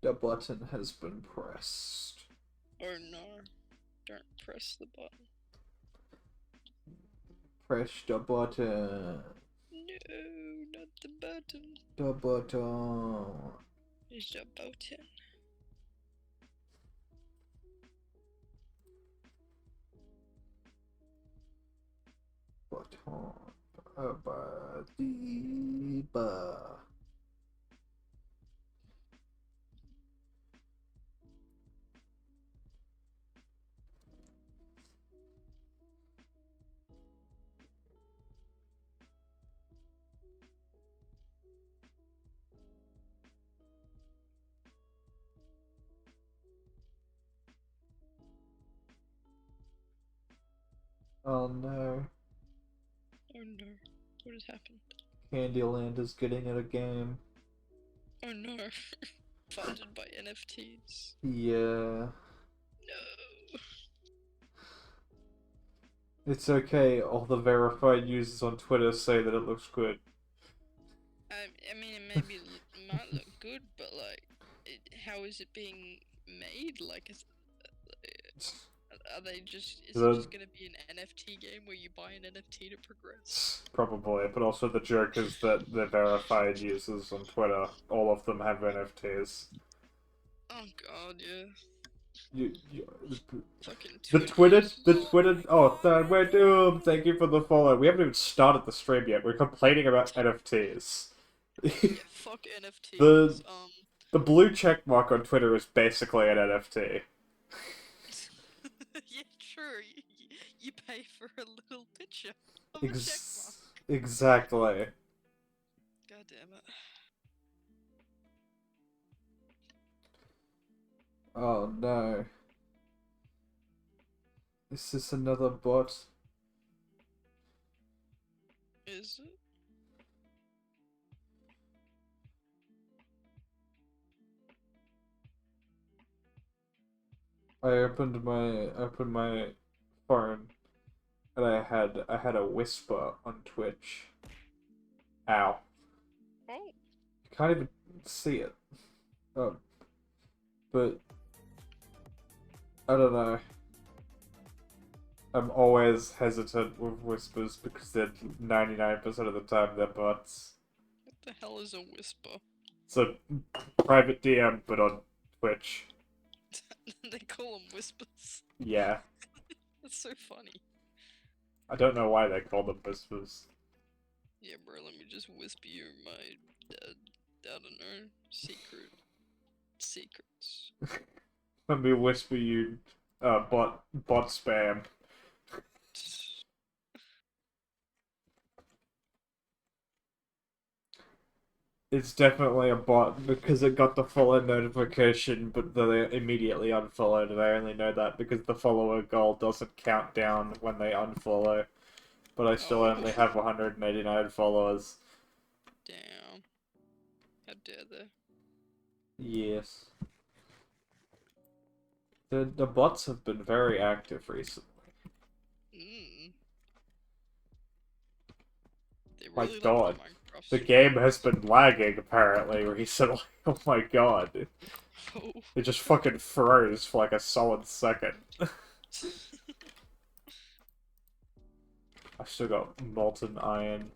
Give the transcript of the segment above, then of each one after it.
The button has been pressed. Oh no, don't press the button. Press the button. No, not the button. The button. It's the button. Button. Ba-ba-dee-ba. Oh no. Oh no, what has happened? Candyland is getting in a game. Oh no, funded by NFTs. Yeah. No. It's okay, all the verified users on Twitter say that it looks good. I mean, might look good, but like, how is it being made? Like, are they just? Is it The, just gonna be an NFT game where you buy an NFT to progress? probably, but also the joke is that the verified users on Twitter, all of them have NFTs. Oh god, yeah. You, Fucking the Twitter Twitter, the users. Twitter. Oh, we're doomed. Thank you for the follow. We haven't even started the stream yet. We're complaining about NFTs. Yeah, fuck the NFTs. the blue check mark on Twitter is basically an NFT. Yeah, true. You pay for a little picture of a check mark. Ex- exactly. God damn it. Oh no. Is this another bot? Is it? I opened my phone and I had a whisper on Twitch. Ow. Oh. You can't even see it. Oh, but I don't know. I'm always hesitant with whispers because they're 99% of the time they're bots. What the hell is a whisper? It's a private DM, but on Twitch. They call them whispers. Yeah. That's so funny. I don't know why they call them whispers. Yeah, bro, let me just whisper you my, I don't know, secrets. Let me whisper you bot spam. It's definitely a bot because it got the follow notification, but they immediately unfollowed. And I only know that because the follower goal doesn't count down when they unfollow. But I still Oh, only have 189 followers. damn. How dare they? Yes. The bots have been very active recently. Mm. They My really like the god. Minecraft The server. game has been lagging apparently recently. Oh my god. Oh. It just fucking froze for like a solid second. I still got molten iron.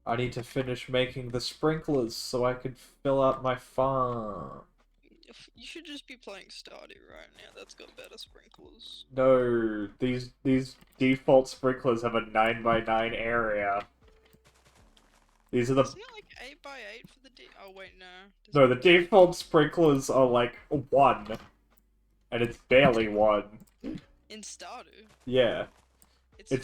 I need to finish making the sprinklers so I can fill out my farm. You should just be playing Stardew right now. That's got better sprinklers. No, these default sprinklers have a 9 by 9 area. These are the Isn't it like 8 by 8 for the D? Oh wait, no. Does no, it the have 10? default sprinklers are like 1, and it's barely 1. In Stardew, Yeah, it's 4.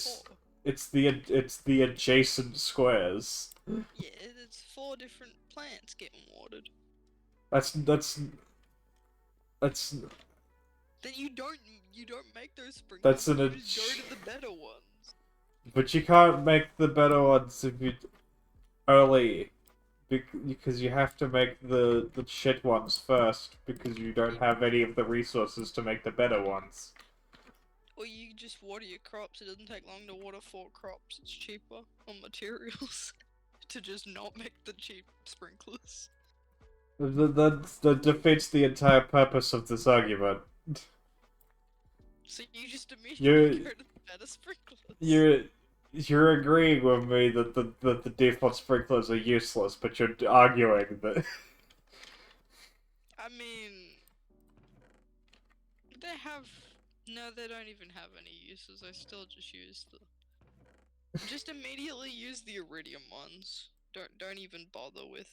it's it's the adjacent squares. Yeah, it's 4 different plants getting watered. That's that's that's Then you don't make those sprinklers. that's an You just go to the better ones. but you can't make the better ones if you early because you have to make the shit ones first because you don't Yeah, have any of the resources to make the better ones. or you just water your crops. It doesn't take long to water 4 crops. It's cheaper on materials to just not make the cheap sprinklers. That defeats the entire purpose of this argument. So you just immediately You go to the better sprinklers. you're agreeing with me that the default sprinklers are useless, but you're arguing that I mean, they have. No, they don't even have any uses. I still just use the. Just immediately use the iridium ones. Don't even bother with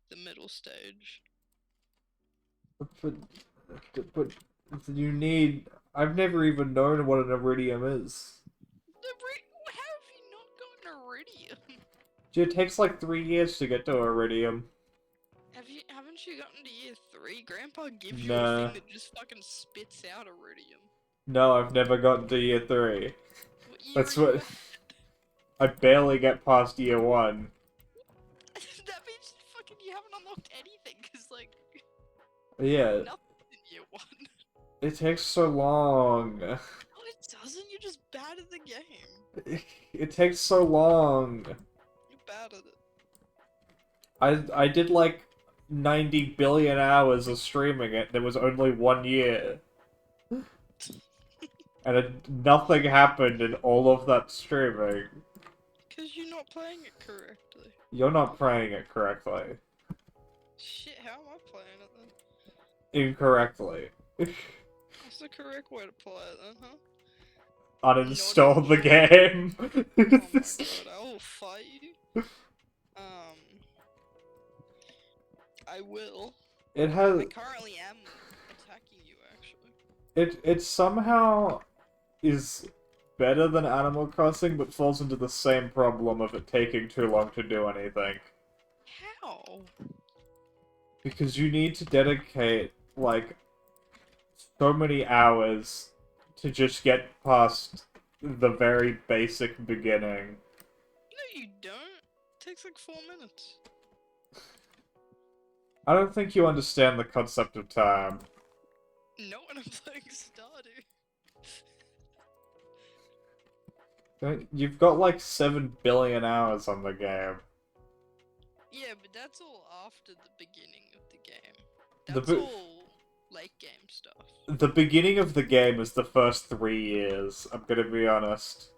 the middle stage. but, but you need. I've never even known what an iridium is. How have you not gotten iridium? Dude, it takes like 3 years to get to iridium. Haven't you gotten to year 3? Grandpa gives you a Nah. thing that just fucking spits out iridium. No, I've never gotten to year 3. What year That's are you what. at? I barely get past year 1. That means fucking you haven't unlocked anything, cause like Yeah, nothing in year 1. it takes so long. No, it doesn't. You're just bad at the game. It takes so long. You're bad at it. I did like 90 billion hours of streaming it. There was only 1 year. And nothing happened in all of that streaming. Cause you're not playing it correctly. You're not playing it correctly. Shit, how am I playing it then? Incorrectly. What's the correct way to play it then, huh? Uninstall the game. Oh my god, I will fight you. I will. It has. I currently am attacking you, actually. It somehow is better than Animal Crossing, but falls into the same problem of it taking too long to do anything. How? Because you need to dedicate, like, so many hours to just get past the very basic beginning. No, you don't. It takes like 4 minutes. I don't think you understand the concept of time. No, when I'm playing Stardew. You've got like 7 billion hours on the game. Yeah, but that's all after the beginning of the game. The That's all late game stuff. The beginning of the game is the first 3 years, I'm gonna be honest.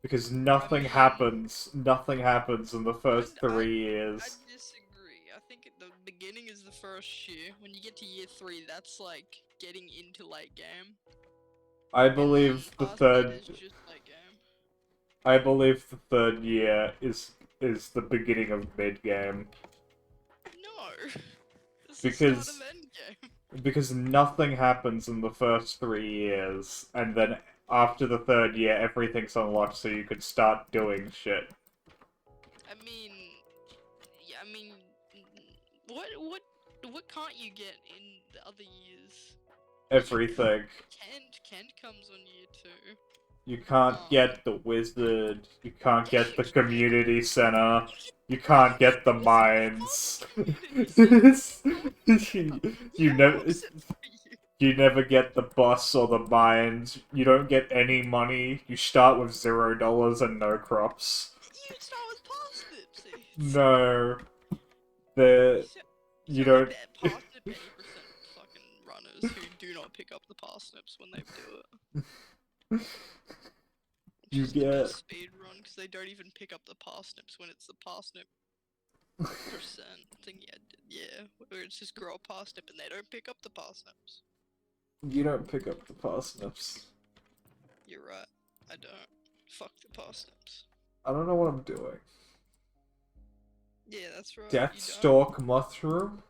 Because nothing happens in the first 3 years. I disagree. I think the beginning is the first year. When you get to year 3, that's like getting into late game. I believe the Past third. that is just late game. I believe the third year is the beginning of mid game. No. This Because- is the start of end game. Because nothing happens in the first 3 years, and then after the third year, everything's unlocked, so you could start doing shit. I mean, yeah, I mean, what can't you get in the other years? Everything. Kent comes on year 2. You can't get the wizard. You can't get the community center. You can't get the mines. You never get the boss or the mines. You don't get any money. You start with $0 and no crops. You start with parsnips. No. You don't. Parsnip 80% fucking runners who do not pick up the parsnips when they do it. You It's the get. best speed run because they don't even pick up the parsnips when it's the parsnip percent thing. Yeah, where it's just grow a parsnip and they don't pick up the parsnips. You don't pick up the parsnips. You're right. I don't. Fuck the parsnips. I don't know what I'm doing. Yeah, that's right. Deathstalk mushroom?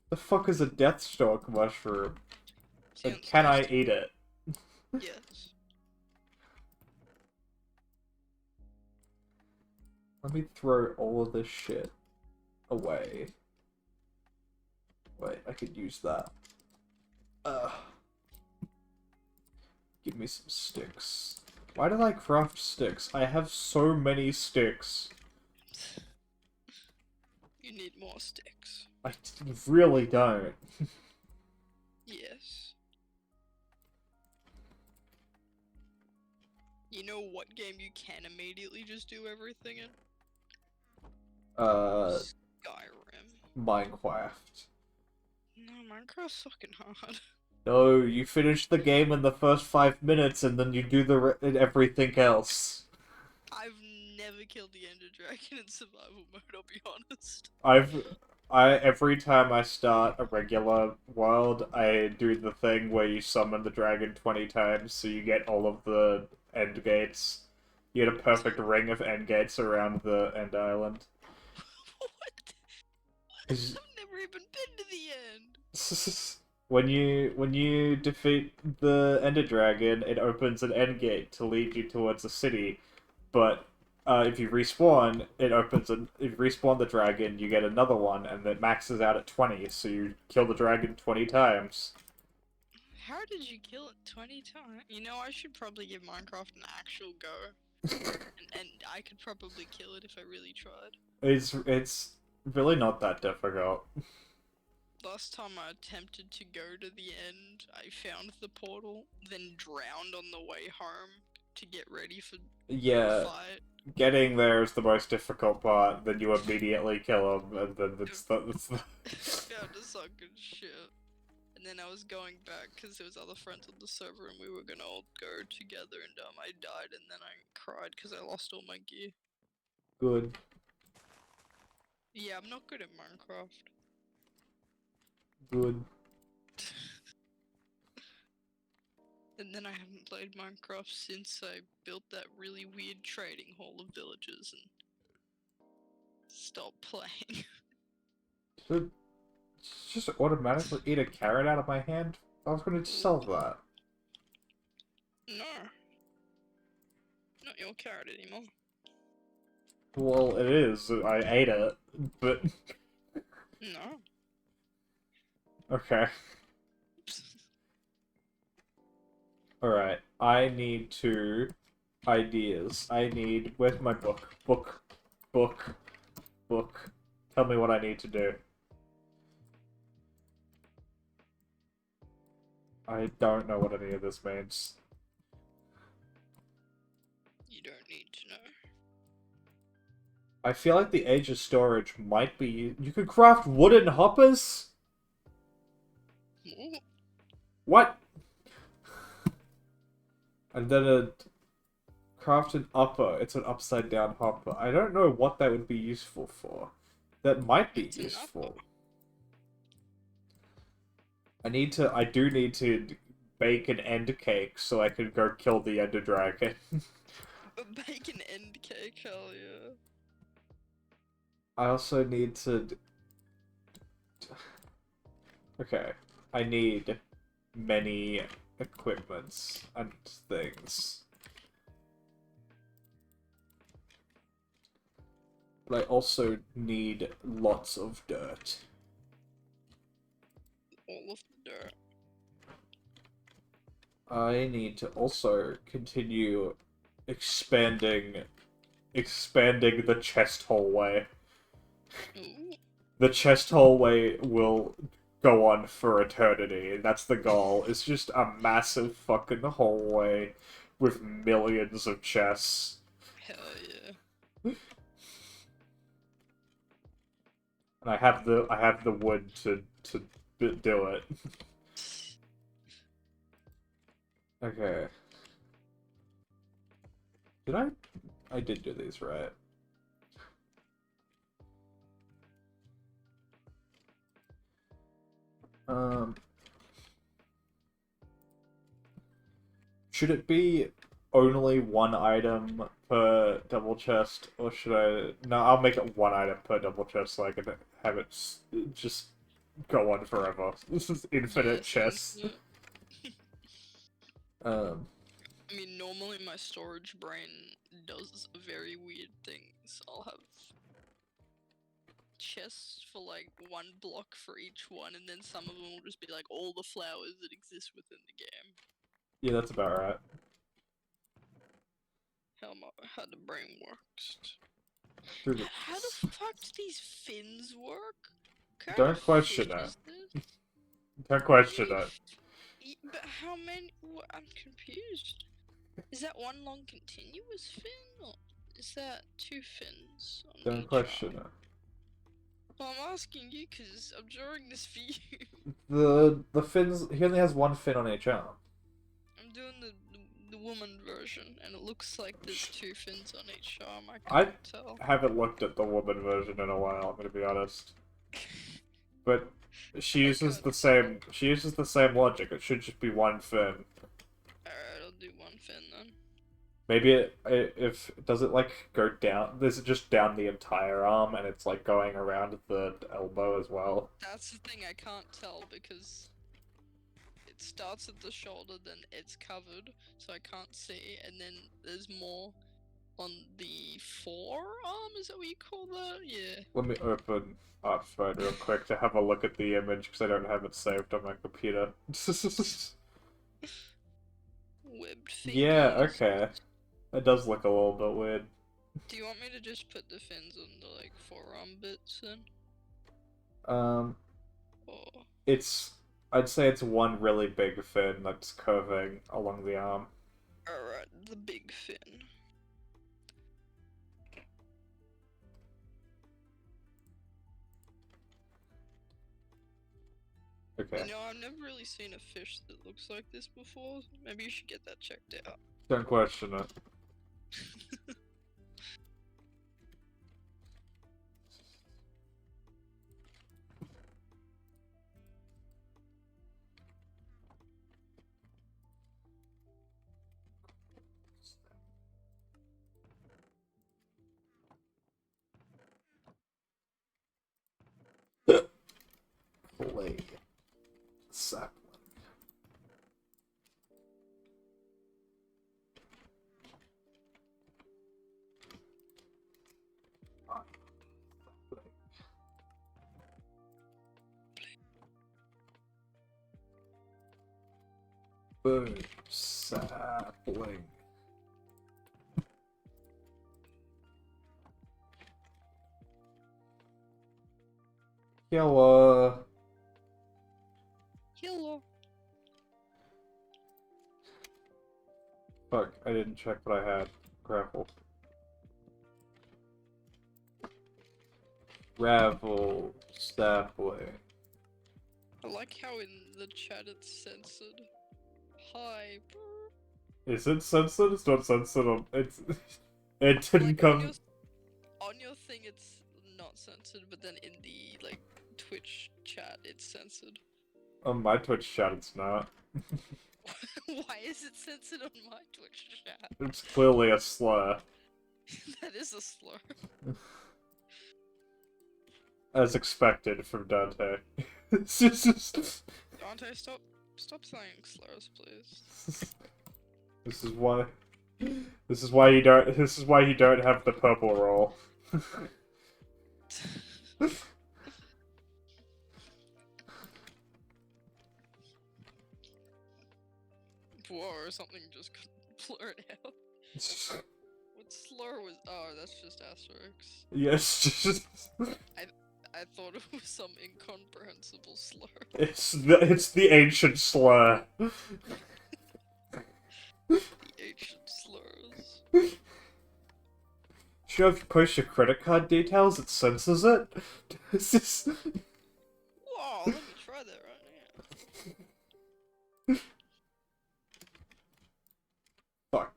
The fuck is a deathstalk mushroom? And can I eat it? Yes. Let me throw all of this shit away. Wait, I could use that. Give me some sticks. Why did I craft sticks? I have so many sticks. You need more sticks. I really don't. Yes. You know what game you can immediately just do everything in? Skyrim. Minecraft. No, Minecraft's fucking hard. No, you finish the game in the first 5 minutes and then you do everything else. I've never killed the Ender Dragon in survival mode, I'll be honest. Every time I start a regular world, I do the thing where you summon the dragon 20 times so you get all of the end gates. You get a perfect ring of end gates around the end island. What? I've Is- never even been to the end. when you defeat the Ender Dragon, it opens an end gate to lead you towards a city. But if you respawn, if you respawn the dragon, you get another one, and it maxes out at 20. So you kill the dragon 20 times. How did you kill it 20 times? You know, I should probably give Minecraft an actual go. And I could probably kill it if I really tried. It's really not that difficult. Last time I attempted to go to the end, I found the portal, then drowned on the way home to get ready for Yeah, the fight. getting there is the most difficult part. Then you immediately kill him, and then it's the Found a sunken ship. And then I was going back because there was other friends on the server and we were gonna all go together and I died and then I cried because I lost all my gear. good. Yeah, I'm not good at Minecraft. Good. And then I haven't played Minecraft since I built that really weird trading hall of villagers and stopped playing. Should just automatically eat a carrot out of my hand? I was going to solve that. No. Not your carrot anymore. Well, it is. I ate it, but No. okay. Alright, I need ideas. Where's my book? Book. Tell me what I need to do. I don't know what any of this means. You don't need to know. I feel like the age of storage might be... You could craft wooden hoppers? Ooh. What? And then craft an upper. It's an upside down hopper. I don't know what that would be useful for. That might be useful. I do need to bake an end cake so I can go kill the Ender Dragon. Bake an end cake, hell yeah. I also need to... Okay. I need many equipments and things. But I also need lots of dirt. All of the dirt. I need to also continue expanding the chest hallway. Ooh. The chest hallway will go on for eternity. That's the goal. It's just a massive fucking hallway with millions of chests. Hell yeah. And I have the wood to do it. Okay. Did I did do these right. Should it be only one item per double chest, or should I... No, I'll make it one item per double chest so I can have it just go on forever. This is infinite chests. I mean, normally my storage brain does very weird things. I'll have chests for like one block for each one, and then some of them will just be like all the flowers that exist within the game. Yeah, that's about right. How the brain works. Through How the fuck do these fins work? What kind Don't of question fin it. is this? Don't question it. But how many? I'm confused. Is that one long continuous fin, or is that two fins on Don't each question arm? it. Well, I'm asking you because I'm drawing this for you. The fins. He only has one fin on each arm. I'm doing the woman version, and it looks like there's two fins on each arm. I I can't tell. haven't looked at the woman version in a while. I'm gonna be honest. But she uses can't the same. She uses the same logic. It should just be one fin. Alright, I'll do one fin then. Maybe if does it like go down? Is it just down the entire arm and it's like going around the elbow as well? That's the thing, I can't tell because it starts at the shoulder, then it's covered, so I can't see, and then there's more on the forearm, is that what you call that? Yeah. Let me open Art Phone real quick to have a look at the image because I don't have it saved on my computer. Webbed fingers. Yeah, okay. It does look a little bit weird. Do you want me to just put the fins on the, like, forearm bits then? Or... I'd say it's one really big fin that's curving along the arm. Alright, the big fin. Okay. You know, I've never really seen a fish that looks like this before. Maybe you should get that checked out. Don't question it. Play. Sapling. Bird sapling. Hello. Hello. Fuck, I didn't check what I had. Gravel. Gravel sapling. I like how in the chat it's censored. Hi. Is it censored? It's not censored on. It's. It didn't Like, come. on your thing it's not censored, but then in the, like, Twitch chat it's censored. On my Twitch chat, it's not. Why is it censored on my Twitch chat? It's clearly a slur. That is a slur. As expected from Dante. It's just. Dante, stop saying slurs, please. This is why. This is why you don't. This is why you don't have the purple roll. Whoa, something just got blurred out. What slur was? Oh, that's just asterisks. Yes, just. I thought it was some incomprehensible slur. It's the ancient slur. The ancient slurs. Sure, if you post your credit card details, it censors it. It's just... Whoa, let me try that right now. Fuck.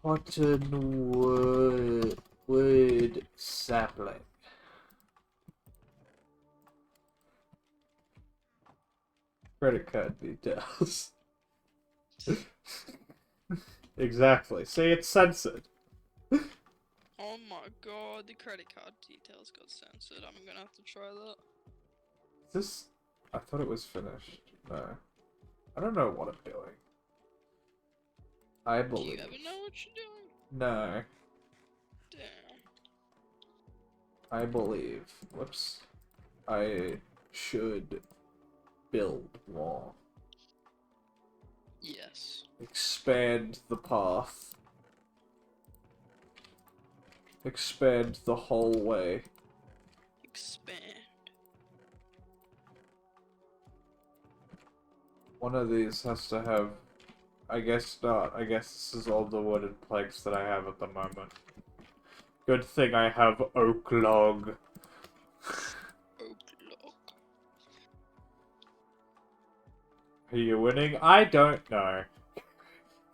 Cottonwood sapling. Credit card details. Exactly. See, it's censored. Oh my god, the credit card details got censored. I'm gonna have to try that. This... I thought it was finished. No. I don't know what I'm doing. I Do believe... you ever know what you're doing? No. Damn. I believe... Whoops. I should build more. Yes. Expand the path. Expand the whole way. Expand. One of these has to have I guess not. I guess this is all the wooden planks that I have at the moment. Good thing I have oak log. Oak log. Are you winning? I don't know.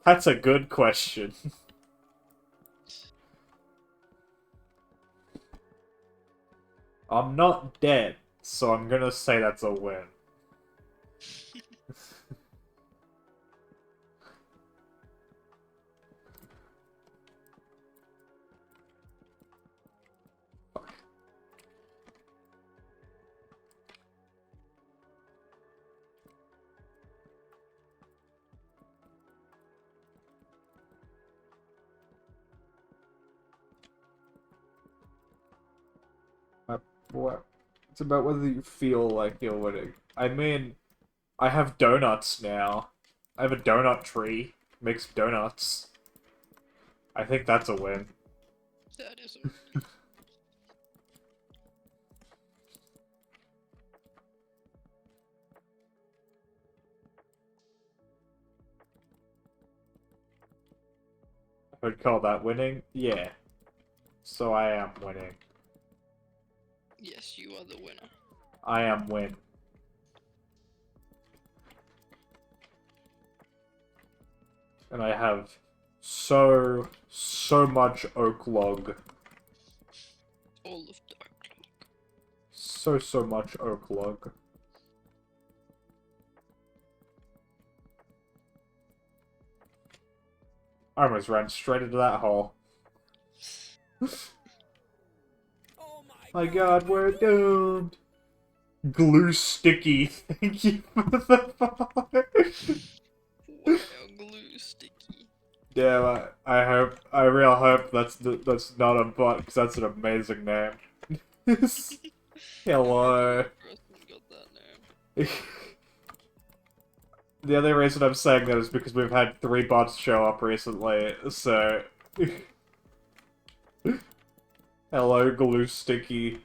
That's a good question. I'm not dead, so I'm gonna say that's a win. What? It's about whether you feel like you're winning. I mean, I have donuts now. I have a donut tree. Makes donuts. I think that's a win. That is a I would call that winning. Yeah. So I am winning. Yes, you are the winner. I am win. And I have so much oak log. All of the oak log. So much oak log. I almost ran straight into that hole. Oh My god, we're doomed! Glue sticky, thank you for the follow. Wow, glue sticky. Damn, I real hope that's not a bot, because that's an amazing name. Hello. Person got that name. The only reason I'm saying that is because we've had 3 bots show up recently, so... Hello, Glue Sticky.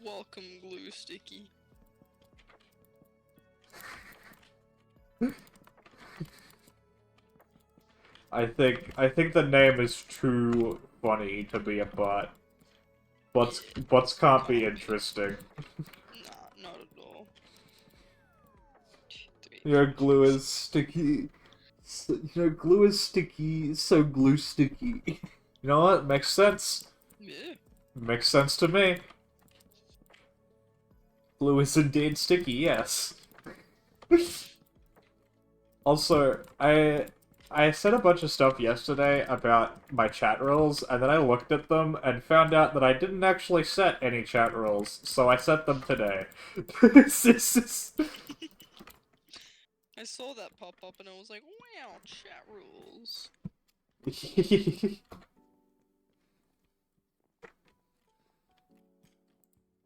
Welcome, glue sticky. I think the name is too funny to be a bot. Bots can't be interesting. Nah, not at all. Your glue is sticky. Glue is sticky, so glue sticky. You know what? Makes sense. Yeah. Makes sense to me. Glue is indeed sticky, yes. Also, I said a bunch of stuff yesterday about my chat rules, and then I looked at them and found out that I didn't actually set any chat rules, so I set them today. This is... I saw that pop up and I was like, wow, chat rules.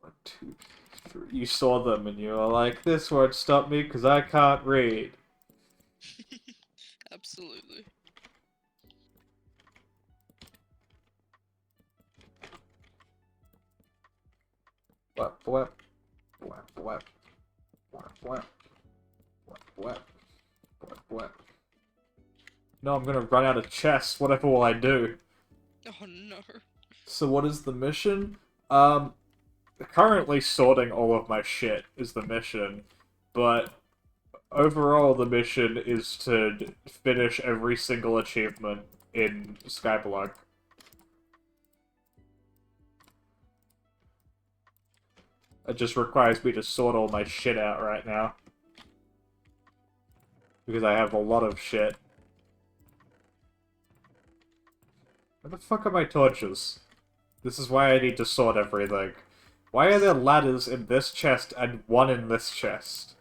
1, 2, 3. You saw them and you were like, this won't stop me because I can't read. Absolutely. Blap, blap. Blap, blap. Blap, blap. Blap, blap. Blap, blap. No, I'm gonna run out of chests. Whatever will I do? Oh no. So what is the mission? Currently sorting all of my shit is the mission, but overall the mission is to finish every single achievement in Skyblock. It just requires me to sort all my shit out right now. Because I have a lot of shit. Where the fuck are my torches? This is why I need to sort everything. Why are there ladders in this chest and one in this chest?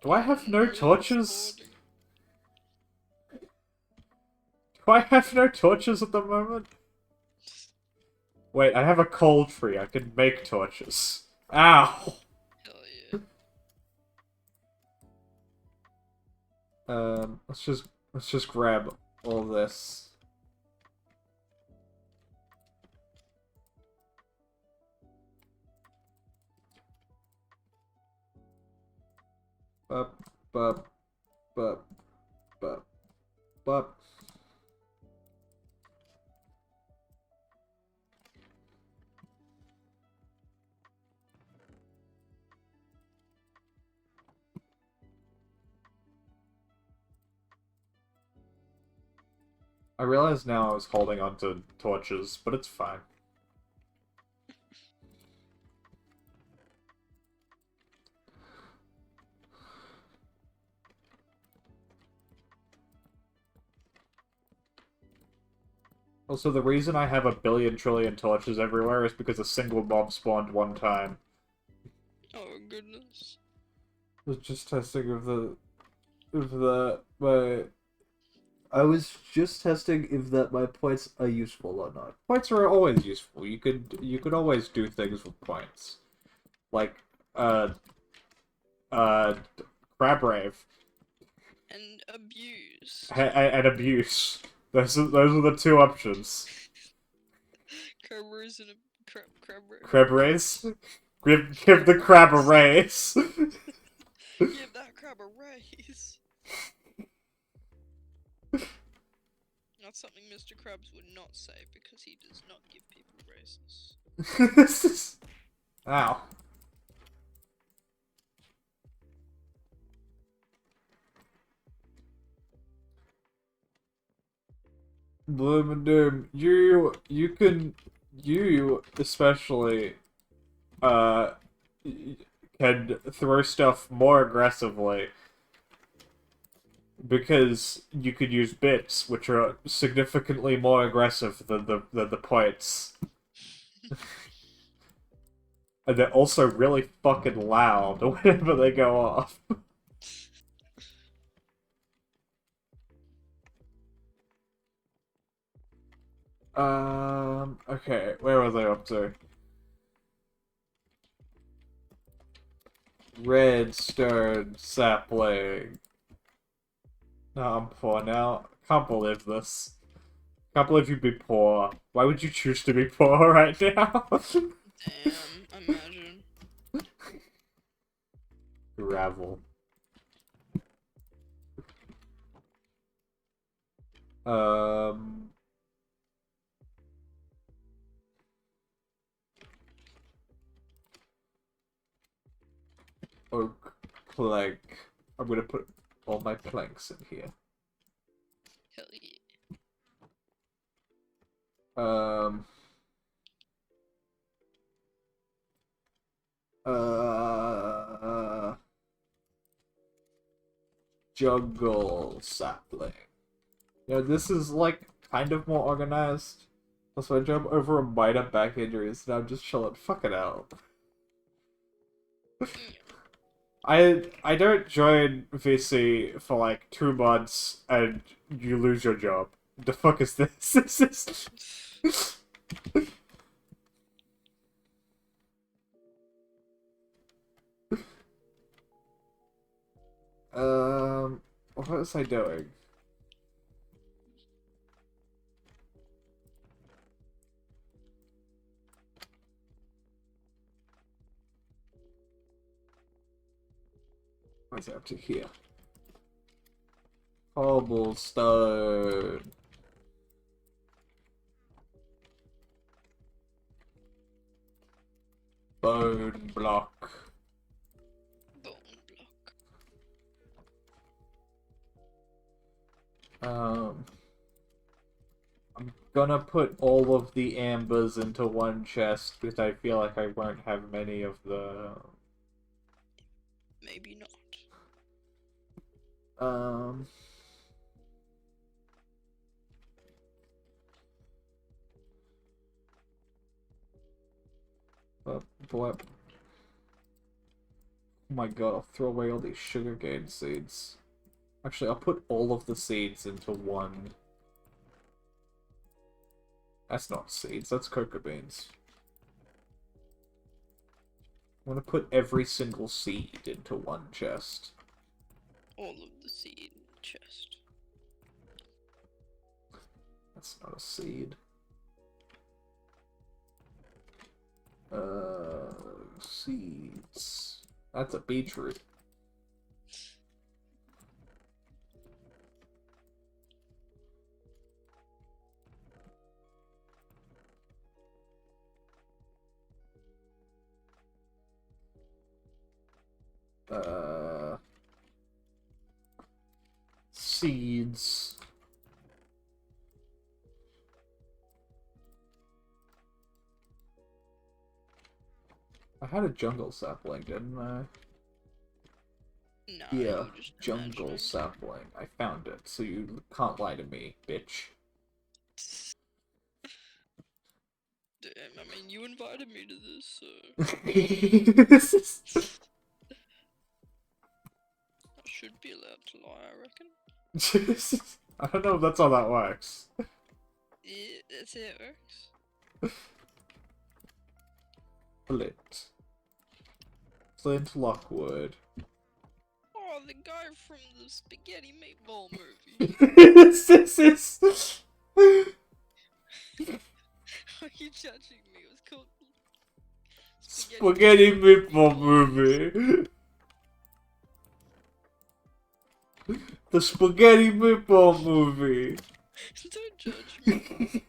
Do I have no torches? Do I have no torches at the moment? Wait, I have a coal tree. I can make torches. Ow! Hell yeah. Let's just grab all this. Bup, bup, bup, bup. But I realize now I was holding onto torches, but it's fine. Also, the reason I have a billion trillion torches everywhere is because a single mob spawned one time. Oh goodness. I was just testing I was just testing if that my points are useful or not. Points are always useful. You could always do things with points. Like uh crab rave And abuse. and abuse. Those are the two options. Crab raise and a crab raise. Crab raise? Give the crab a raise. Give that crab a raise. That's something Mr. Krabs would not say because he does not give people raises. Ow. Bloom and Doom, you especially can throw stuff more aggressively because you could use bits, which are significantly more aggressive than the points. And they're also really fucking loud whenever they go off. Okay, where was I up to? Redstone sapling. No, I'm poor now. Can't believe this. Can't believe you'd be poor. Why would you choose to be poor right now? Damn, imagine. Gravel. Oak plank. I'm gonna put all my planks in here. Hell yeah. Um. Jungle sapling. Yeah, this is like kind of more organized. Also, I jump over a minor back injuries and I'm just chilling. Fuck it out. I don't join VC for like 2 months and you lose your job. The fuck is this? This is... what was I doing? What's up to here? Cobblestone. Bone block. Bone block. I'm gonna put all of the ambers into one chest because I feel like I won't have many of the... Maybe not. Blep. Oh my god, I'll throw away all these sugarcane seeds. Actually, I'll put all of the seeds into one. That's not seeds, that's cocoa beans. I'm gonna put every single seed into one chest. All of the seed chest. That's not a seed. Seeds. That's a beetroot. Seeds. I had a jungle sapling, didn't I? No, Yeah, you were just jungle imagining. sapling. I found it, so you can't lie to me, bitch. Damn, I mean, you invited me to this, so I should be allowed to lie, I reckon. I don't know if that's how that works. Yeah, that's how it works. Flint Lockwood. Oh, the guy from the spaghetti meatball movie. This is. Are you judging me? It was called Spaghetti meatball movie. The spaghetti meatball movie. Don't judge me. It's a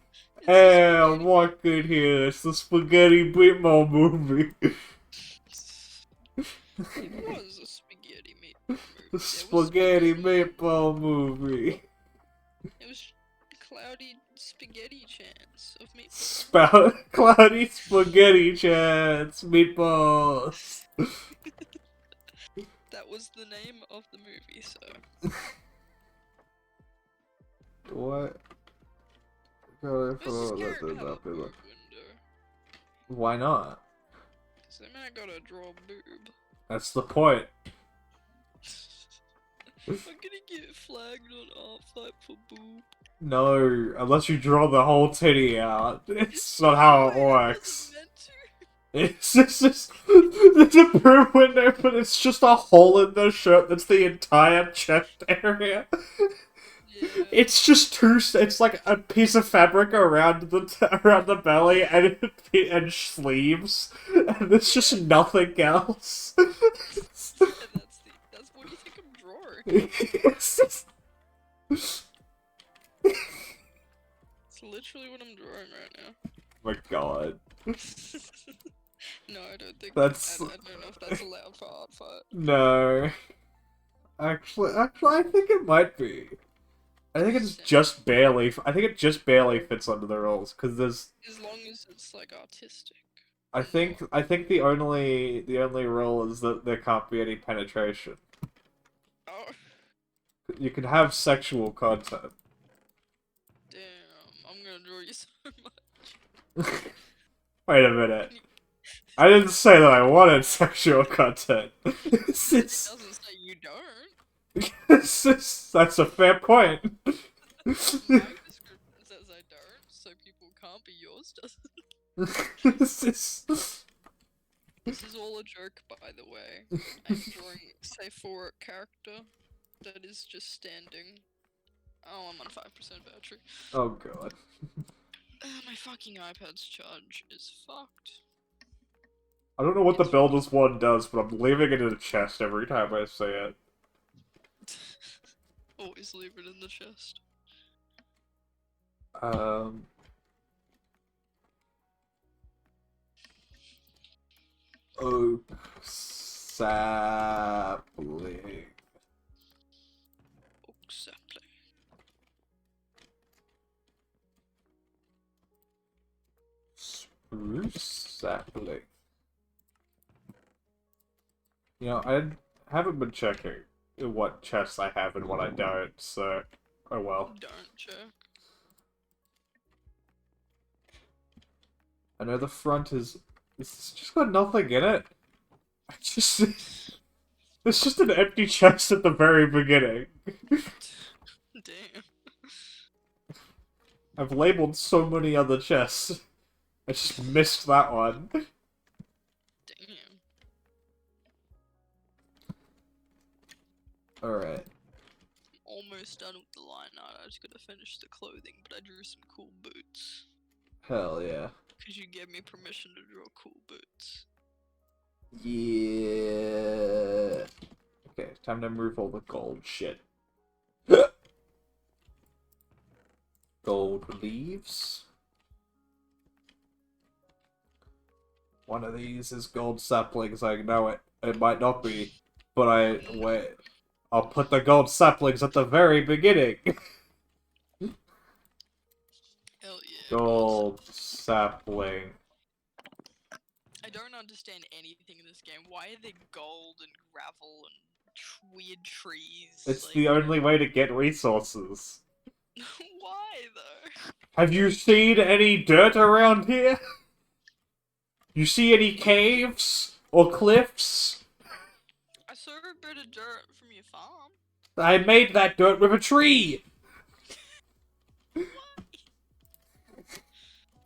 Hey, spaghetti- I'm walking here. It's the spaghetti meatball movie. It was a spaghetti meatball movie. The There was spaghetti meatball movie. It was cloudy spaghetti chance of meatball. Spout cloudy spaghetti chance meatballs. That was the name of the movie, so. What? This is character have a boob window. Why not? Cause I mean I gotta draw a boob. That's the point. I'm gonna get flagged on art fight for boob. No, unless you draw the whole titty out. It's not how it Wait, I works. wasn't meant to. It's just there's a boob window, but it's just a hole in the shirt that's the entire chest area. Yeah. It's just it's like a piece of fabric around the belly and sleeves, and there's just nothing else. And that's what do you think I'm drawing? It's just- It's literally what I'm drawing right now. my god. No, I don't think That's- I don't know if that's allowed for art fight. No. Actually, I think it might be. I think it's just barely. I think it just barely fits under the rules because there's. As long as it's like artistic. I think the only rule is that there can't be any penetration. Oh, You can have sexual content. damn. I'm gonna draw you so much. Wait a minute. I didn't say that I wanted sexual content. It doesn't say you don't. That's a fair point. My description says I don't, so people can't be yours, doesn't. This is all a joke, by the way. I'm drawing, say, for a character that is just standing. Oh, I'm on 5% battery. Oh god. My fucking iPad's charge is fucked. I don't know what the Builder's one does, but I'm leaving it in the chest every time I say it. Always leave it in the chest. Oak sapling. Oak sapling. Spruce sapling. You know, I haven't been checking what chests I have and what I don't, so oh well. Don't check. I know the front is it's just got nothing in it. I just it's just an empty chest at the very beginning. Damn. I've labeled so many other chests. I just missed that one. Damn. Alright. Almost done with the line art. I just gotta finish the clothing, but I drew some cool boots. Hell yeah. Because you gave me permission to draw cool boots. Yeah. Okay, time to remove all the gold shit. Gold leaves. One of these is gold saplings, I know it. It might not be, But wait. I'll put the gold saplings at the very beginning. Hell yeah. Gold sapling. I don't understand anything in this game. Why are there gold and gravel and weird trees? It's like... the only way to get resources. Why though? Have you seen any dirt around here? You see any caves or cliffs? I saw a bit of dirt from your farm. I made that dirt with a tree. And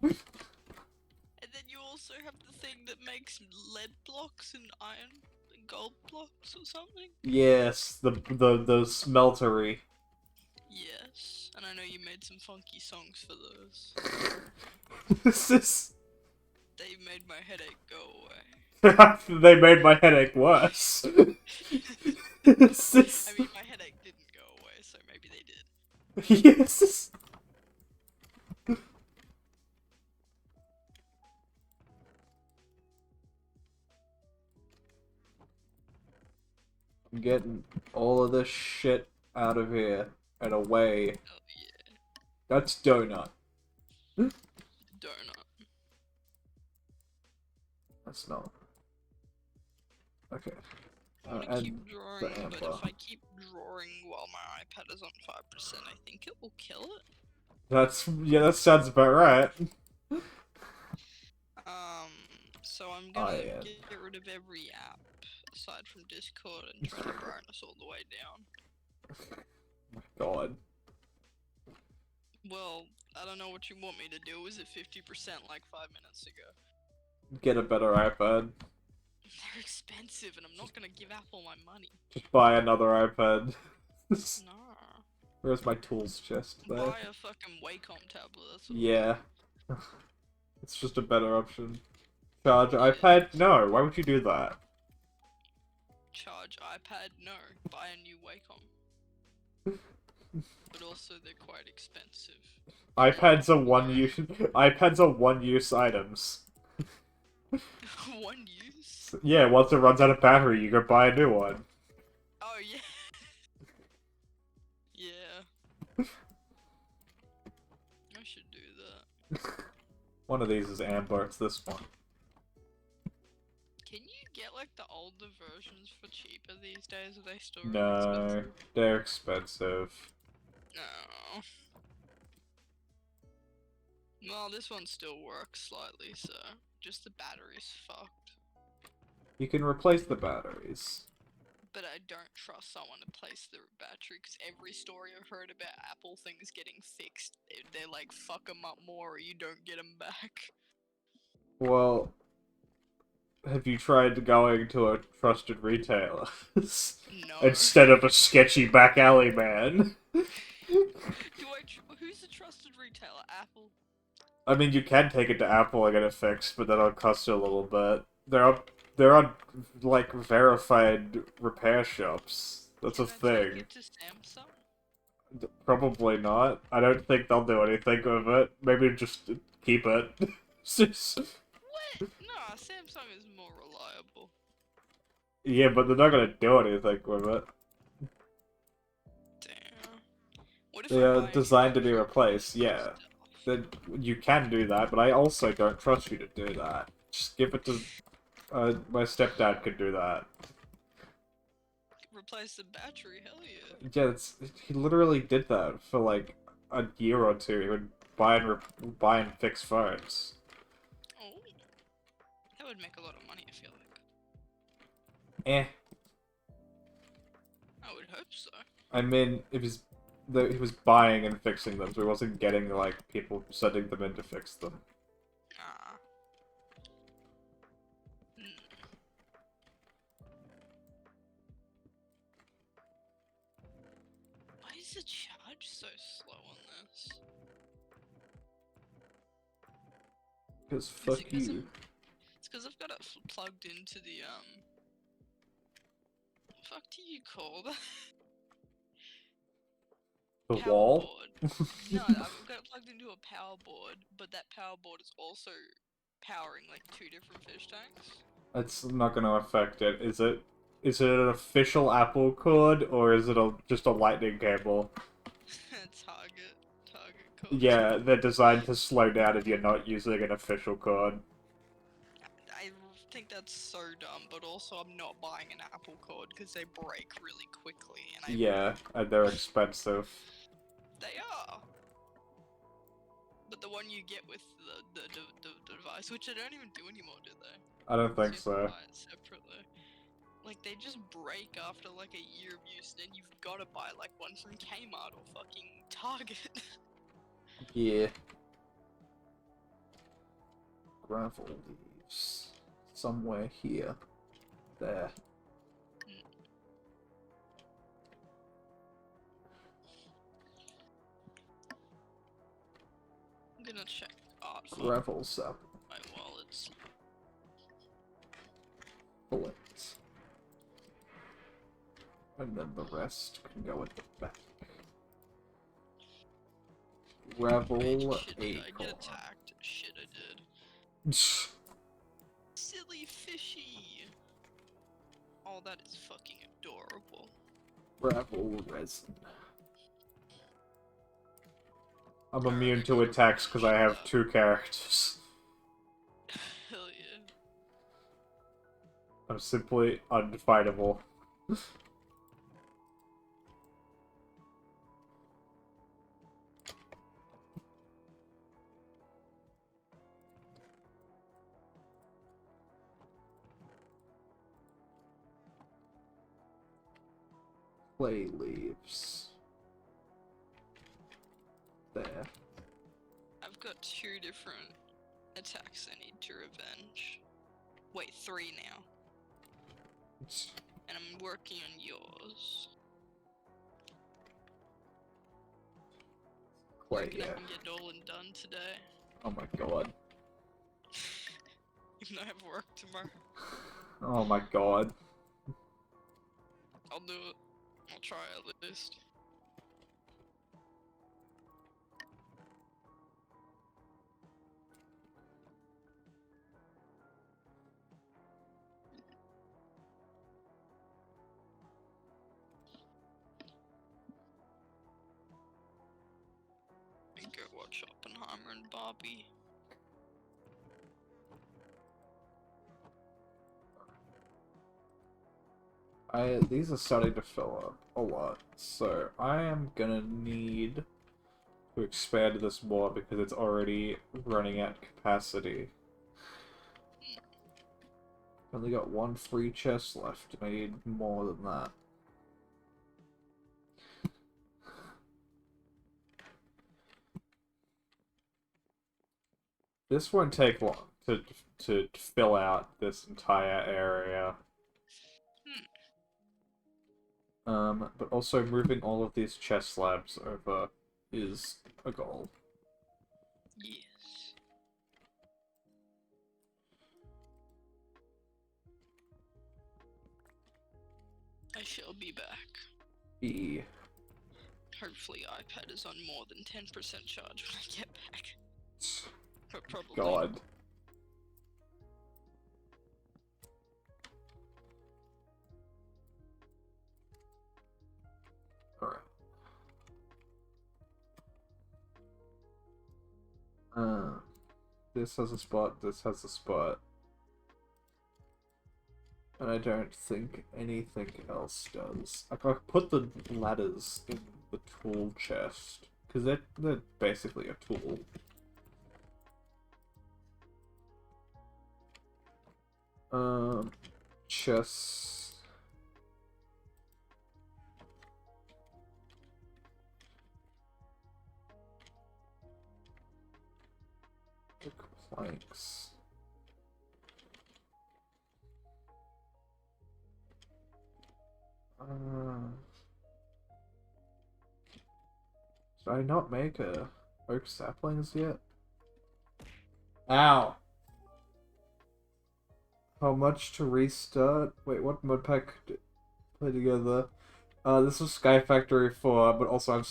then you also have the thing that makes lead blocks and iron and gold blocks or something. Yes, the smeltery. Yes, and I know you made some funky songs for those. This is. They made my headache go away. They made my headache worse. This is... I mean, my headache didn't go away, so maybe they did. Yes. I'm getting all of this shit out of here and away. Oh yeah, That's donut. donut. That's not. Okay. I want to and keep drawing, but amber. if I keep drawing while my iPad is on 5%, I think it will kill it. That's that sounds about right. So I'm gonna yeah. get rid of every app aside from Discord and try to brightness all the way down. My God. Well, I don't know what you want me to do. Was it 50% like 5 minutes ago? Get a better iPad. They're expensive, and I'm not gonna give Apple my money. Just buy another iPad. Nah. Where's my tools chest there? Buy a fucking Wacom tablet. That's what Yeah. It's just a better option. Charge iPad? No, why would you do that? Charge iPad? No. Buy a new Wacom. But also, they're quite expensive. iPads are one-use items. One use? Yeah, once it runs out of battery, you go buy a new one. Oh, yeah. Yeah. I should do that. One of these is amber, it's this one. Can you get, like, the older versions for cheaper these days? Are they still really No, expensive? they're expensive. No. Well, this one still works slightly, so just the battery's fucked. You can replace the batteries. But I don't trust someone to place the battery, because every story I've heard about Apple things getting fixed, they're like, fuck them up more or you don't get them back. Well, have you tried going to a trusted retailer? No. Instead of a sketchy back alley man? Who's the trusted retailer? Apple? I mean, you can take it to Apple and get it fixed, but that'll cost you a little bit. There are like, verified repair shops. That's a Can I take thing. it to Samsung? Probably not. I don't think they'll do anything with it. Maybe just keep it. What? No, Samsung is more reliable. Yeah, but they're not gonna do anything with it. Damn. What if They I are buy a designed to be new replaced, Apple yeah. stuff? Then you can do that, but I also don't trust you to do that. Just give it to... my stepdad could do that. Replace the battery, hell yeah. Yeah, he literally did that for like a year or two. He would buy and fix phones. Oh. That would make a lot of money, I feel like. Eh. I would hope so. I mean, he was buying and fixing them, so he wasn't getting like people sending them in to fix them. Ah. Why is the charge so slow on this? Because Is fuck it 'cause you. It's because I've got it plugged into the, what the fuck do you call that? The Power wall? board. No, I've got it plugged into a power board, but that power board is also powering like 2 different fish tanks. It's not gonna affect it, is it? Is it an official Apple cord, or is it just a lightning cable? Target code. Yeah, they're designed to slow down if you're not using an official cord. I think that's so dumb, but also I'm not buying an Apple cord because they break really quickly, and Yeah, and they're expensive. they are. But the one you get with the device, which they don't even do anymore, do they? I don't think So you have to so. buy it separately. Like, they just break after like a year of use, and you've got to buy like one from Kmart or fucking Target. Yeah. Gravel leaves. Somewhere here. There. I'm gonna check art for Gravel sap. my wallets. Bullets. And then the rest can go in the back. Gravel Shit, did I acorn. get attacked? Shit, I did. Silly fishy! Oh, that is fucking adorable. Gravel resin. I'm immune to attacks because I have 2 characters. Hell yeah. I'm simply unfightable. Clay leaves. There. I've got 2 different attacks I need to revenge. Wait, 3 now. And I'm working on yours. Clay, Reckon yeah. I can get it all done today. Oh my god. Even though I have work tomorrow. Oh my god. I'll do it. I'll try at least. And go watch Oppenheimer and Barbie. These are starting to fill up a lot, so I am gonna need to expand this more because it's already running at capacity. Only got 1 free chest left, and I need more than that. This won't take long to fill out this entire area. But also moving all of these chest slabs over is a goal. Yes. I shall be back. E. Hopefully iPad is on more than 10% charge when I get back. But probably. God. Alright. This has a spot, this has a spot. And I don't think anything else does. I could put the ladders in the tool chest, because they're basically a tool. Chests. Planks. Did I not make a oak saplings yet? Ow! How much to restart? Wait, what mod pack did I play together? This was Sky Factory 4, but also I've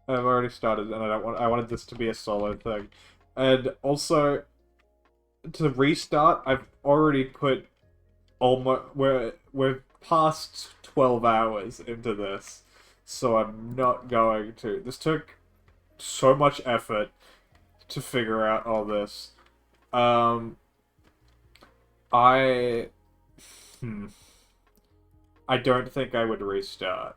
already started, and I wanted this to be a solo thing. And also, to restart, I've already put almost we're past 12 hours into this, so I'm not going to. This took so much effort to figure out all this. Um, I hmm, I don't think I would restart.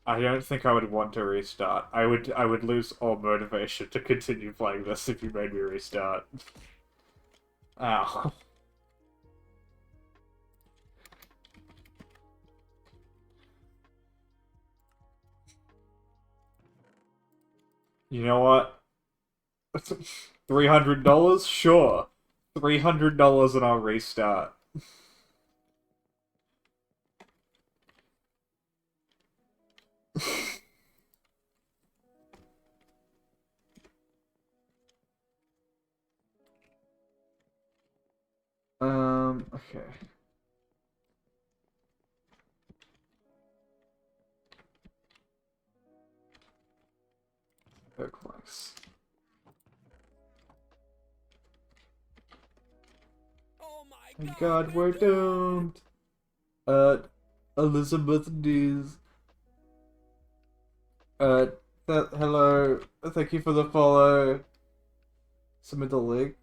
I don't think I would want to restart. I would lose all motivation to continue playing this if you made me restart. Ow. You know what? $300? Sure. $300 and I'll restart. Okay. Oakless. Oh my Thank god, God, we're doomed. Elizabeth Dees. Uh, hello. Thank you for the follow. Submit the link.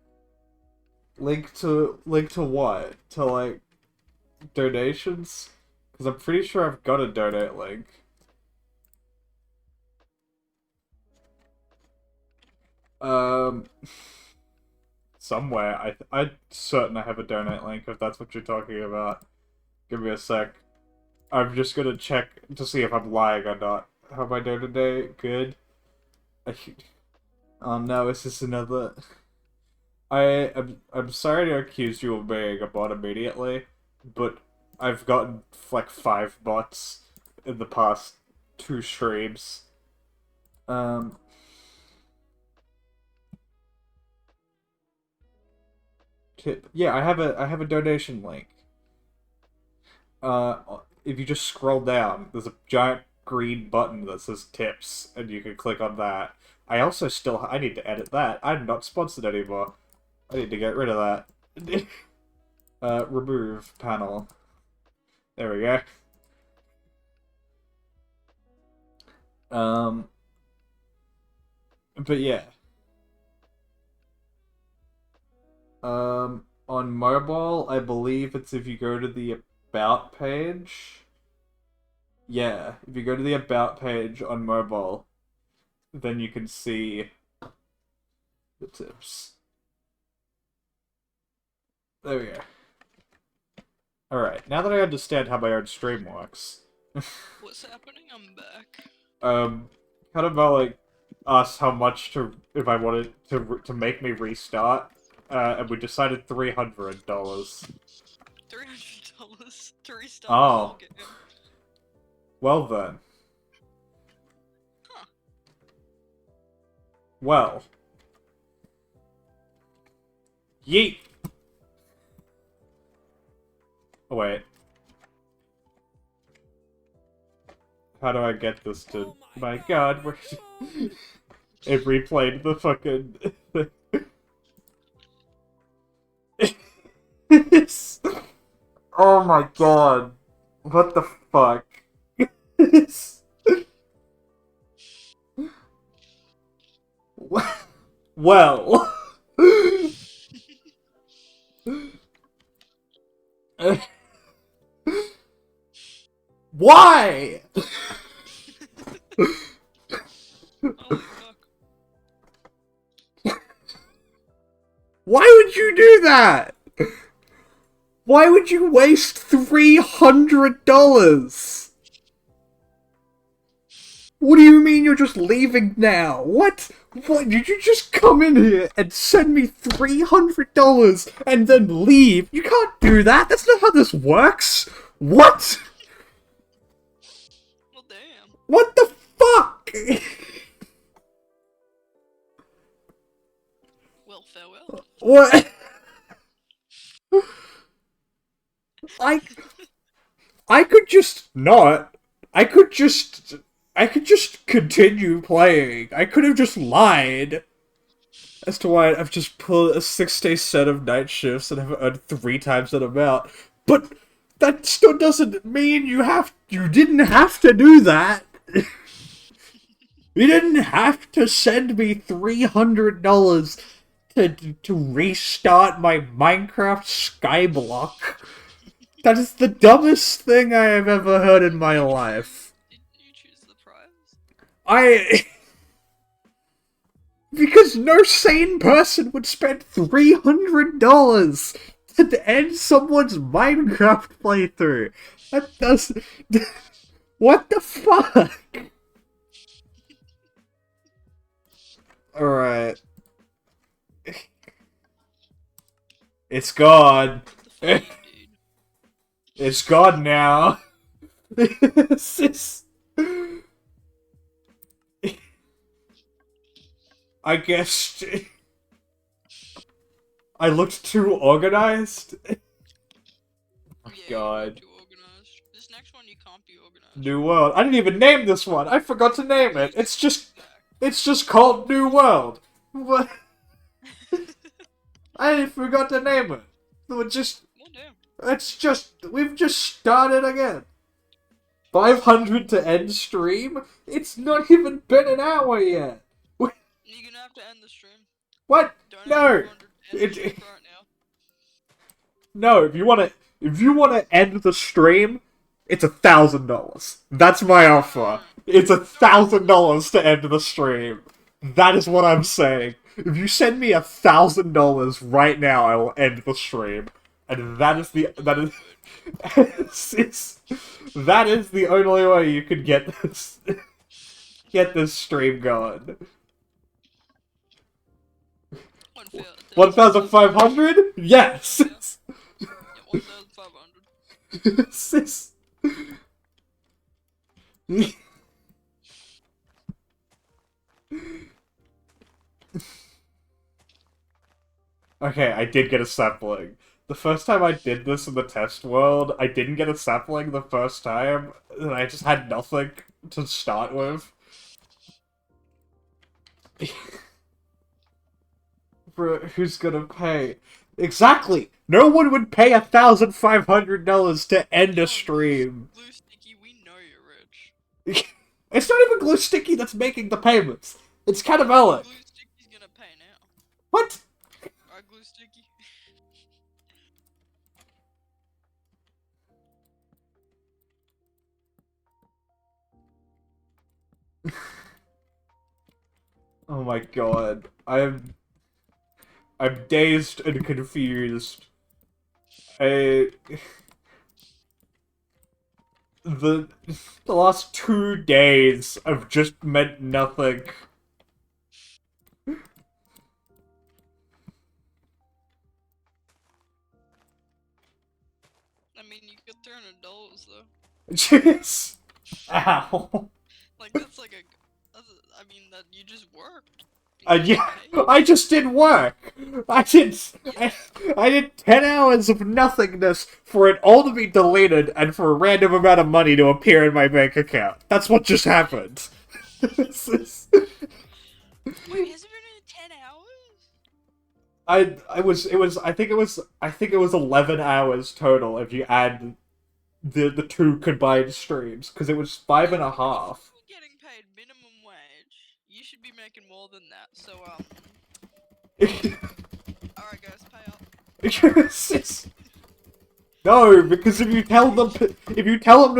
Link to what? To like donations? Because I'm pretty sure I've got a donate link. Somewhere. I'm certain I have a donate link if that's what you're talking about. Give me a sec. I'm just gonna check to see if I'm lying or not. How am I doing today? Good. Oh no, is this another? I'm sorry to accuse you of being a bot immediately, but I've gotten like 5 bots in the past 2 streams. Tip. Yeah, I have a donation link. If you just scroll down, there's a giant green button that says tips, and you can click on that. I need to edit that. I'm not sponsored anymore. I need to get rid of that. Remove panel. There we go. But yeah. On mobile, I believe it's if you go to the About page. Yeah, if you go to the About page on mobile, then you can see the tips. There we go. Alright, now that I understand how my own stream works. What's happening? I'm back. Kind of about like asked how much if I wanted to make me restart, and we decided $300. $300 to restart the Oh. whole game. Well then. Huh. Well. Yeet! Oh wait. How do I get this to... Oh my god, we're it replayed the fucking... Oh my god. What the fuck? Well... Why? Holy fuck. Why would you do that? Why would you waste $300? What do you mean you're just leaving now? What? What? Did you just come in here and send me $300 and then leave? You can't do that. That's not how this works. What? Well, damn. What the fuck? Well, farewell. What? I could just not. I could just continue playing. I could have just lied as to why I've just pulled a 6-day set of night shifts and have earned 3 times that amount. But that still doesn't mean you didn't have to do that. You didn't have to send me $300 to restart my Minecraft Skyblock. That is the dumbest thing I have ever heard in my life. Did you choose the prize? Because no sane person would spend $300 to end someone's Minecraft playthrough. That does... What the fuck? Alright. It's gone. The fuck, dude? It's gone now. It's just... I guess... I looked too organized. Oh my Yeah, god. you're too organized. This next one you can't be organized. New World. I didn't even name this one. I forgot to name it. It's just called New World. What? I forgot to name it. Well, damn. We've just started again. 500 to end stream? It's not even been an hour yet. You're gonna have to end the stream. What? Don't No. end the It- stream right now. No, if you wanna end the stream, it's $1,000. That's my offer. It's $1,000 to end the stream. That is what I'm saying. If you send me $1,000 right now, I will end the stream. And that is that is the only way you could get this stream going. 1,500? Yes. Yeah, 1,500. Sis. Okay, I did get a sapling. The first time I did this in the test world, I didn't get a sapling the first time, and I just had nothing to start with. Bro, who's gonna pay? Exactly! No one would pay $1,500 to end a stream. Blue Sticky, we know you're rich. It's not even Glue Sticky that's making the payments. It's Catabelic. Blue Sticky's gonna pay now. What? Alright, Glue Sticky. Oh my god. I'm dazed and confused. The last 2 days have just meant nothing. I mean, you get $300 though. Jeez. Ow. Like that's like I mean that you just worked. Yeah, I just did work. I did 10 hours of nothingness for it all to be deleted and for a random amount of money to appear in my bank account. That's what just happened. Wait, has it been in 10 hours? I think it was 11 hours total if you add the 2 combined streams, because it was 5.5. You're getting paid minimum wage. You should be making more than that. So alright guys, pay up. No, because if you tell them to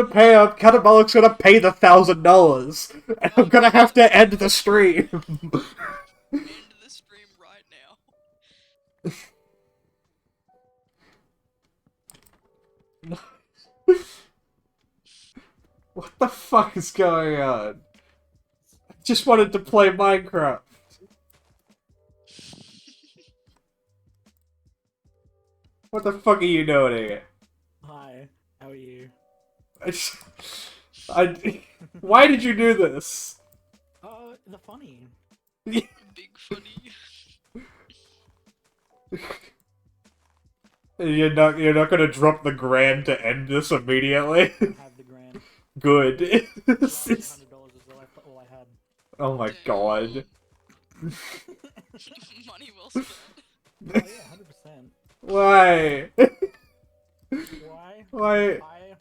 pay up, Catabolic's gonna pay the $1,000, and I'm gonna have to end the stream. End the stream right now. What the fuck is going on? I just wanted to play Minecraft. What the fuck are you doing here? Hi, how are you? Why did you do this? The funny. Big funny. You're not gonna drop the grand to end this immediately? I have the grand. Good. $100 is all I had. Oh my god. Money well spent. Oh yeah, 100%. Why? Why? Why? I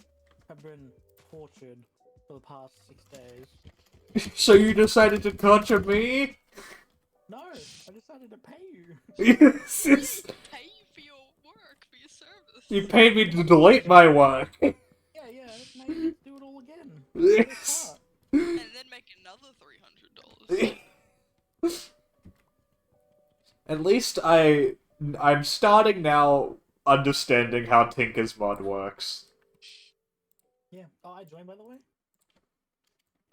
have been tortured for the past 6 days. So you decided to torture me? No, I decided to pay you. Yes, yes. Pay you for your work, for your service. You paid me to delete my work. Yeah, now you get to do it all again. Yes. And then make another $300. At least I'm starting now understanding how Tinker's mod works. Yeah. Oh, I joined, by the way?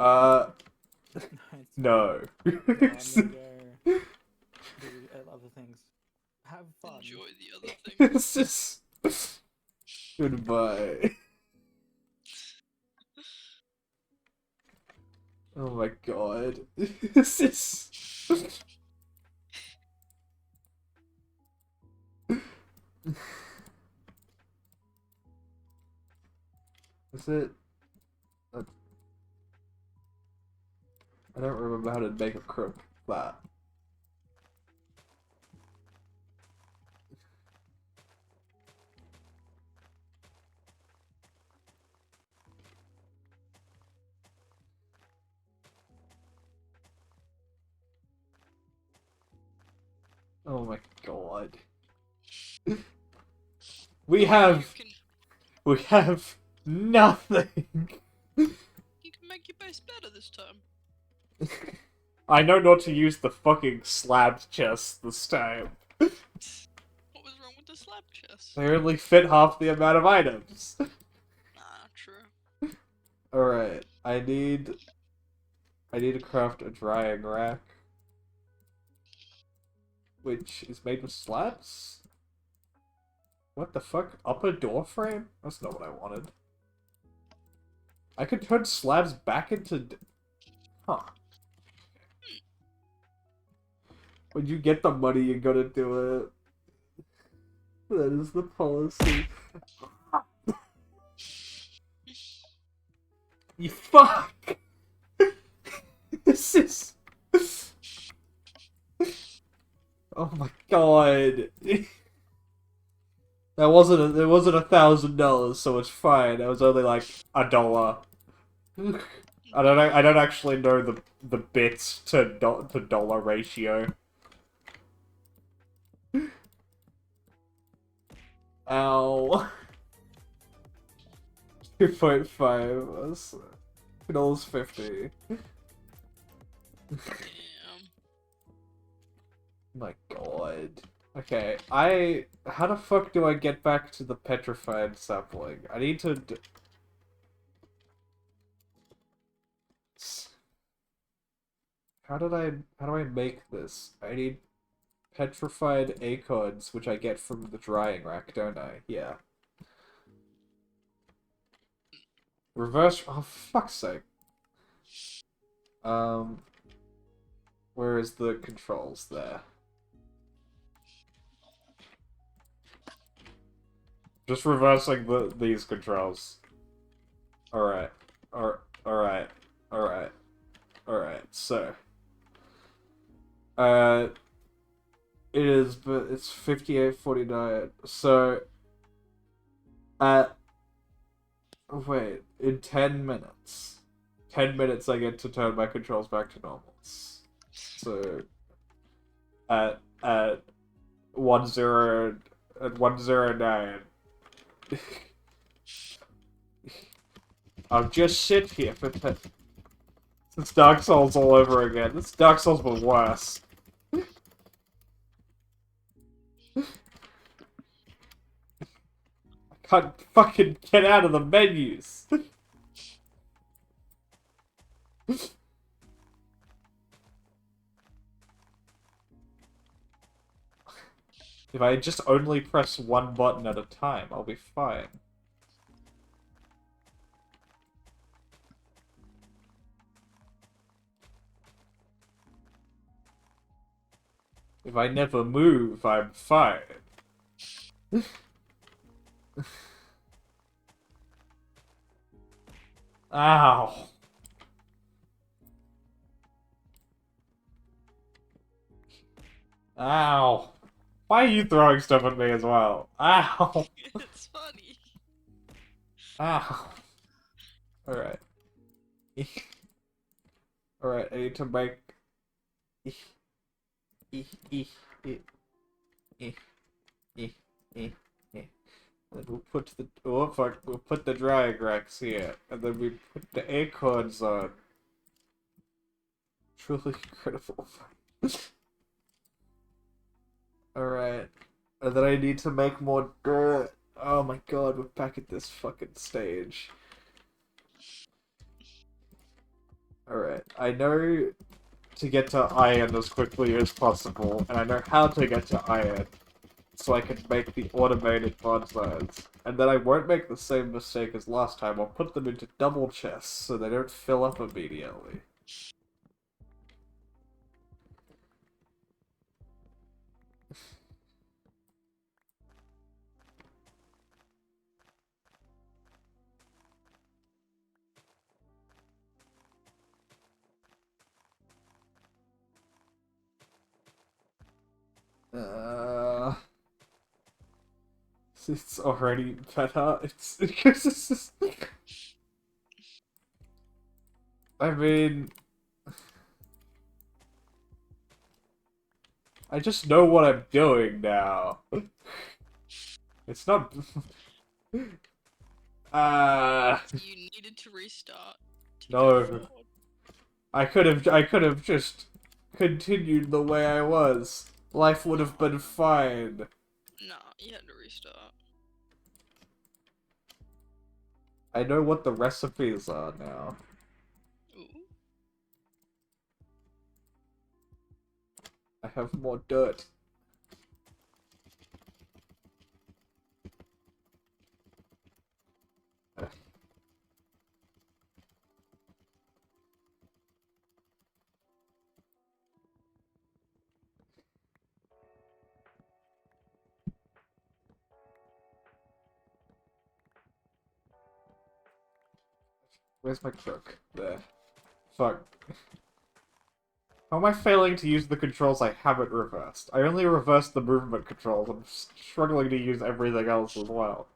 No. No, I'm gonna go do other things. Have fun. Enjoy the other thing. It's just... Goodbye. Oh my god. This is... Is it... I don't remember how to make a crook that. Oh my god. We have nothing. You can make your base better this time. I know not to use the fucking slab chest this time. What was wrong with the slab chest? They only fit half the amount of items. Nah, true. Alright, I need to craft a drying rack. Which is made with slabs? What the fuck? Upper door frame? That's not what I wanted. I could turn slabs back into... Huh. When you get the money, you gotta do it. That is the policy. You fuck! This is... Oh my god. It wasn't $1,000, so it's fine. It was only like $1. I don't actually know the bits to dollar ratio. Ow. 2.5. That's $2.50. Damn. My god. Okay, how the fuck do I get back to the petrified sapling? I need to How do I make this? I need petrified acorns, which I get from the drying rack, don't I? Yeah. Reverse, oh fuck's sake. Where is the controls there? Just reversing these controls. Alright. Alright. So. It's 58:49. So. Wait, in 10 minutes. 10 minutes I get to turn my controls back to normal. So. At 109. I'll just sit here for 10. It's Dark Souls all over again. This Dark Souls was worse. I can't fucking get out of the menus. If I just only press one button at a time, I'll be fine. If I never move, I'm fine. Ow. Ow. Why are you throwing stuff at me as well? Ow. It's funny. Ow. Alright. Alright, I need to make... Then we'll put the... Oh, fuck. We'll put the drying racks here. And then we put the acorns on. Truly incredible. Alright. And then I need to make more dirt. Oh my god, we're back at this fucking stage. Alright, I know to get to iron as quickly as possible, and I know how to get to iron, so I can make the automated bonfires. And then I won't make the same mistake as last time. I'll put them into double chests so they don't fill up immediately. It's already better. It's just... I mean, I just know what I'm doing now. It's not. You needed to restart. To No. go forward. I could have just continued the way I was. Life would have been fine. Nah, you had to restart. I know what the recipes are now. Ooh. I have more dirt. Where's my crook? There. Fuck. How am I failing to use the controls I haven't reversed? I only reversed the movement controls. I'm struggling to use everything else as well.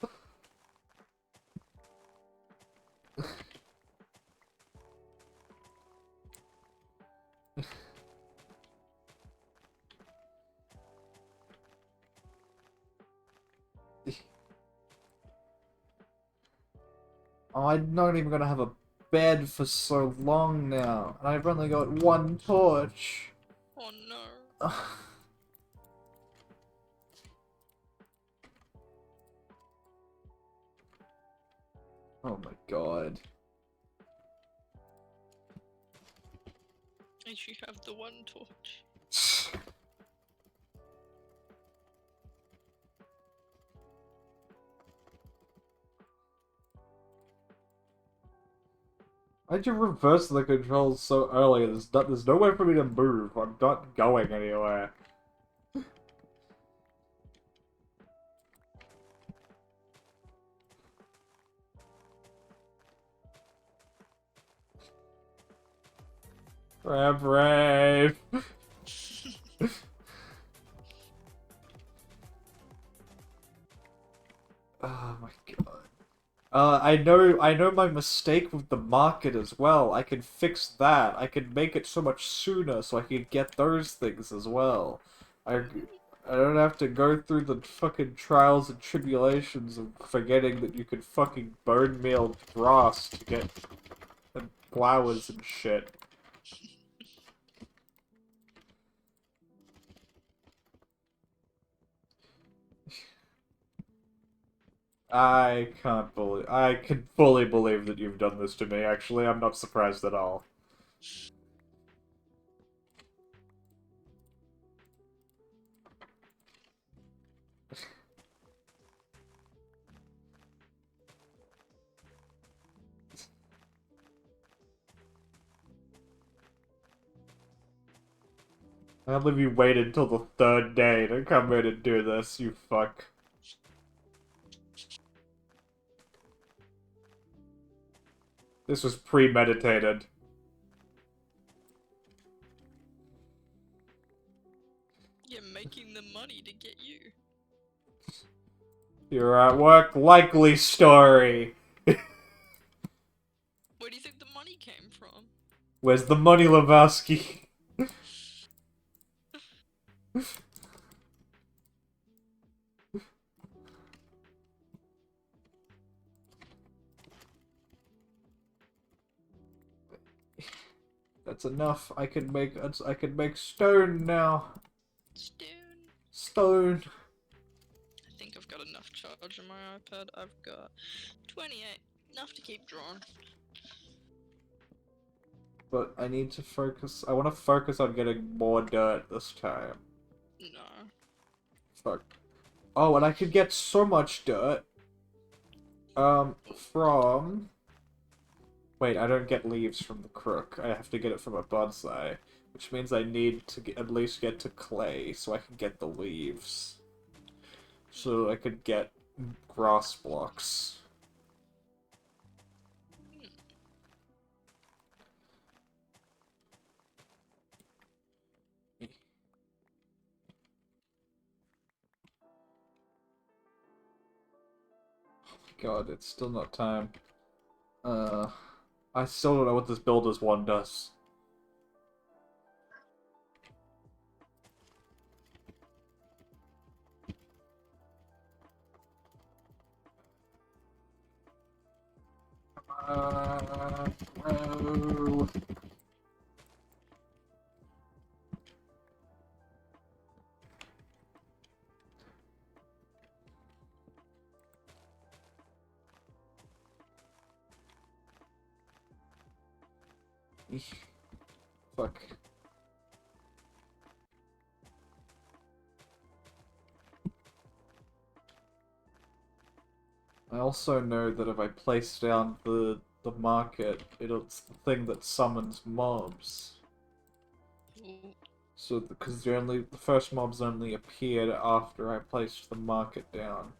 Oh, I'm not even gonna have a bed for so long now, and I've only got one torch. Oh no. Oh my god. At least you have the one torch. Why'd you reverse the controls so early? There's no way for me to move. I'm not going anywhere. Brave. Oh my god. I know my mistake with the market as well. I can fix that. I can make it so much sooner so I can get those things as well. I don't have to go through the fucking trials and tribulations of forgetting that you can fucking bone meal grass to get flowers and shit. I can fully believe that you've done this to me, actually. I'm not surprised at all. I can't believe you waited till the third day to come in and do this, you fuck. This was premeditated. You're making the money to get you. You're at work, likely story. Where's the money, Lebowski? That's enough. I can make stone now. Stone. Stone. I think I've got enough charge on my iPad. I've got 28. Enough to keep drawing. But I need to focus. I want to focus on getting more dirt this time. No. Fuck. Oh, and I could get so much dirt. From... Wait, I don't get leaves from the crook. I have to get it from a bonsai. Which means I need to at least get to clay so I can get the leaves. So I could get grass blocks. God, it's still not time. I still don't know what this builder's one does. No. Fuck. I also know that if I place down the market, it's the thing that summons mobs. Ooh. So because the first mobs only appeared after I placed the market down.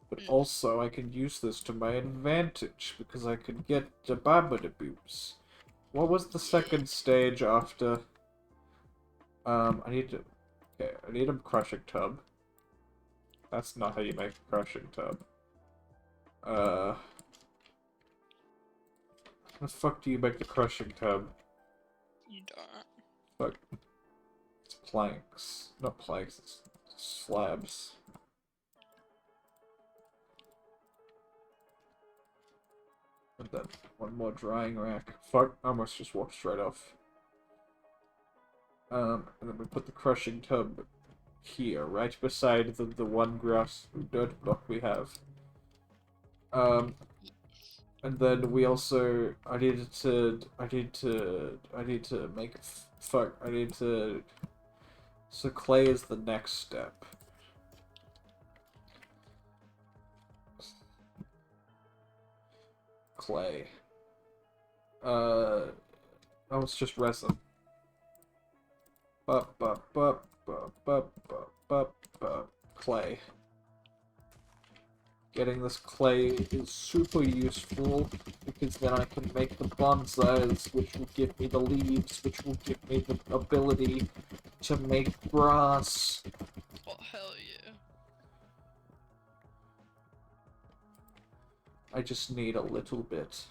But also I can use this to my advantage because I could get the Babadaboos. What was the second stage after? I need to. Okay, I need a crushing tub. That's not how you make a crushing tub. How the fuck do you make the crushing tub? You don't. Fuck. It's planks. Not planks, it's slabs. And then one more drying rack. Fuck, I almost just walked straight off. And then we put the crushing tub here, right beside the one grass dirt block we have. And then we also, I need to make, fuck, so clay is the next step. Clay. Oh, it's just resin. Clay. Getting this clay is super useful because then I can make the bonsais, which will give me the leaves, which will give me the ability to make grass. Oh, hell yeah. I just need a little bit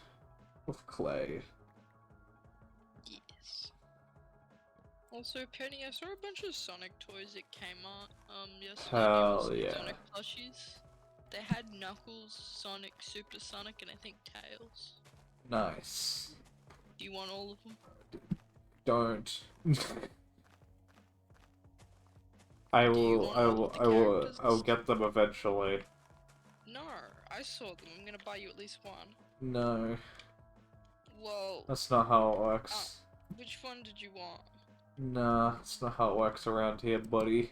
of clay. Yes. Also, Penny, I saw a bunch of Sonic toys at Kmart yesterday. Hell Some yeah. Sonic plushies. They had Knuckles, Sonic, Super Sonic, and I think Tails. Nice. Do you want all of them? Don't. Do you want all of the characters? I will get them eventually. No, I saw them. I'm gonna buy you at least one. No, Well, that's not how it works. which one did you want? Nah, that's not how it works around here, buddy.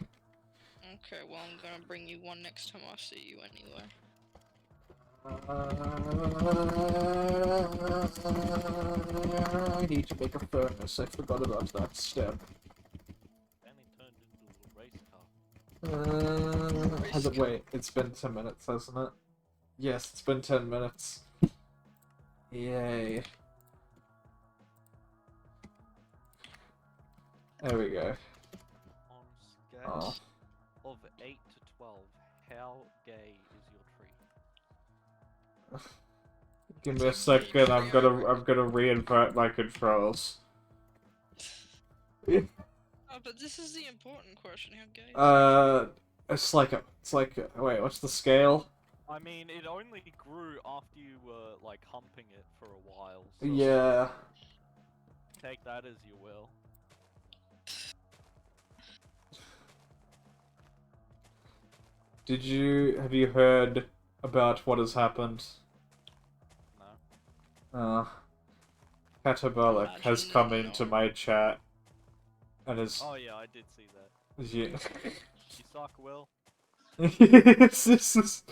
Okay, well, I'm gonna bring you one next time I see you anyway. I need to make a furnace. I forgot about that step. Danny turned into a race car. Has it? Wait, it's been 10 minutes, hasn't it? Yes, it's been 10 minutes. Yay. There we go. On scale Oh. of 8 to 12, how gay is your tree? Give It's me a like me second. trying to- I'm gonna reinvert my controls. Oh, but this is the important question. How gay? It's like wait, what's the scale? I mean, it only grew after you were like humping it for a while. So Yeah. take that as you will. Have you heard about what has happened? No. Catabolic has Imagine come no. into my chat and is Oh yeah, I did see that. yeah. You suck, Will. This is-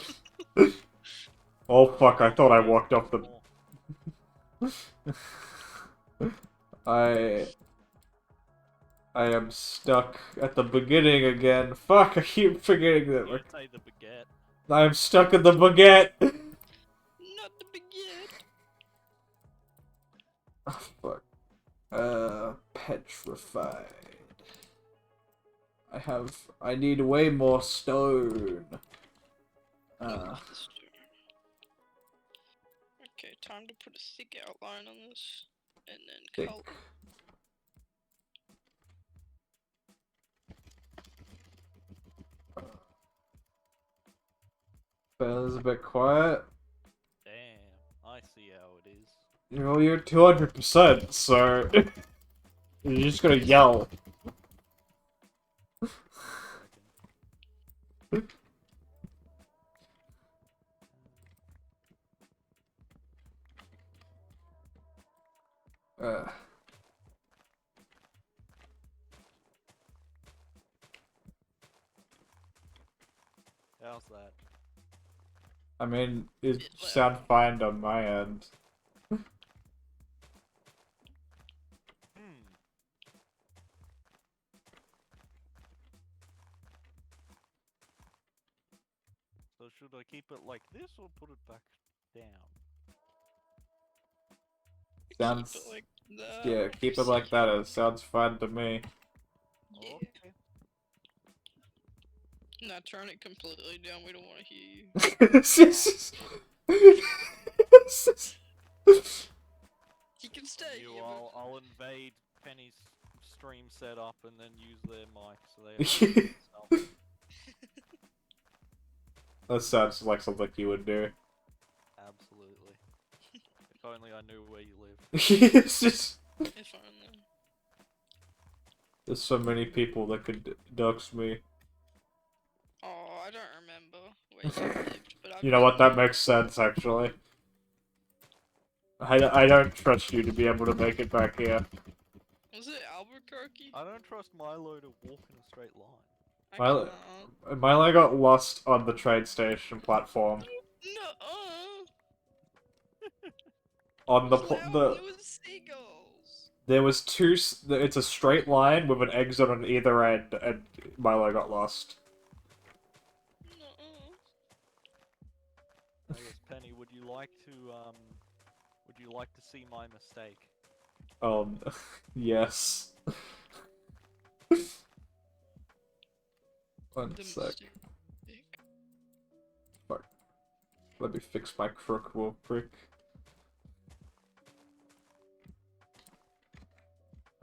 Oh fuck! I thought I walked off the. I am stuck at the beginning again. Fuck! I keep forgetting that You say the baguette. I'm stuck at the baguette. Not the baguette. Oh, fuck. Petrified. I need way more stone. Understood. Okay, time to put a thick outline on this, and then Thick. color. Feels a bit quiet. Damn, I see how it is. Well, you're 200%, so you're just gonna yell. Uh, How's that? I mean, it Bit loud. sound fine on my end. Hmm. So should I keep it like this or put it back down? Sounds. Keep it like that. Yeah, keep it like that. It sounds fine to me. Yeah. Okay. Now turn it completely down. We don't want to hear you. You can stay You, here. I'll invade Penny's stream setup and then use their mic so they have to themselves. That sounds like something you would do. Absolutely. If only I knew where you live. It's just. If only. There's so many people that could dox me. Oh, I don't remember where you lived, but I've You know what? been That makes sense, actually. I don't trust you to be able to make it back here. Was it Albuquerque? I don't trust Milo to walk in a straight line. I Milo- can't. Milo got lost on the train station platform. No. On the There was seagulls. there was two. It's a straight line with an exit on either end, and Milo got lost. No. I guess Penny, would you like to see my mistake? Yes. One The sec. mistake. Let me fix my crook real quick.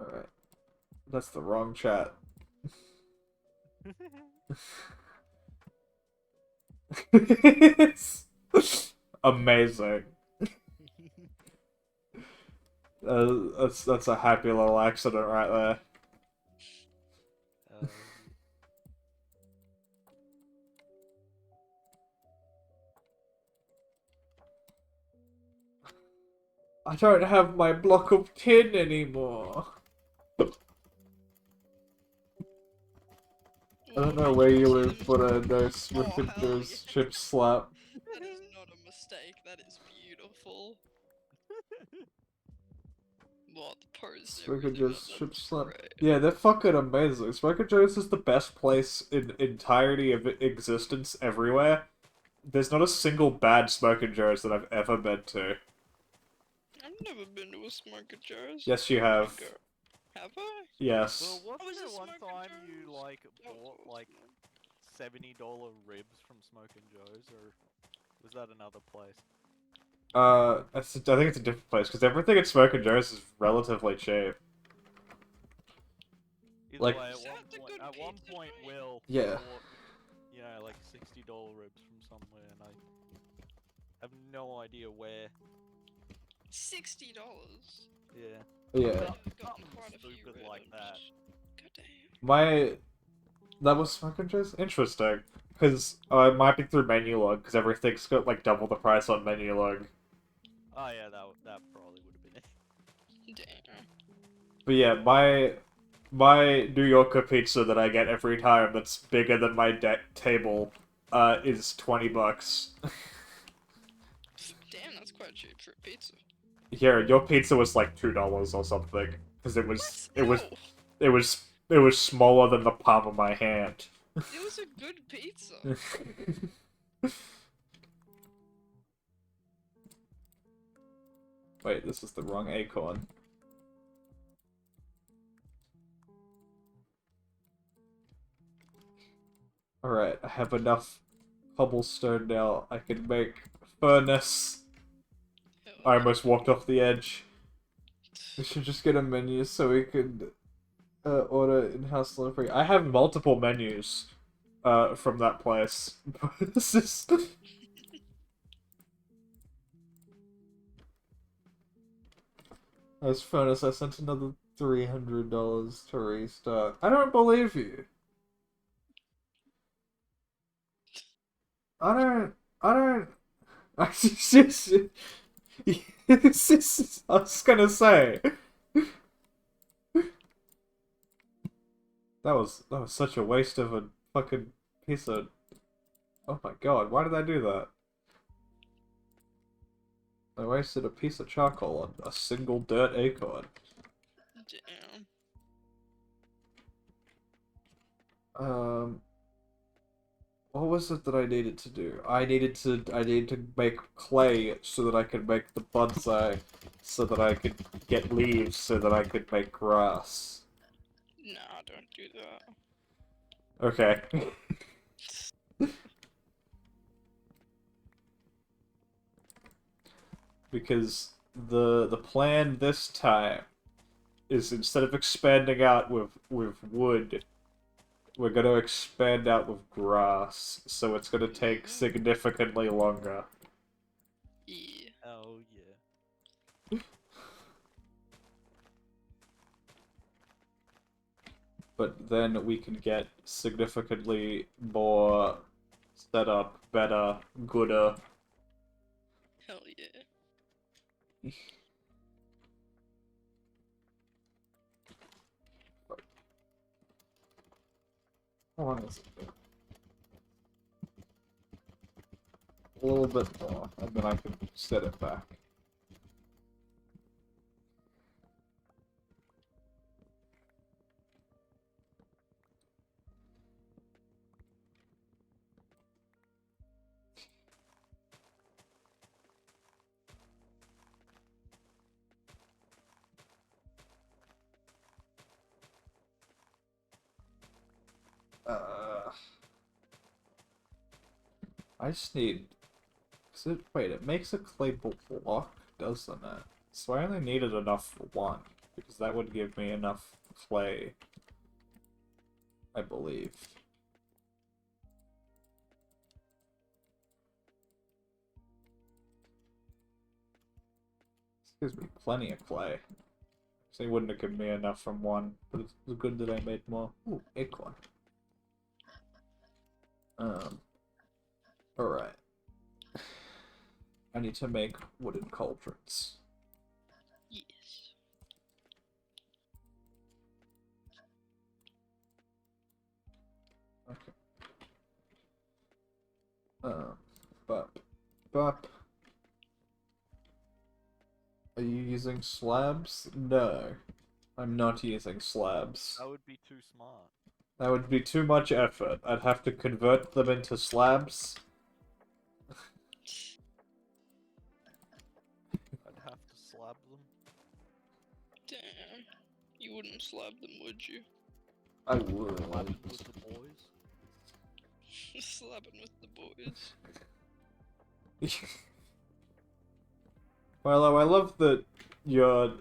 Alright. That's the wrong chat. Amazing. That's a happy little accident right there. I don't have my block of tin anymore. I don't know where you live, but I know Swift hell does chip slap. That is not a mistake. That is beautiful. What the pose? Smoker Joe's chip slap. Yeah, they're fucking amazing. Smoker Joe's is the best place in entirety of existence everywhere. There's not a single bad Smoker Joe's that I've ever been to. I've never been to a Smoker Joe's. Yes, you have. Have I? Yes. Well, Oh, is wasn't it there one Smoker time you Joe's? like That was bought like $70 ribs from Smokin' Joe's, or was that another place? I think it's a different place because everything at Smoke and Joe's is relatively cheap. Either Like- way, Is that the good at one pizza point, joint? Will Yeah. bought, you know, like $60 ribs from somewhere, and I have no idea where. $60. Yeah. Yeah. I've gotten Something quite a few stupid like that. God damn. That was Smoke and Joe's? Interesting. Because it might be through menu log, because everything's got like double the price on menu log. Oh yeah, that probably would have been it. Damn. But yeah, my New Yorker pizza that I get every time that's bigger than my table is $20. Damn, that's quite cheap for a pizza. Here, your pizza was like $2 or something. Because it was No, it was smaller than the palm of my hand. it was a good pizza. Wait, this is the wrong acorn. Alright, I have enough cobblestone now. I can make a furnace. Hell I yeah. almost walked off the edge. We should just get a menu so we could order in-house delivery. I have multiple menus from that place. This is... As furnace, I sent another $300 to restart. I don't believe you. I don't. I was gonna say. That was such a waste of a fucking piece of. Oh my god! Why did I do that? I wasted a piece of charcoal on a single dirt acorn. Damn. What was it that I needed to do? I needed to make clay so that I could make the bonsai, so that I could get leaves, so that I could make grass. Nah, don't do that. Okay. Because the plan this time is instead of expanding out with wood, we're gonna expand out with grass, so it's gonna take significantly longer. Yeah. Oh yeah. But then we can get significantly more set up, better, gooder. Hell yeah. How long is it? A little bit more, and then I can set it back. I just need. Wait, it makes a clay block, doesn't it? So I only needed enough for one, because that would give me enough clay. I believe. This gives me plenty of clay. So it wouldn't have given me enough from one, but it's good that I made more. Ooh, acorn. Alright. I need to make wooden cauldrons. Yes. Okay. Bop. Are you using slabs? No. I'm not using slabs. That would be too smart. That would be too much effort. I'd have to convert them into slabs. I'd have to slab them. Damn. You wouldn't slab them, would you? I would. Slab it with the boys. Slabbing with the boys. Milo, I love that your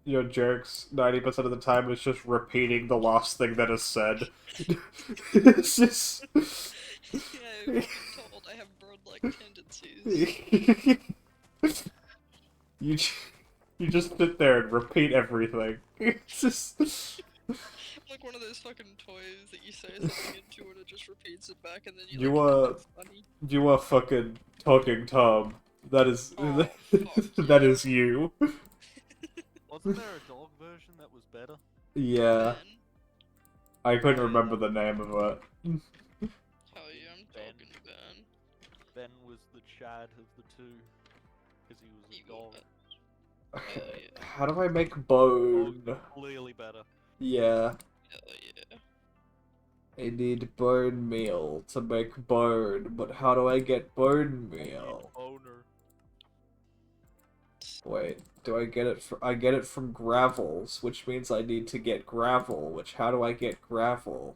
jokes 90% of the time is just repeating the last thing that is said. It's just. Yeah, I've been told I have bird-like tendencies. you, j- you just sit there and repeat everything. It's just. I'm like one of those fucking toys that you say something into and it just repeats it back and then you You like find it funny. You are fucking talking Tom. That is Oh, fuck that yeah. is you. Wasn't there a dog version that was better? Yeah, Ben. I couldn't Yeah, remember that- the name of it. Hell yeah, I'm Ben. talking to Ben. Ben was the Chad of the two, because he was a Eagle. dog. Okay, yeah. how do I make Dog bone? clearly better. Yeah, Hell yeah. I need bone meal to make bone, but how do I get bone meal? Owner. Wait, do I get it I get it from gravels, which means I need to get gravel, which how do I get gravel?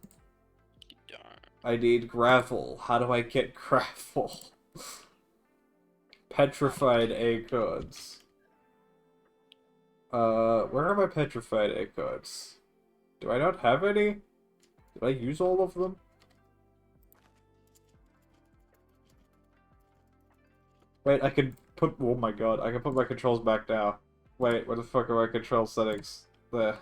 Darn. I need gravel. How do I get gravel? Petrified acorns. Where are my petrified acorns? Do I not have any? Did I use all of them? Wait, I can put. Oh my god, I can put my controls back now. Wait, where the fuck are my control settings? There.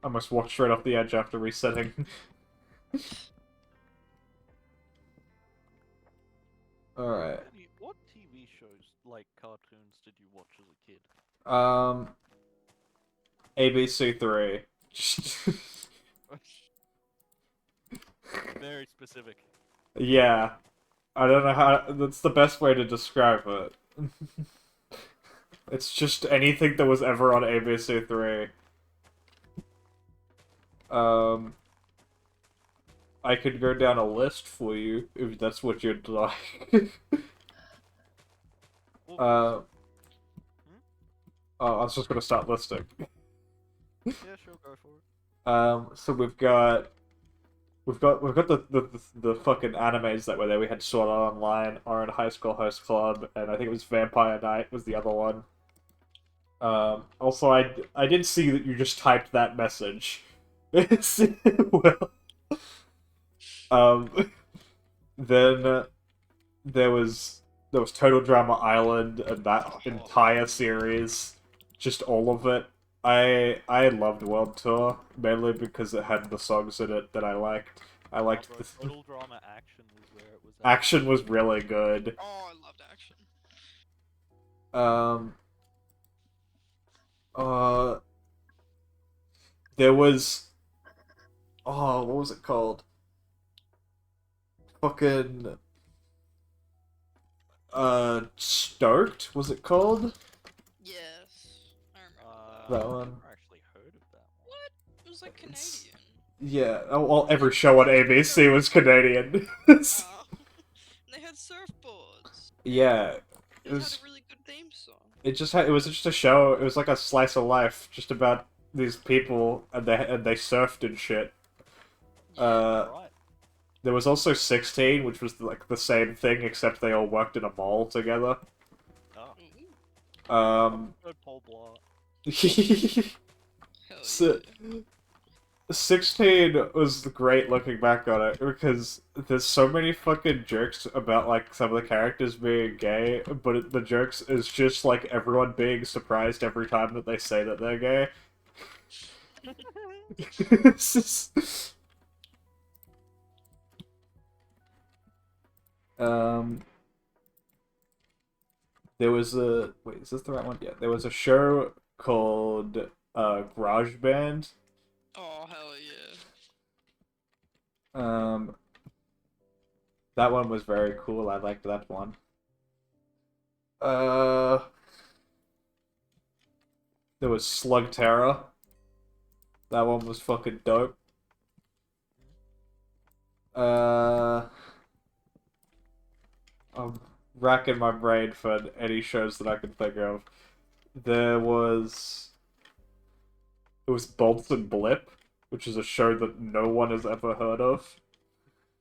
I must walk straight off the edge after resetting. Alright. Penny, what TV shows, like cartoons, did you watch as a kid? ABC3. Very specific. Yeah. I don't know how. That's the best way to describe it. It's just anything that was ever on ABC3. I could go down a list for you if that's what you'd like. Well, Oh, I was just gonna start listing. yeah, sure, go for it. So we've got the fucking animes that were there. We had Sword Art Online, Orange High School Host Club, and I think it was Vampire Knight was the other one. Also, I did see that you just typed that message. Well, then there was Total Drama Island and that entire series, just all of it. I loved World Tour mainly because it had the songs in it that I liked. I liked Bro, the Total Drama Action was where it was at. action was really good. Oh, I loved action. Uh, there was what was it called? Fucking Stoked, was it called? Yes. I remember That that. one. I've never actually heard of that one. What? It was like It's- Canadian. Yeah, well, every show on ABC was Canadian. Oh. They had surfboards. Yeah, It it was. had a really good theme song. It was just a show. It was like a slice of life, just about these people and they surfed and shit. Right. There was also 16, which was like the same thing except they all worked in a mall together. Oh. Ooh, Good Paul Blart. hell So- yeah. 16 was great looking back on it because there's so many fucking jokes about like some of the characters being gay, but the jokes is just like everyone being surprised every time that they say that they're gay. It's just- there was a wait, is this the right one? Yeah, there was a show called Garage Band. Oh, hell yeah. That one was very cool. I liked that one. Uh, there was Slug Terror. That one was fucking dope. I'm racking my brain for any shows that I can think of. There was Bolts and Blip, which is a show that no one has ever heard of.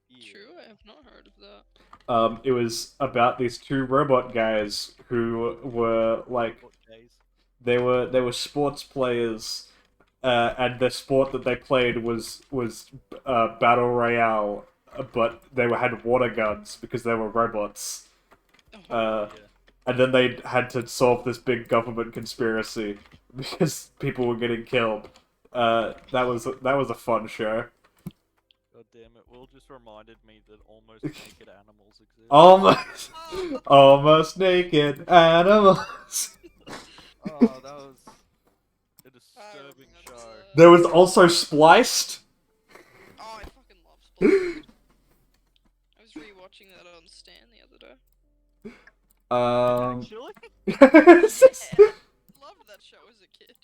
Yeah. True, I have not heard of that. It was about these two robot guys who were like What days? they were sports players, and the sport that they played was battle royale, but had water guns because they were robots. Oh, Uh, Yeah. and then they had to solve this big government conspiracy because people were getting killed. That was a fun show. God damn it! Will just reminded me that almost naked animals exist. Almost, oh, almost naked animals. Oh, that was a disturbing remember show. that. There was also Spliced. Oh, I fucking love Spliced. I was rewatching that on Stan the other day. Actually, Yeah, loved that show as a kid.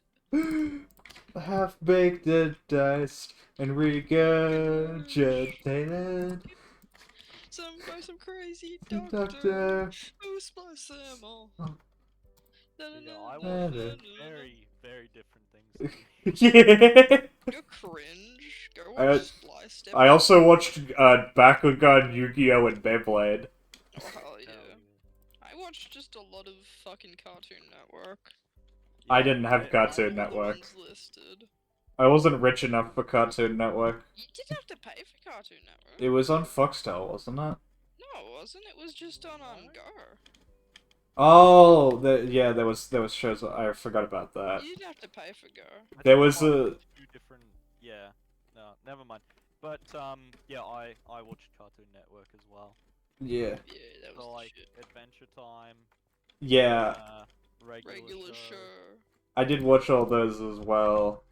half baked and diced and regurgitated. By some crazy doctor Doctor. who spliced them all. Oh. yeah, I watched very, very different things. than you. Yeah. You're cringe. Go I- watch Spliced. I also watched Bakugan, Yu-Gi-Oh, and Beyblade. Oh, hell yeah. Hell I watched just a lot of fucking Cartoon Network. I Yeah, didn't have I- Cartoon All Network. the ones listed. I wasn't rich enough for Cartoon Network. You did have to pay for Cartoon Network. It was on Foxtel, wasn't it? No, it wasn't. It was just on Go. Oh, yeah, there was shows. I forgot about that. You didn't have to pay for Go. I There think was mine a- were two different. Yeah, no, never mind. But yeah, I watched Cartoon Network as well. Yeah. Yeah, that was So the like shit. Adventure Time, Yeah, Regular show. I did watch all those as well.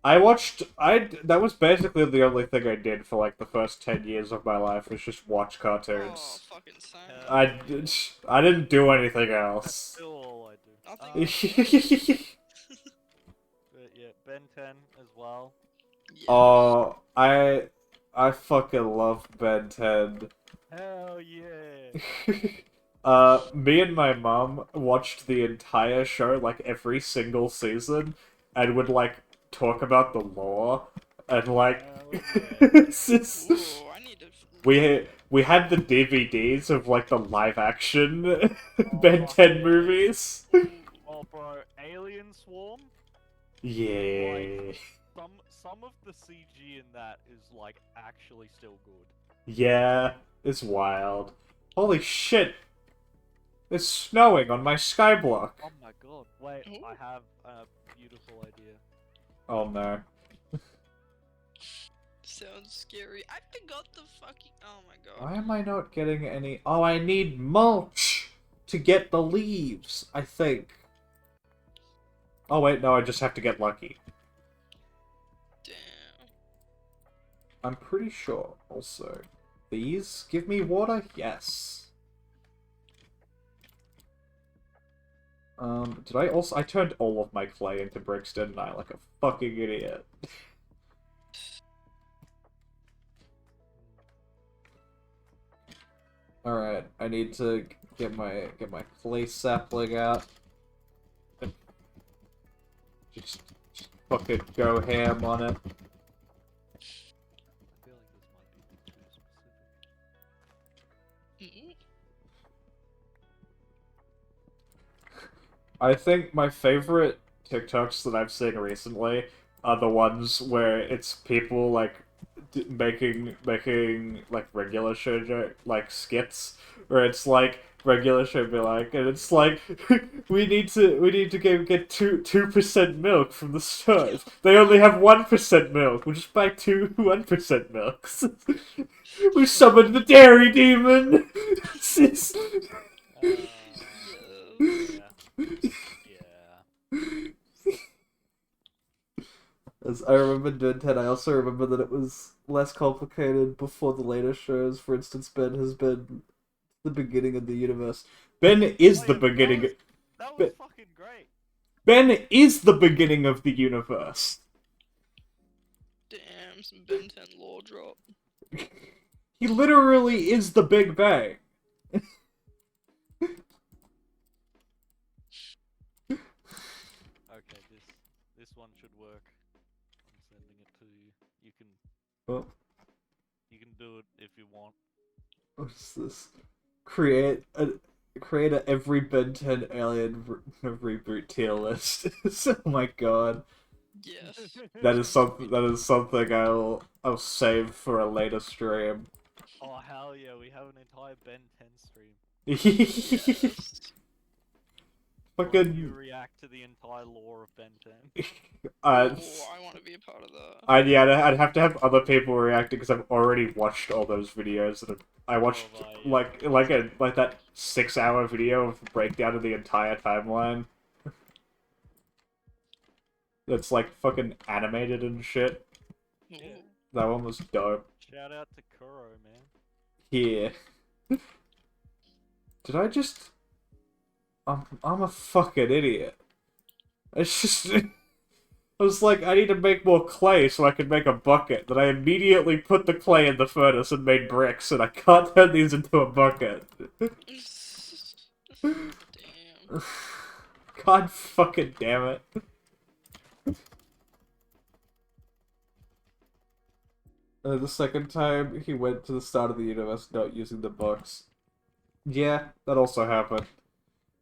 That was basically the only thing I did for like the first 10 years of my life was just watch Oh, cartoons. fucking same. I didn't do anything That's else. still all I do. Nothing. But yeah, Ben 10 as well. Yes. Oh, I fucking love Ben 10. Hell yeah! Me and my mom watched the entire show, like every single season, and would like talk about the lore and like. Hell yeah. It's just- Ooh, I need to. we had the DVDs of like the live action Oh, Ben fuck 10 yeah. movies. Oh, bro, Alien Swarm. Yeah. Some of the CG in that is like actually still good. Yeah, it's wild. Holy shit! It's snowing on my skyblock. Oh my god! Wait, Ooh. I have a beautiful idea. Oh no. Sounds scary. I forgot the fucking. Oh my god. Why am I not getting any? Oh, I need mulch to get the leaves, I think. Oh wait, no, I just have to get lucky. Damn. I'm pretty sure, also. These give me water? Yes. Did I also... I turned all of my clay into bricks, didn't I? Like a fucking idiot. Alright, I need to get my clay sapling out. Just fucking go ham on it. I feel like this might be too specific. Mm. I think my favorite TikToks that I've seen recently are the ones where it's people like making like regular show like skits where it's like regular show be like, and it's like we need to get 2% milk from the stores. They only have 1% milk. We'll just buy 1% milks. We summoned the dairy demon. Yes. Yeah. Yeah. As I remember doing 10, I also remember that it was less complicated before the later shows. For instance, Ben has been the beginning of the universe. Ben is the Wait, beginning. That was But- fucking great. Ben is the beginning of the universe. Damn, some Ben 10 lore drop. He literally is the Big Bang. Okay, this one should work. I'm sending it to you. Oh, You can do it if you want. What's this? Create a every Ben 10 Alien reboot tier list. Oh my god. Yes. That is something I'll save for a later stream. Oh hell yeah, we have an entire Ben 10 stream. Yes. Where you Fucking react to the entire lore of Ben 10. uh, Oh, I want to be a part of that. I'd have to have other people reacting because I've already watched all those videos that I watched yeah. like that 6-hour video of breakdown of the entire timeline. That's like fucking animated and shit. Ooh. That one was dope. Shout out to Kuro, man. Here. Did I just... I'm a fucking idiot. It's just... I was like, I need to make more clay so I can make a bucket. Then I immediately put the clay in the furnace and made bricks, and I can't turn these into a bucket. Damn. God fucking damn it. The second time he went to the start of the universe not using the books. Yeah, that also happened.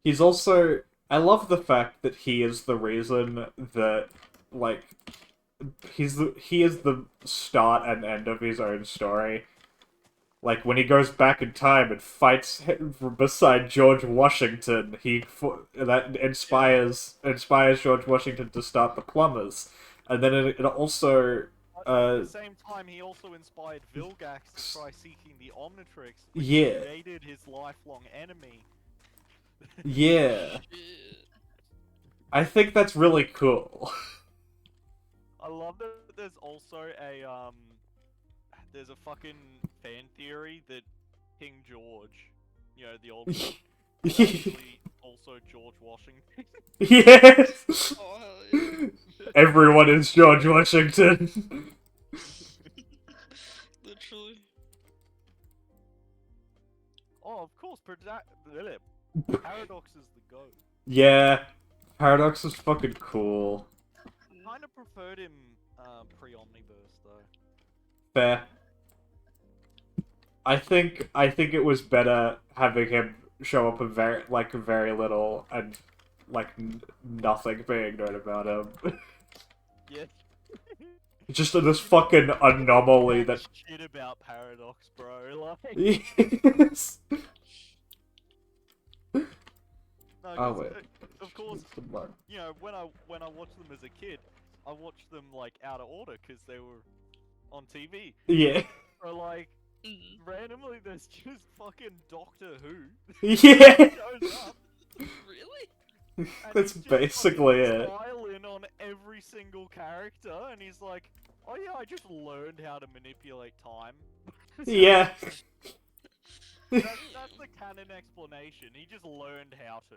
He's also... I love the fact that he is the reason that, like, he is the start and end of his own story. Like, when he goes back in time and fights beside George Washington, that inspires George Washington to start the Plumbers. And then it also... At the same time, he also inspired Vilgax to try seeking the Omnitrix, which Yeah. created his lifelong enemy. Yeah. Shit. I think that's really cool. I love that there's also there's a fucking fan theory that King George, you know, the old one, is actually also George Washington. Yes! Oh, hell yeah. Everyone is George Washington. Literally. Oh, of course, Paradox is the GOAT. Yeah. Paradox is fucking cool. Kind of preferred him pre-Omniverse, though. Fair. I think it was better having him show up a very little and like nothing being known about him. Yeah. Just this fucking anomaly that. Shit about Paradox, bro. Like, Yes. no, Oh, 'cause, wait. of course, you know, when I watched them as a kid, I watched them like out of order because they were on TV. Yeah. So like, Mm. randomly, there's just fucking Doctor Who. Yeah. Shows up. Really? And That's he's just basically fucking it. styling on every single character, and he's like, "Oh yeah, I just learned how to manipulate time." Yeah. That's the canon explanation. He just learned how to.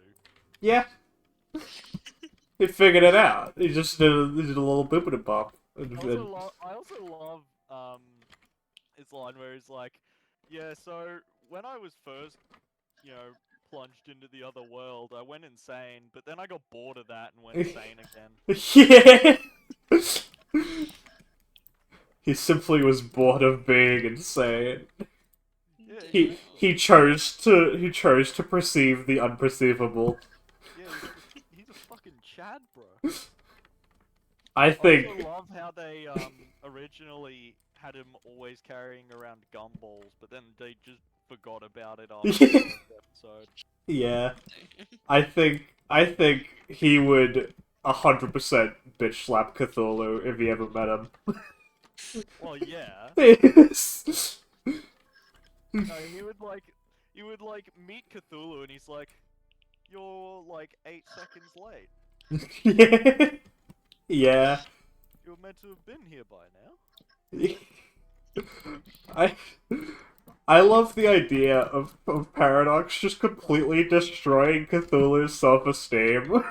Yeah. He figured it out. He just did a little boopity bop. I also love his line where he's like, "Yeah, so when I was first, you know, plunged into the other world, I went insane, but then I got bored of that and went insane again." Yeah. He simply was bored of being insane. Yeah, He chose to perceive the unperceivable. yeah, he's a fucking Chad, bro. I I think also love how they originally had him always carrying around gumballs, but then they just forgot about it after the first episode. yeah. I think he would 100% bitch slap Cthulhu if he ever met him. Well, yeah. Yes. No, he would like meet Cthulhu, and he's like, "You're like 8 seconds late. Yeah. Yeah. You were meant to have been here by now." I love the idea of Paradox just completely destroying Cthulhu's self-esteem.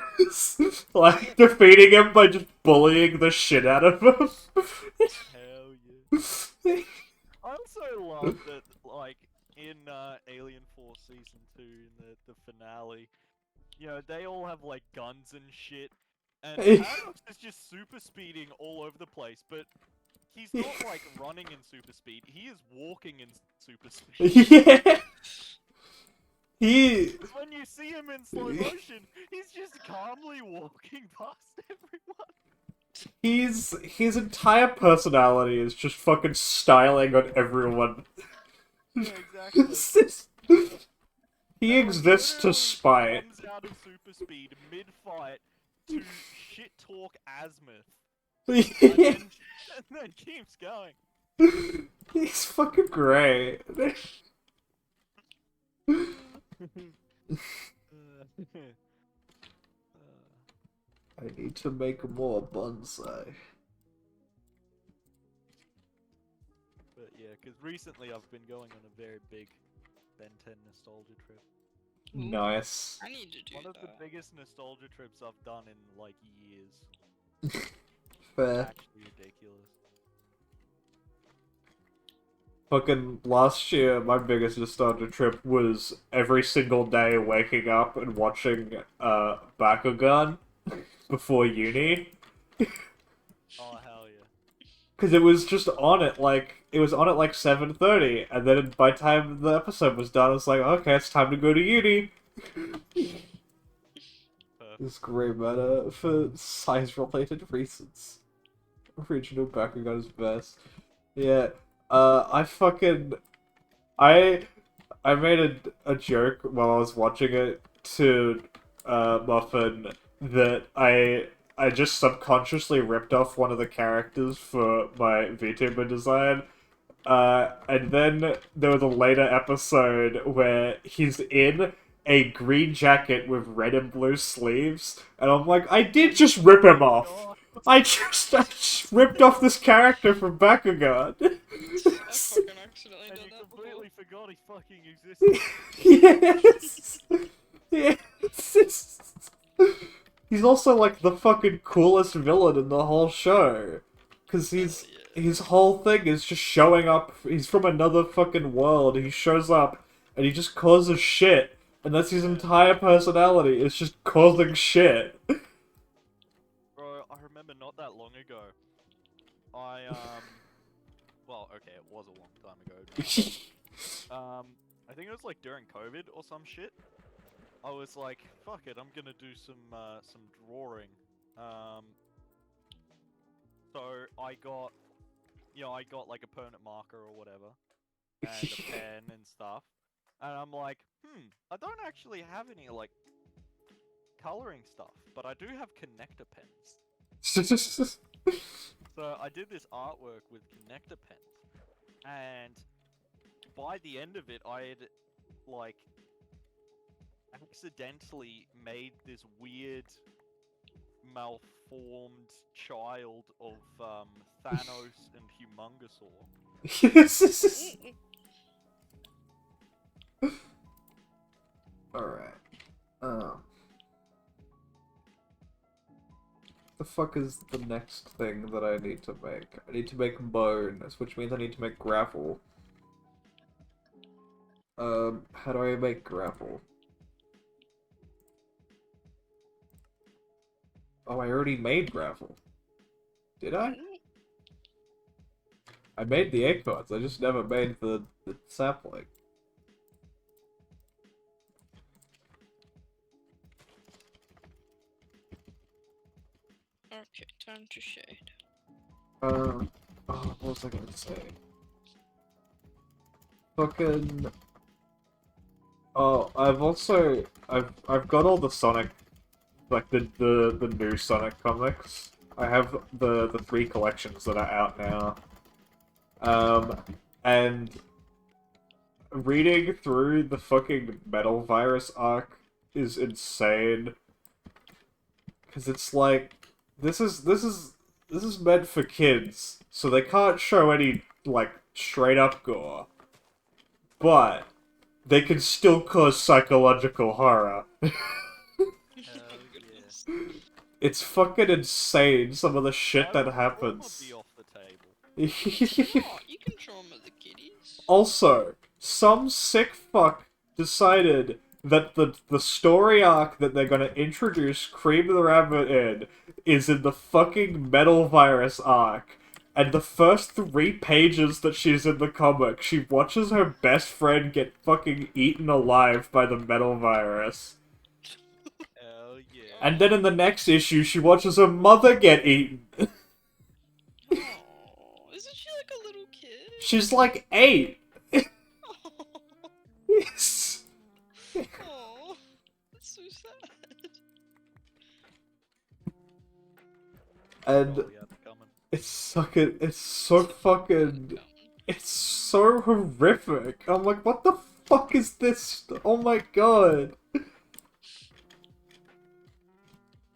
Like, defeating him by just bullying the shit out of him. Hell yeah. I also love that, like, in Alien Force Season 2, in the finale, you know, they all have, like, guns and shit, and Paradox is just super speeding all over the place, but he's not like running in super speed. He is walking in super speed. Yeah. He 'Cause when you see him in slow motion, he's just calmly walking past everyone. his entire personality is just fucking styling on everyone. Yeah, exactly. It's just- he And, like, exists to literally spite. Comes out of super speed mid-fight to shit talk Azimuth, and then keeps going. He's fucking great. I need to make more bonsai. But yeah, because recently I've been going on a very big Ben 10 nostalgia trip. Ooh, Nice. I need to do One of the that. biggest nostalgia trips I've done in like years. Fair. Actually ridiculous. Fucking last year, my biggest nostalgia trip was every single day waking up and watching Bakugan before uni. Oh hell yeah. Because it was just on at like 7:30, and then by the time the episode was done, I was like, okay, it's time to go to uni. Perfect. It's great matter for size-related reasons. Original Bakugan is best. Yeah, I made a joke while I was watching it to Muffin that I just subconsciously ripped off one of the characters for my VTuber design. And then there was a later episode where he's in a green jacket with red and blue sleeves, and I'm like, I did just rip him off. Oh, I just ripped off this character from Bakugan. I fucking accidentally and did you that before. completely forgot he fucking existed. Yes. Yes. He's also like the fucking coolest villain in the whole show, because Yeah. his whole thing is just showing up. He's from another fucking world. He shows up and he just causes shit, and that's his entire personality. It's just causing shit. Bro, I remember not that long ago. Well, okay, it was a long time ago. now. I think it was like during COVID or some shit. I was like, fuck it, I'm gonna do some drawing. So I got like a permanent marker or whatever, and a pen and stuff. And I'm like, I don't actually have any like coloring stuff, but I do have connector pens. So I did this artwork with connector pens, and by the end of it, I had like accidentally made this weird malformed child of Thanos and Humongousaur. Alright. The fuck is the next thing that I need to make? I need to make bones, which means I need to make gravel. How do I make gravel? Oh, I already made gravel. Did I? I made the acorns, I just never made the sapling. Okay, time to shade. Oh, what was I gonna say? Fucking... Oh, I've got all the Sonic, like the new Sonic comics. I have the 3 collections that are out now. And reading through the fucking Metal Virus arc is insane. Cause it's like, this is meant for kids, so they can't show any, like, straight up gore. But they can still cause psychological horror. Hell Goodness. It's fucking insane, some of the shit Why that would happens. trauma be off the table? Oh, you can trauma the kitties. Also, some sick fuck decided that the story arc that they're gonna introduce Cream the Rabbit in is in the fucking Metal Virus arc. and the first 3 pages that she's in the comic, she watches her best friend get fucking eaten alive by the metal virus. Hell yeah. And then in the next issue, she watches her mother get eaten. Oh, isn't she like a little kid? She's like 8. Oh, Yes. oh, that's so sad. And Oh, yeah, it's coming. it's so horrific. I'm like, what the fuck is this? Oh my god.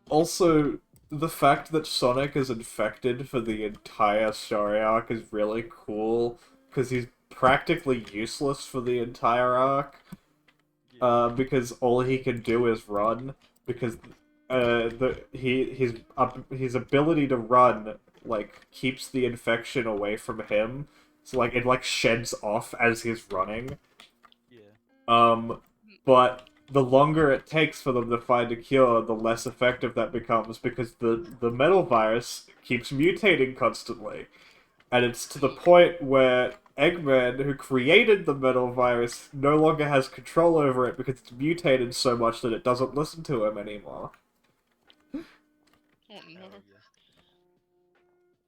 Also, the fact that Sonic is infected for the entire story arc is really cool, because he's practically useless for the entire arc, because all he can do is run, because his ability to run, like, keeps the infection away from him, so, like, it, like, sheds off as he's running. Yeah. But the longer it takes for them to find a cure, the less effective that becomes, because the metal virus keeps mutating constantly. And it's to the point where Eggman, who created the metal virus, no longer has control over it because it's mutated so much that it doesn't listen to him anymore. Oh no. Hell yeah.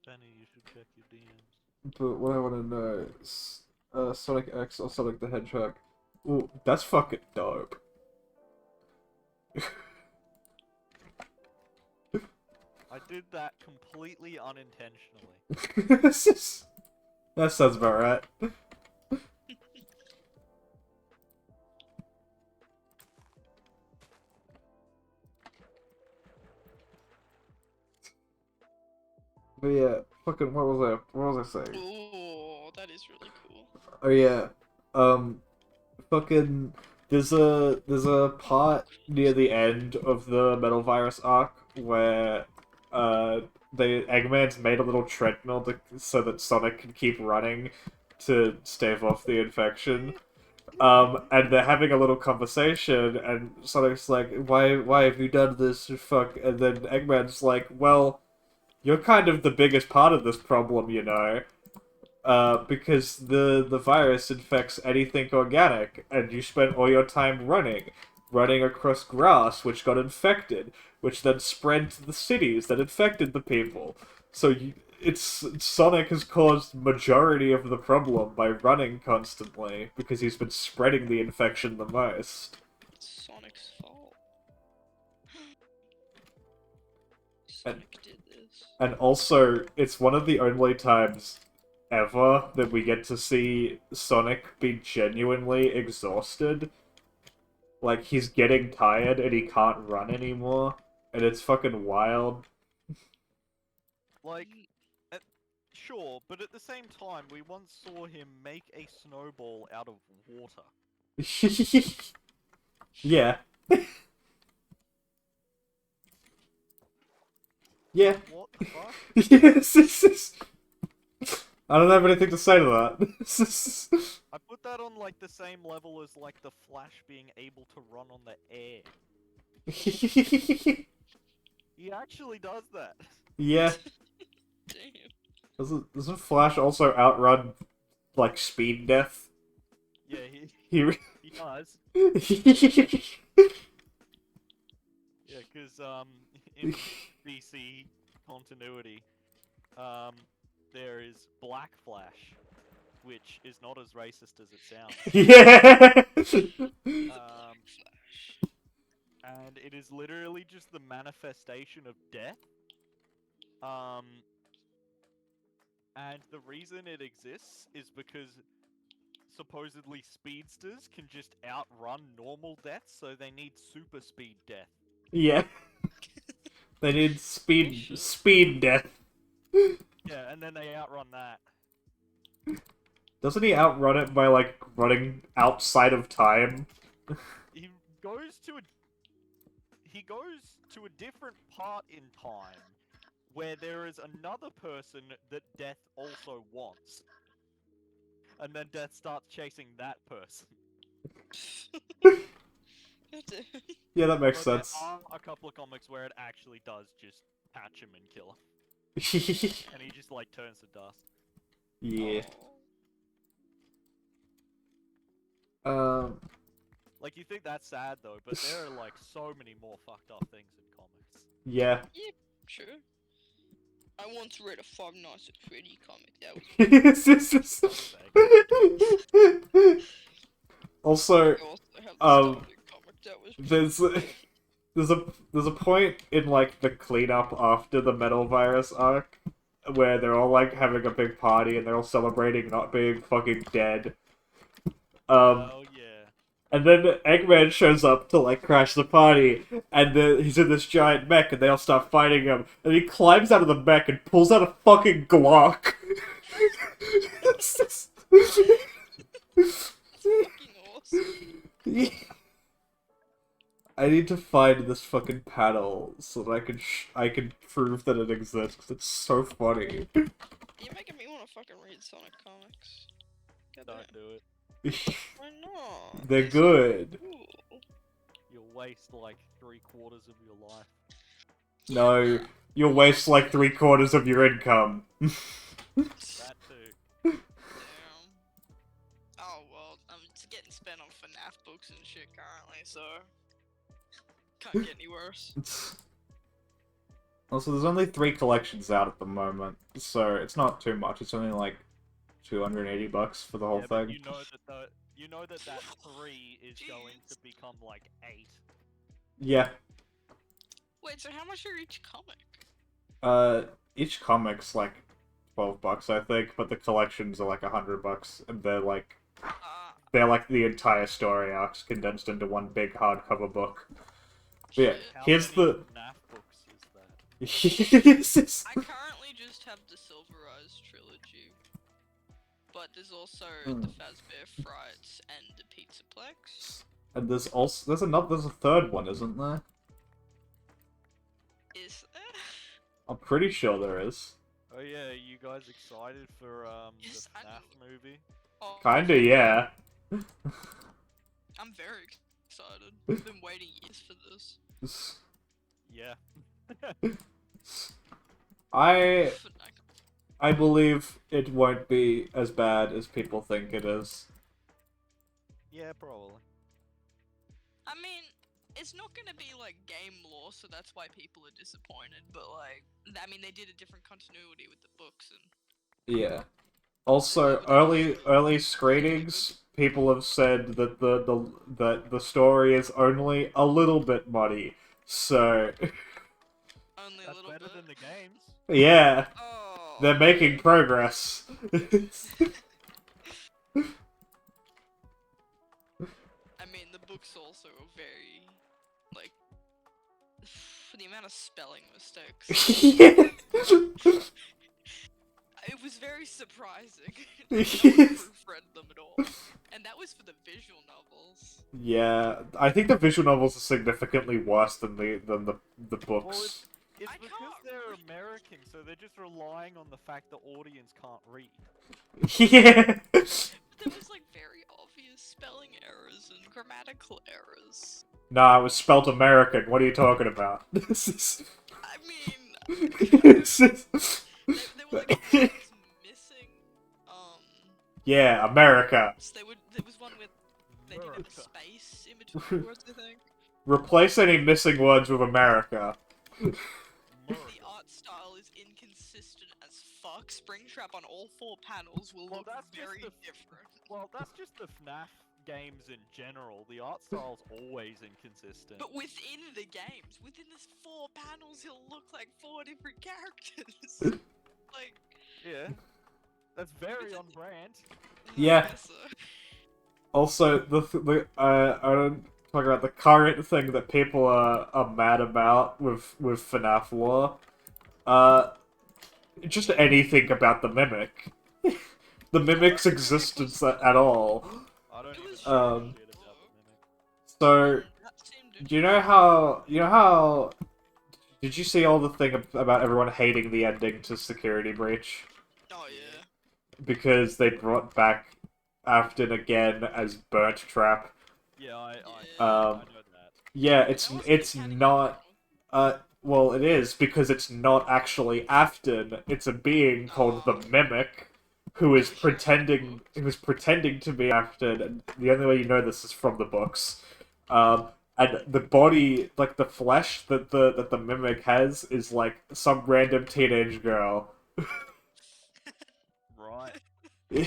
Benny, you should check your DMs. But what I want to know is Sonic X or Sonic the Hedgehog. Ooh, that's fucking dope. I did that completely unintentionally. That sounds about right. But yeah, fucking what was I saying? Oh, that is really cool. Oh yeah, fucking there's a part near the end of the Metal Virus arc where Eggman's made a little treadmill so that Sonic can keep running to stave off the infection. And they're having a little conversation, and Sonic's like, why have you done this? Fuck. And then Eggman's like, well, you're kind of the biggest part of this problem, you know. Because the virus infects anything organic, and you spent all your time running across grass, which got infected, which then spread to the cities that infected the people. So Sonic has caused majority of the problem by running constantly, because he's been spreading the infection the most. It's Sonic's fault. Sonic did this. And also, it's one of the only times ever that we get to see Sonic be genuinely exhausted. Like, he's getting tired and he can't run anymore. And it's fucking wild. Like, sure, but at the same time, we once saw him make a snowball out of water. Yeah. Yeah. What the fuck? Yes. I don't have anything to say to that. I put that on, like, the same level as, like, the Flash being able to run on the air. He actually does that. Yeah. Damn. Doesn't Flash also outrun, like, speed death? Yeah, He he does. Yeah, because, in DC continuity, there is Black Flash, which is not as racist as it sounds. Yeah. Flash. And it is literally just the manifestation of death. And the reason it exists is because supposedly speedsters can just outrun normal death, so they need super speed death. Yeah. They need speed death. Yeah, and then they outrun that. Doesn't he outrun it by, like, running outside of time? He goes to a different part in time where there is another person that Death also wants. And then Death starts chasing that person. Yeah, that makes But sense. there are a couple of comics where it actually does just patch him and kill him. And he just like turns to dust. Yeah. Oh. Like, you think that's sad though, but there are like so many more fucked up things in comics. Yeah. Yeah, sure. I once read a Five Nights at Freddy comic. That was Also, I also have the Star um, Wars comic. That was there's a point in like the cleanup after the Metal Virus arc where they're all like having a big party and they're all celebrating not being fucking dead. Oh yeah. And then Eggman shows up to like crash the party, and he's in this giant mech, and they all start fighting him. And he climbs out of the mech and pulls out a fucking Glock. That's fucking awesome. I need to find this fucking panel so that I can prove that it exists. It's so funny. You're making me want to fucking read Sonic comics. Goddamn. Don't do it. Why not? They're They're so good. cool. You'll waste like 3/4 of your life. No, you'll waste like 3/4 of your income. That too. Damn. Oh well, I'm just getting spent on FNAF books and shit currently, so can't get any worse. Also, there's only 3 collections out at the moment, so it's not too much. It's only like $280 for the whole Yeah, but thing. you know that 3 is going to become like 8. Yeah. Wait, so how much are each comic? Each comic's like $12, I think, but the collections are like $100, and they're like the entire story arcs condensed into one big hardcover book. But yeah, Shit. How here's many the. FNAF books is that? Yes. I currently just have the Silver Eyes trilogy, but there's also the Fazbear Frights and the Pizzaplex. And there's a third one, isn't there? Is there? I'm pretty sure there is. Oh yeah, you guys excited for the Yes, I FNAF movie? Oh, Kinda, yeah. I'm very excited. I've been waiting years for this. Yeah. I But I believe it won't be as bad as people think it is. Yeah, probably. I mean, it's not gonna be like game lore, so that's why people are disappointed. But like, I mean, they did a different continuity with the books, and Yeah. Also, early screenings, people have said that the story is only a little bit muddy. So, only a That's little better bit. than the games. yeah, Oh, they're making progress. I mean, the books also are very like the amount of spelling mistakes. Yeah. It was very surprising. No one proofread them at all, and that was for the visual novels. Yeah, I think the visual novels are significantly worse than the books. It's I because can't they're read. American, so they're just relying on the fact the audience can't read. Yeah. There was like very obvious spelling errors and grammatical errors. Nah, it was spelt American. What are you talking about? This is. I mean, This is- there were like words missing. Yeah, America. So there was one with they didn't have a America. space in between words, I think. Replace any missing words with America. The art style is inconsistent as fuck. Springtrap on all 4 panels will Well, look that's just very the- different. Well, that's just the FNAF games in general. The art style's always inconsistent. But within the games, within this 4 panels, he'll look like 4 different characters. Like, Yeah. That's very on brand. Yeah. I guess so. Also, I don't talk about the current thing that people are mad about with FNAF lore. Just anything about the Mimic. The Mimic's existence at all. I don't It even was know Um, shit about the Mimic. So, That seemed do you know how? Did you see all the thing about everyone hating the ending to Security Breach? Oh yeah. Because they brought back Afton again as Burnt Trap. Yeah, I Um, know that. Yeah, That wasn't it's the canon not. you Well, it is, because it's not actually Afton. It's a being called the Mimic, who is pretending to be Afton, and the only way you know this is from the books. And the body, like the flesh that the Mimic has, is like some random teenage girl. Right. I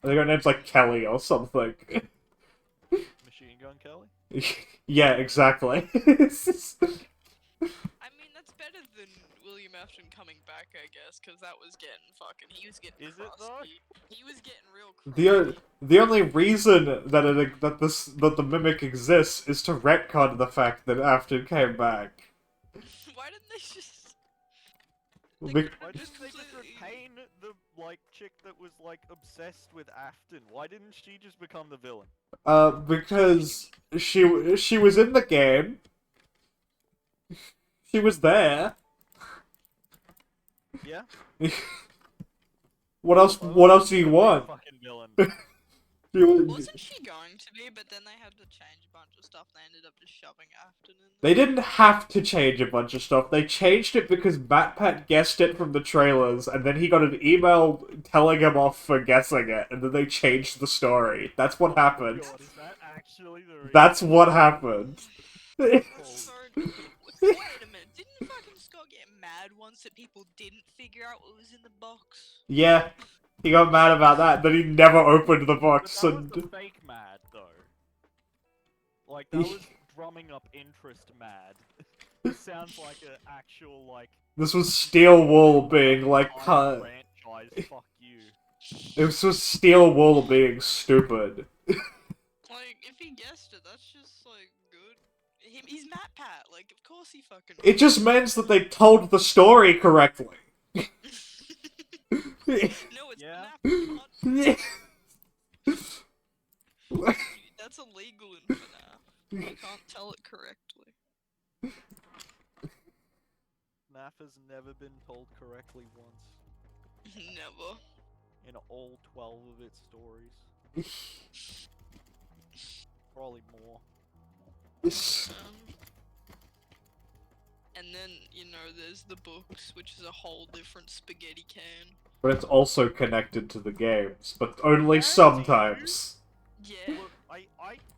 think her name's like Kelly or something. Machine Gun Kelly? Yeah, exactly. I mean, that's better than William Afton coming back, I guess, because that was getting fucking. He was getting Is it, though? crusty. He was getting real crusty. The only reason that the Mimic exists is to retcon the fact that Afton came back. Why didn't they just? Be- Why didn't they just retain the, like, chick that was, like, obsessed with Afton? Why didn't she just become the villain? Because she was in the game. She was there. Yeah? What else do you want? Fucking villain. Wasn't she going to be? But then they had to change a bunch of stuff. They ended up just shoving Afton in. They didn't have to change a bunch of stuff. They changed it because MatPat guessed it from the trailers, and then he got an email telling him off for guessing it, and then they changed the story. That's what happened. God, is that actually the reason? That's what happened. That's so. Wait a minute! Didn't fucking Scott get mad once that people didn't figure out what was in the box? Yeah, he got mad about that. Then he never opened the But box, that was and the fake mad, though. Like, that was drumming up interest mad. This sounds like an actual, like... this was Steel Wool being like, franchise, fuck you. This was Steel Wool being stupid. Like, if he guessed it, that's just like good. He's MatPat. Like, of course he fucking. It just means that they told the story correctly. No, it's Yeah. FNAF. That's illegal in FNAF. You can't tell it correctly. FNAF has never been told correctly once. Never. In all 12 of its stories. Probably more. And then, you know, there's the books, which is a whole different spaghetti can. But it's also connected to the games, but only sometimes. Yeah. Look, I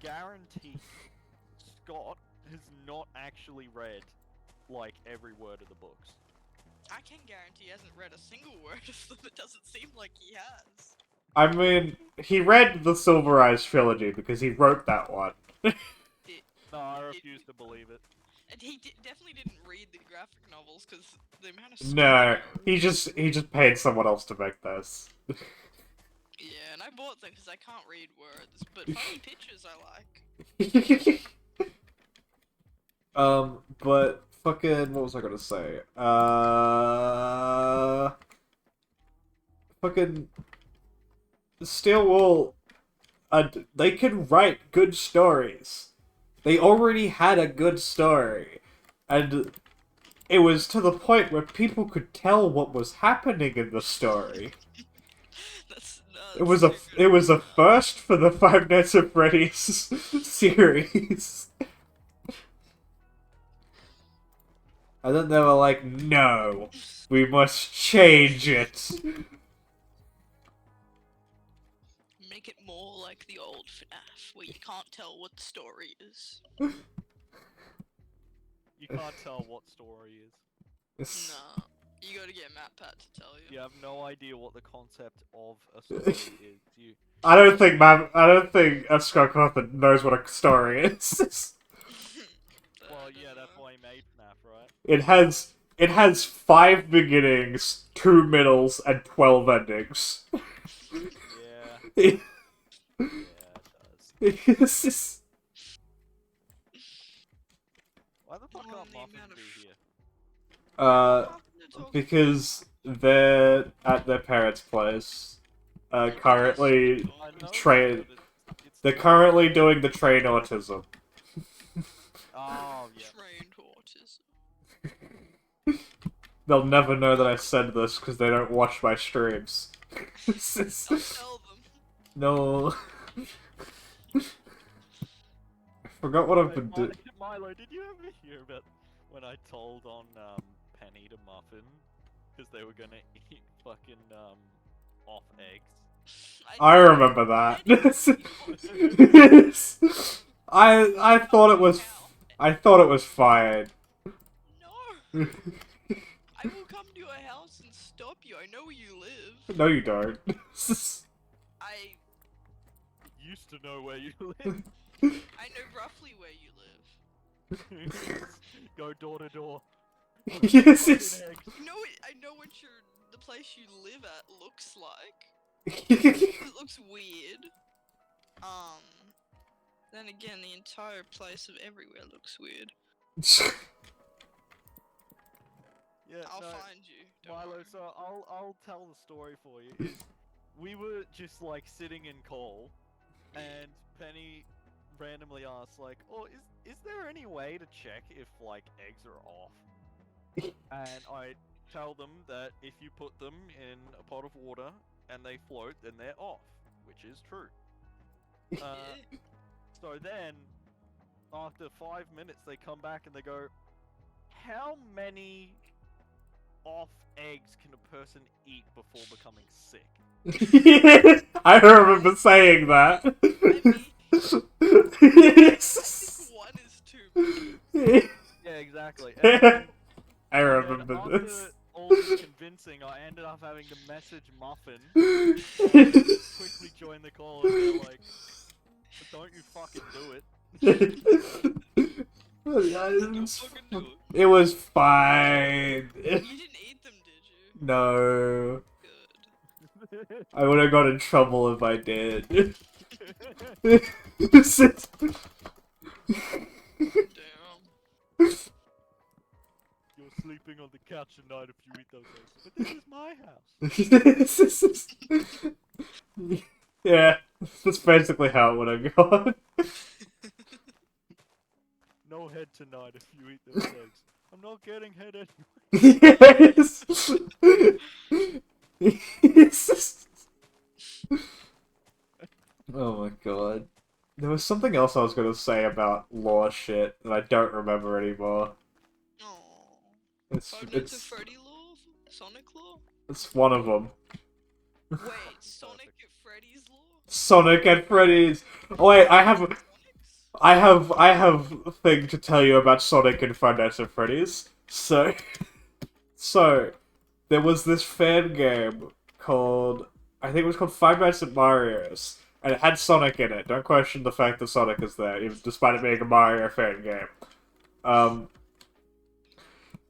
guarantee Scott has not actually read, like, every word of the books. I can guarantee he hasn't read a single word of them. It doesn't seem like he has. I mean, he read the Silver Eyes trilogy because he wrote that one. No, I refuse to believe it. And he definitely didn't read the graphic novels because the amount of No, stuff he just paid someone else to make those. Yeah, and I bought them because I can't read words, but funny pictures I like. But fucking, what was I gonna say? Fucking Steel Wool, they can write good stories. They already had a good story, and it was to the point where people could tell what was happening in the story. It was a first for the Five Nights at Freddy's series. And then they were like, no, we must change it. Make it more like the old FNAF, where you can't tell what the story is. You can't tell what story is. Nah, you gotta get MatPat to tell you. You have no idea what the concept of a story is. You... I don't think Scott Cawthon knows what a story is. Well, yeah, that's why he made FNAF, right? It has 5 beginnings, 2 middles, and 12 endings. Yeah. Yeah, it does. Why the fuck Oh, can't the Muffin amount of be here? Because they're at their parents' place. Currently I know train. that, but it's They're still- currently doing the train autism. Oh, yeah. Trained autism. They'll never know that I said this because they don't watch my streams. I'll tell them. No. I forgot what I've Hey, been doing. Milo, did you ever hear about when I told on Penny to Muffin because they were gonna eat fucking off eggs. I know, remember that. Yes. I thought it was I thought it was fine. No, I will come to your house and stop you. I know where you live. No, you don't. I Used to know where you live. I know roughly where you live. Go door to door. Yes, yes. Fucking eggs. I know what the place you live at looks like. Yes. It looks weird. Then again, the entire place of everywhere looks weird. Yeah, I'll no, find you. Don't Milo, worry. so I'll tell the story for you. We were just like sitting in call, and Penny randomly asked like, "Oh, is there any way to check if like eggs are off?" And I tell them that if you put them in a pot of water and they float, then they're off, which is true. Yeah. So then, after 5 minutes, they come back and they go, "How many off eggs can a person eat before becoming sick?" I remember saying that. I think one is too many. Yeah, exactly. And then, I and then remember after this. all this convincing, I ended up having to message Muffin and quickly join the call and be like, "Don't you fucking do it." Don't fucking do it. It was fine. You didn't eat them, did you? No. Good. I would have got in trouble if I did. Damn. You're sleeping on the couch tonight if you eat those eggs. But this is my house. Yeah, that's basically how it would have gone. No head tonight if you eat those eggs. I'm not getting head anyway. Yes. Oh my god. There was something else I was gonna say about lore shit that I don't remember anymore. Aww. It's Five Nights at it's Freddy lore? Sonic lore? it's one of them. Wait, Sonic at Freddy's lore? Sonic and Freddy's. Oh, wait, I have Sonics? I have a thing to tell you about Sonic and Five Nights at Freddy's. So there was this fan game called, I think it was called Five Nights at Mario's, and it had Sonic in it. Don't question the fact that Sonic is there, even despite it being a Mario fan game.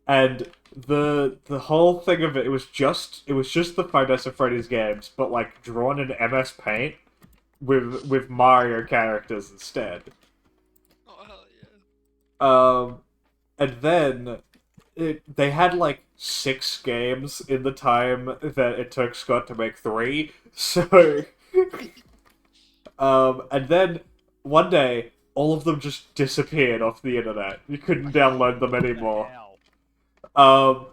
And the whole thing of it was just the Five Nights at Freddy's games, but like drawn in MS Paint with Mario characters instead. Oh, hell yeah. And then they had like 6 games in the time that it took Scott to make 3. So, and then one day all of them just disappeared off the internet. You couldn't download them anymore. Ow.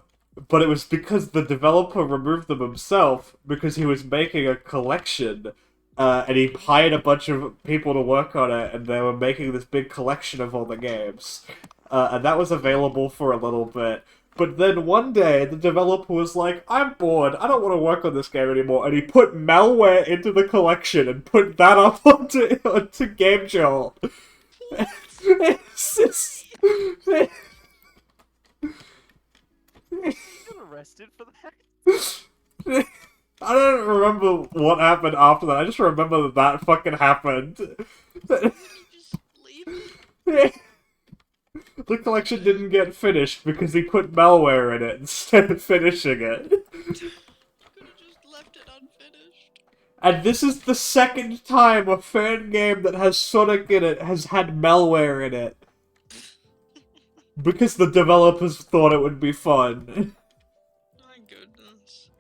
But it was because the developer removed them himself because he was making a collection. And he hired a bunch of people to work on it, and they were making this big collection of all the games. And that was available for a little bit. But then one day, the developer was like, I'm bored, I don't want to work on this game anymore, and he put malware into the collection and put that up onto Game Jolt. It's just... You got arrested for that? I don't remember what happened after that. I just remember that fucking happened. Did you just leave it? The collection didn't get finished because he put malware in it instead of finishing it. You could have just left it unfinished. And this is the second time a fan game that has Sonic in it has had malware in it. Because the developers thought it would be fun. My goodness.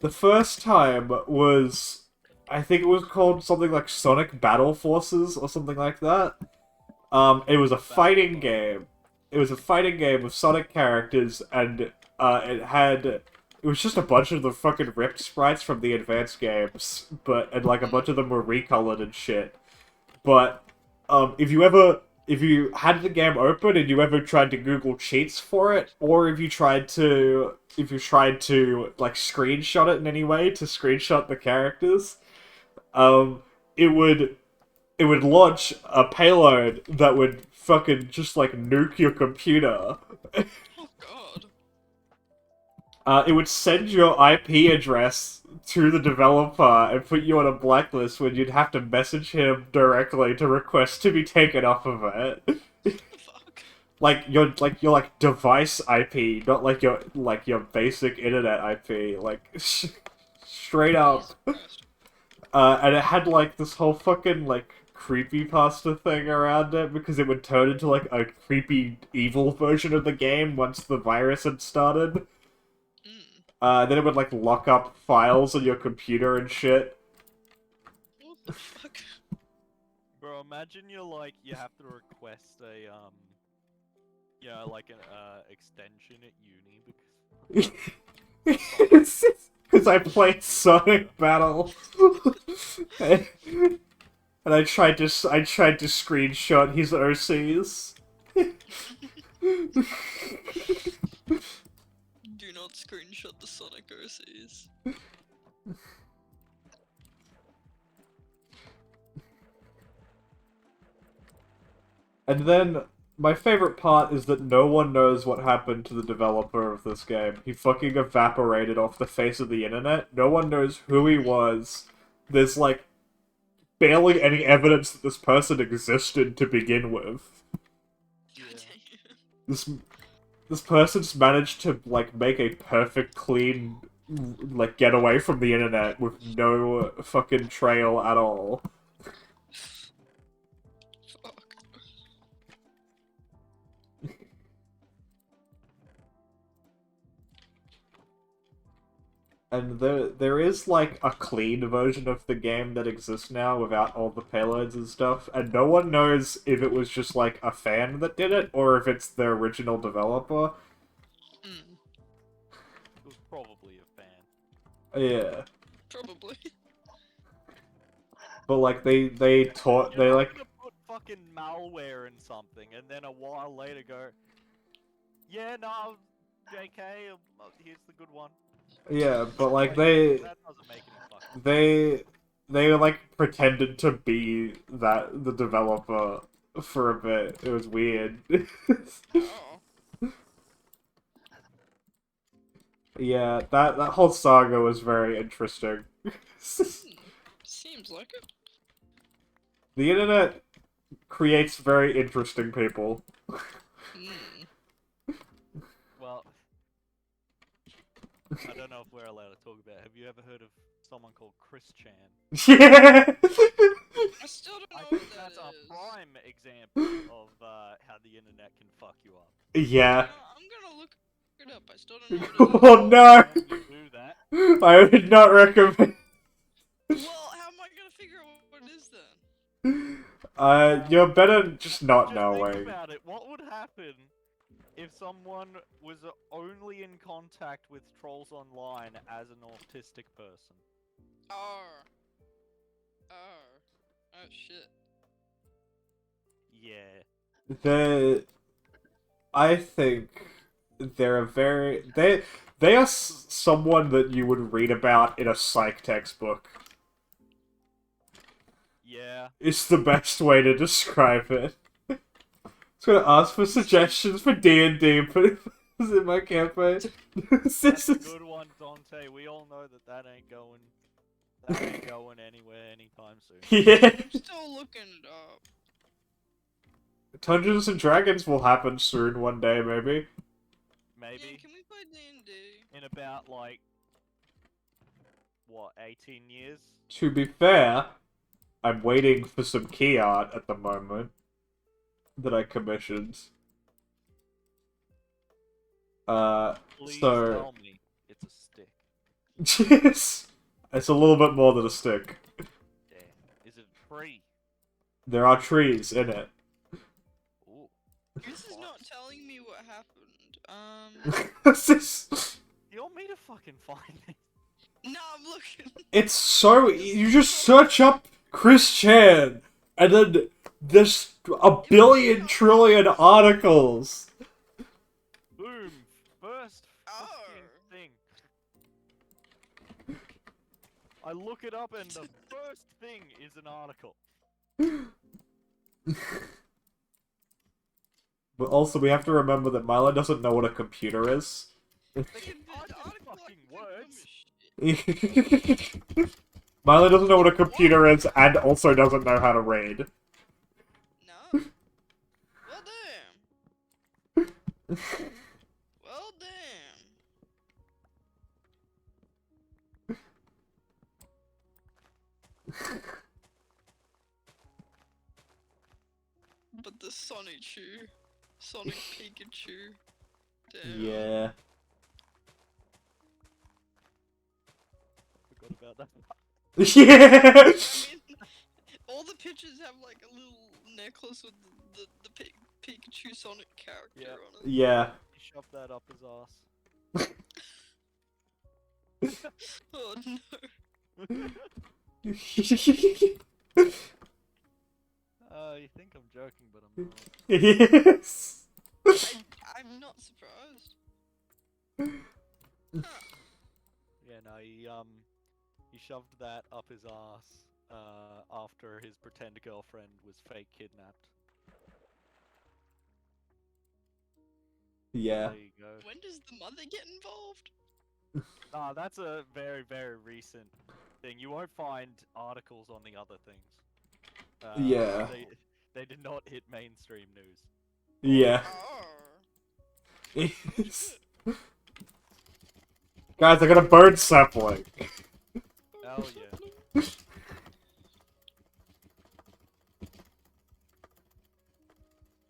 The first time was, I think it was called something like Sonic Battle Forces or something like that. It was a fighting game. It was a fighting game with Sonic characters, and it was just a bunch of the fucking ripped sprites from the advanced games, and like a bunch of them were recolored and shit. But if you ever if you had the game open and you ever tried to Google cheats for it, or if you tried to like screenshot it in any way to screenshot the characters, it would launch a payload that would fucking just like nuke your computer. Oh god. It would send your IP address to the developer and put you on a blacklist when you'd have to message him directly to request to be taken off of it. Fuck. Like your device IP, not like your basic internet IP. Like straight up. Jesus Christ. And it had like this whole fucking like creepypasta thing around it because it would turn into like a creepy evil version of the game once the virus had started. Then it would like lock up files on your computer and shit. What the fuck? Bro, imagine you have to request a like an extension at uni because Because I played Sonic Battle, and I tried to screenshot his OCs. Do not screenshot the Sonic OCs. And then my favorite part is that no one knows what happened to the developer of this game. He fucking evaporated off the face of the internet. No one knows who he was. There's like barely any evidence that this person existed to begin with. This person's managed to like make a perfect clean like getaway from the internet with no fucking trail at all. Fuck. And there is like a clean version of the game that exists now without all the payloads and stuff, and no one knows if it was just like a fan that did it or if it's the original developer. Mm, it was probably a fan. Yeah. probably. But like they taught You're they not like gonna put fucking malware in something and then a while later go, yeah, no, JK, here's the good one. yeah, but like Wait, they that doesn't make any fucking they like pretended to be the developer for a bit. It was weird. Oh. Yeah, that whole saga was very interesting. Seems like it. The internet creates very interesting people. Mm. Well, I don't know if we're allowed to talk about it. Have you ever heard of someone called Chris Chan? Yeah. I still don't know I what think that that's a is. prime example of how the internet can fuck you up. Yeah. I'm gonna look it up. I still don't know what it is. Oh no! When you do that, I would not recommend. Well, how am I gonna figure out what it is then? You're better just not just knowing. think about it. What would happen if someone was only in contact with trolls online as an autistic person? Oh. Oh shit. Yeah. I think they're a very they are someone that you would read about in a psych textbook. Yeah. It's the best way to describe it. It's gonna ask for suggestions for D&D, but it's in my campaign. That's a good one, Dante. We all know that ain't going anywhere anytime soon. Yeah. I'm still looking it up. Dungeons and Dragons will happen soon one day, maybe. Yeah, Maybe can we play D&D? in about like what, 18 years? To be fair, I'm waiting for some key art at the moment that I commissioned. Please So tell me it's a stick. yes, it's a little bit more than a stick. Damn. Is it free? There are trees in it. Ooh. This is not telling me what happened. You want me to fucking find it? No, I'm looking. It's so you just search up Chris Chan, and then there's a billion trillion articles. Boom! First Oh. fucking thing. I look it up and the first thing is an article. But also, we have to remember that Milo doesn't know what a computer is. Yeah, I but know article fucking like words. shit. Milo doesn't know what a computer is and also doesn't know how to read. No. Well, damn. Well, damn. But the Sonichu, Sonic Pikachu. Damn. Yeah. Forgot about that. Yeah! I mean, all the pictures have like a little necklace with the Pikachu Sonic character Yep. on it. Yeah. He shoved that up his ass. Oh no. You think I'm joking, but I'm not. Yes. I'm not surprised. Yeah, no, he shoved that up his ass after his pretend girlfriend was fake kidnapped. Yeah. There you go. When does the mother get involved? Ah, that's a very, very recent thing. You won't find articles on the other things. Yeah. They did not hit mainstream news. Yeah. Oh. Guys, I got a bird sapling. Hell yeah.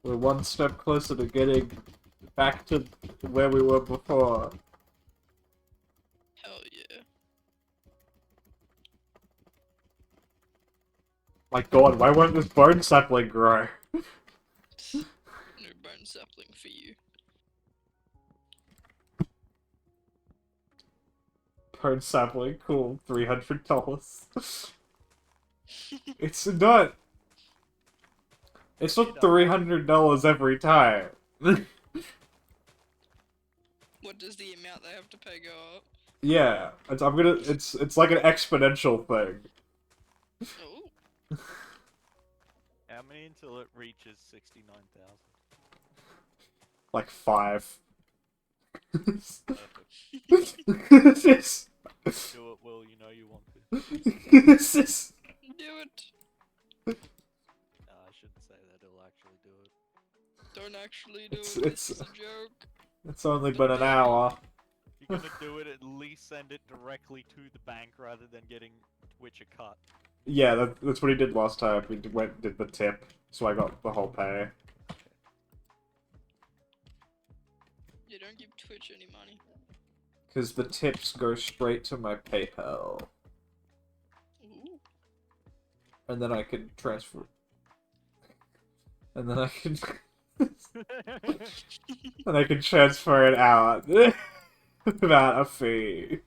We're one step closer to getting back to where we were before. Hell yeah. My god, why won't this bird sapling grow? No bone sapling for you. Bird sapling, cool, $300. It's not. It's not $300 every time. What does the amount they have to pay go up? Yeah, it's like an exponential thing. Oh. How many until it reaches 69,000? Like 5. Perfect. This Do it, Will. You know you want to. is. Do it. I shouldn't say that. He'll actually do it. Don't actually do It's- it. it's- This is a joke. It's only been an hour. If you're gonna do it, at least send it directly to the bank rather than getting Twitch a cut. Yeah, that's what he did last time. He went and did the tip, so I got the whole pay. You don't give Twitch any money. Because the tips go straight to my PayPal. Ooh. And then I can transfer. And then I can. And I can transfer it out. Without a fee.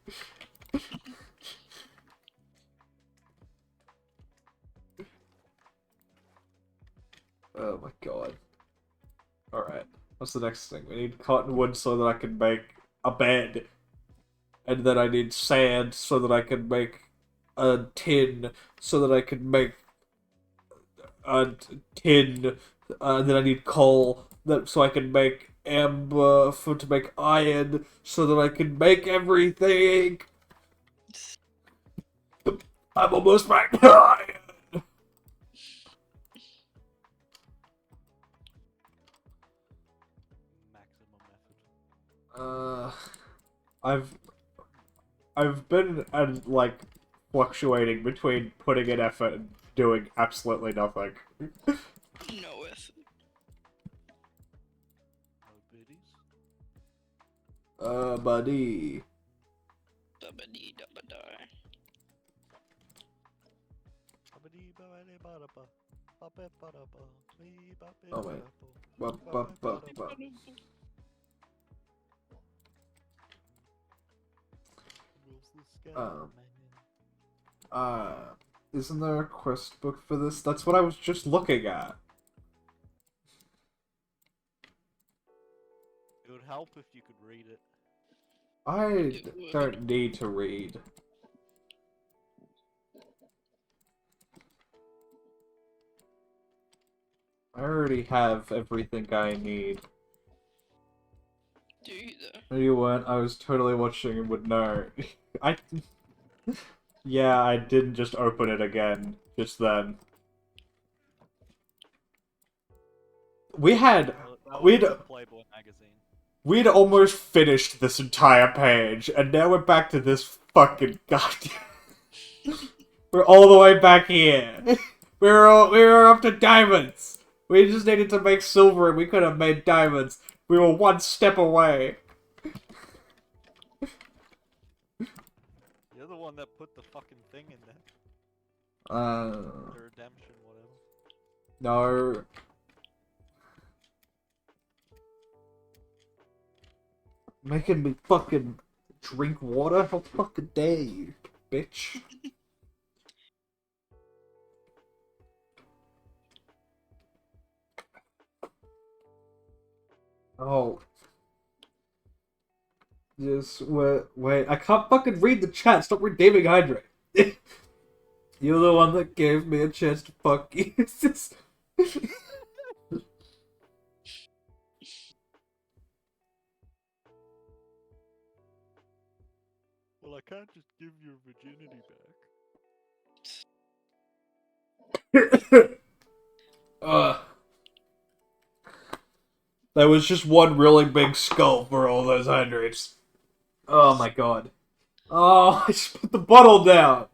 Oh my god. Alright. What's the next thing? We need cottonwood so that I can make a bed. And then I need sand so that I can make a tin. So that I can make a tin. And then I need coal so I can make amber to make iron so that I can make everything. I'm almost back to iron. Maximum effort. I've been like fluctuating between putting in effort and doing absolutely nothing. No effort. No biddies. Buddy. Dubba-dee dubba-die. Oh, wait. Ba-ba-ba-ba. Isn't there a quest book for this? That's what I was just looking at. help if you could read it. I It would. don't need to read. I already have everything I need. Do you though? No, you weren't. I was totally watching and would know. I. Yeah, I didn't just open it again just then. We had. That We'd- was in Playboy magazine. We'd almost finished this entire page, and now we're back to this fucking goddamn. We're all the way back here. We were up to diamonds. We just needed to make silver, and we could have made diamonds. We were one step away. You're the one that put the fucking thing in there. The redemption, whatever. No. Making me fucking drink water? How fucking dare you, bitch? Oh. Just wait, I can't fucking read the chat. Stop redeeming hydrate. You're the one that gave me a chance to fuck you. It's just... Well, I can't just give your virginity back. There was just one really big skull for all those hundreds. Oh my god. Oh, I just put the bottle down.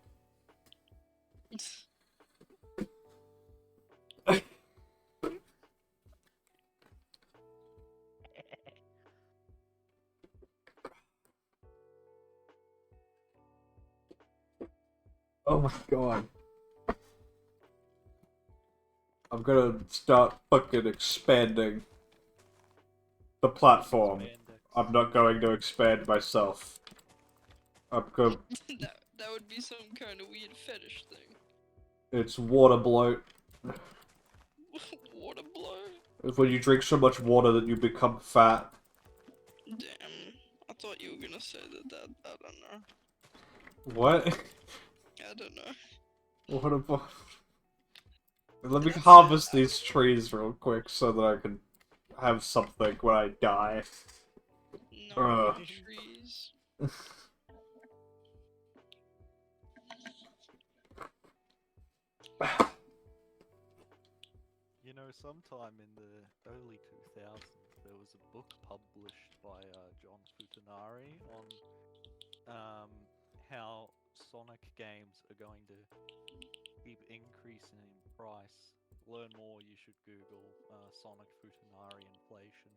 Oh my god. I'm gonna start fucking expanding the platform. I'm not going to expand myself. I'm going. that would be some kind of weird fetish thing. It's water bloat. Water blow? It's when you drink so much water that you become fat. Damn. I thought you were gonna say that. I don't know. What? I don't know. What about... Let me harvest these trees real quick so that I can have something when I die. No Ugh. trees. You know, sometime in the early 2000s, there was a book published by John Futanari on how Sonic games are going to keep increasing in price. Learn more, you should Google Sonic Futanari inflation.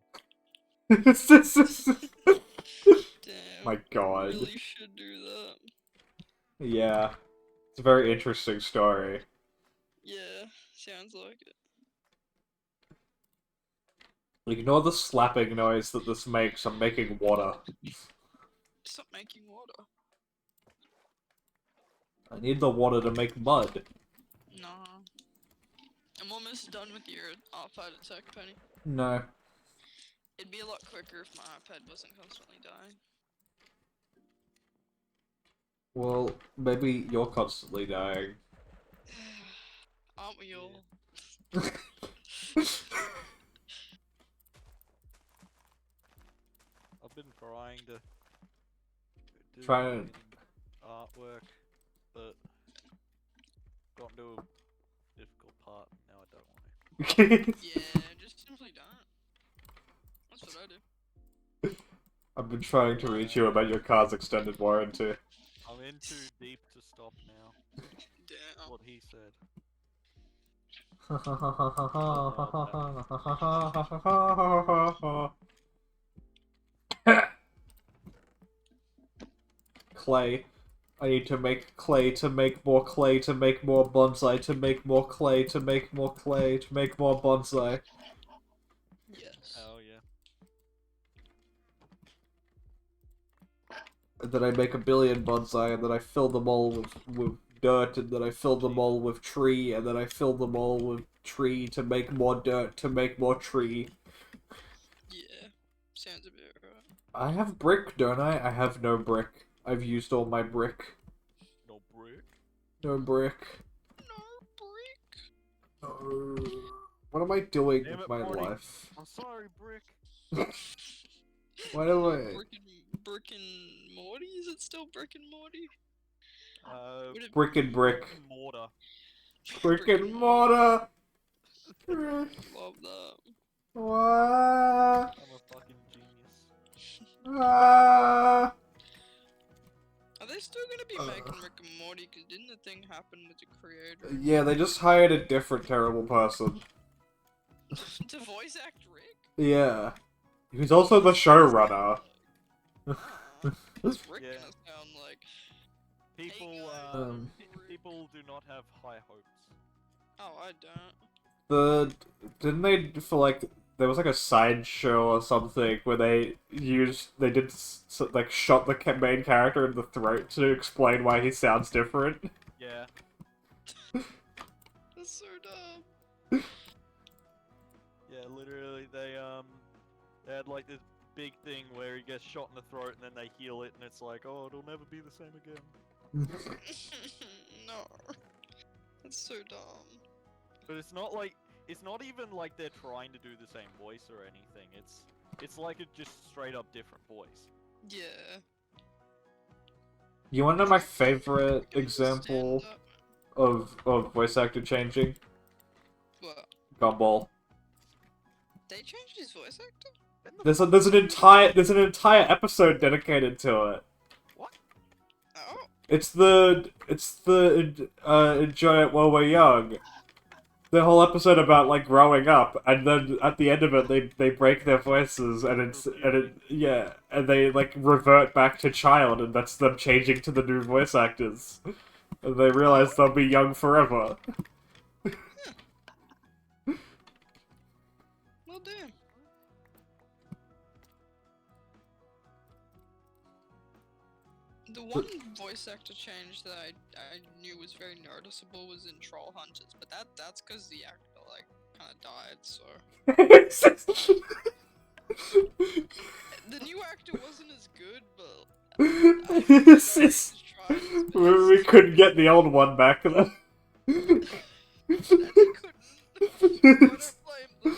Damn. My god. Really should do that. Yeah. It's a very interesting story. Yeah, sounds like it. Ignore the slapping noise that this makes. I'm making water. Stop making water. I need the water to make mud. Nah. I'm almost done with your iPad attack, Penny. No. It'd be a lot quicker if my iPad wasn't constantly dying. Well, maybe you're constantly dying. Aren't we all? I've been trying to do Trying- artwork, but got into a difficult part. Now I don't want to. Yeah, just simply don't. That's what I do. I've been trying to reach you about your car's extended warranty. I'm in too deep to stop now. Damn. What he said. Clay. I need to make clay to make more clay to make more bonsai to make more clay to make more clay to make more bonsai. Yes. Hell yeah. And then I make a billion bonsai and then I fill them all with dirt and then I fill them all with tree and then I fill them all with tree to make more dirt to make more tree. Yeah. Sounds about I have brick, don't I? I have no brick. I've used all my brick. No brick. No brick. No brick. No. What am I doing Damn with it, my Morty. life? I'm sorry, brick. Why do I... Brick and Morty? Is it still Brick and Morty? Would it Brick and brick. And mortar. Brick and mortar! Love that. Wah, I'm a fucking genius. ah. Are they still gonna be making Rick and Morty? Cause didn't the thing happen with the creator? Yeah, they just hired a different terrible person. To voice act Rick? Yeah. Who's also the showrunner. What's Rick Yeah. gonna sound like? People, Hey guys, Um, people do not have high hopes. Oh, I don't. Didn't they, for like, there was like a sideshow or something where they like, shot the main character in the throat to explain why he sounds different. Yeah. That's so dumb. Yeah, literally, they had like this big thing where he gets shot in the throat and then they heal it and it's like, oh, it'll never be the same again. No. That's so dumb. But it's not even like they're trying to do the same voice or anything. It's like a just straight up different voice. Yeah. You wanna know my I favorite can example understand of voice actor changing? that. What? Gumball. They changed his voice actor? There's an entire episode dedicated to it. Oh. It's the Enjoy It While We're Young. The whole episode about like growing up, and then at the end of it, they break their voices, and they like revert back to child, and that's them changing to the new voice actors, and they realize they'll be young forever. Well, damn. The one voice actor change that I knew was very noticeable was in Troll Hunters, but that's because the actor like kind of died. So the new actor wasn't as good, but I know he was trying his best. We couldn't get the old one back then. And they couldn't. I don't blame them.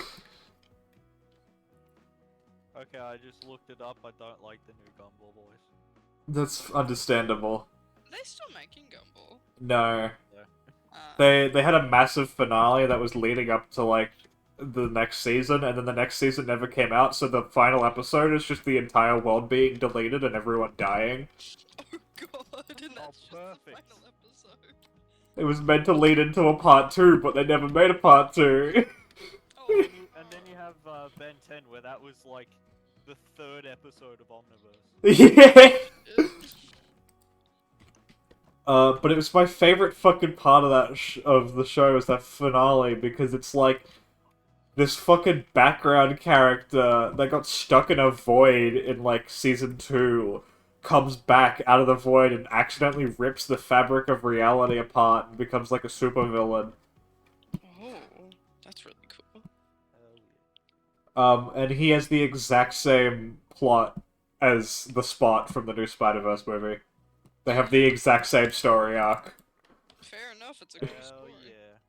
Okay, I just looked it up. I don't like the new Gumball voice. That's understandable. Are they still making Gumball? No. Uh, They had a massive finale that was leading up to like the next season, and then the next season never came out, so the final episode is just the entire world being deleted and everyone dying. Oh god, and that's just perfect. the final episode. It was meant to lead into a part 2, but they never made a part 2. Oh, And then you have Ben 10, where that was like the third episode of Omniverse. Yeah. shit. But it was my favorite fucking part of that of the show is that finale, because it's like this fucking background character that got stuck in a void in like season 2 comes back out of the void and accidentally rips the fabric of reality apart and becomes like a supervillain. Oh, that's really cool. Hell yeah. And he has the exact same plot as the Spot from the new Spider-Verse movie. They have the exact same story arc. Fair enough, it's a cool Hell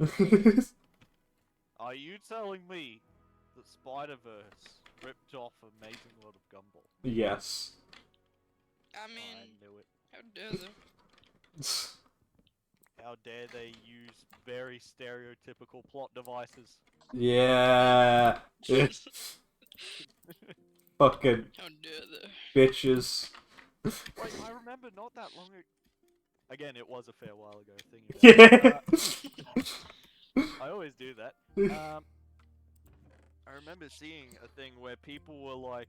story. yeah. Are you telling me that Spider-Verse ripped off Amazing World of Gumball? Yes. I I mean, knew it. how dare they? How dare they use very stereotypical plot devices? Yeah. Fucking How dare they? bitches. Like, I remember not that long ago. Again, it was a fair while ago. Thinking Yeah. I always do that. I remember seeing a thing where people were like,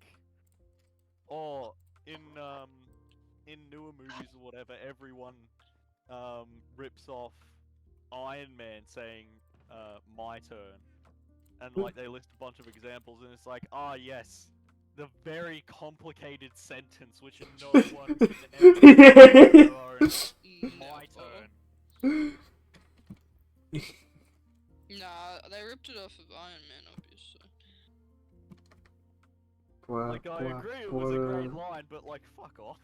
"Oh, in newer movies or whatever, everyone rips off Iron Man saying my turn," and like they list a bunch of examples, and it's like, ah, yes, the very complicated sentence which no one can ever do their own. My Never. turn. Nah, they ripped it off of Iron Man, obviously. Like, I agree it was a great line, but like, fuck off.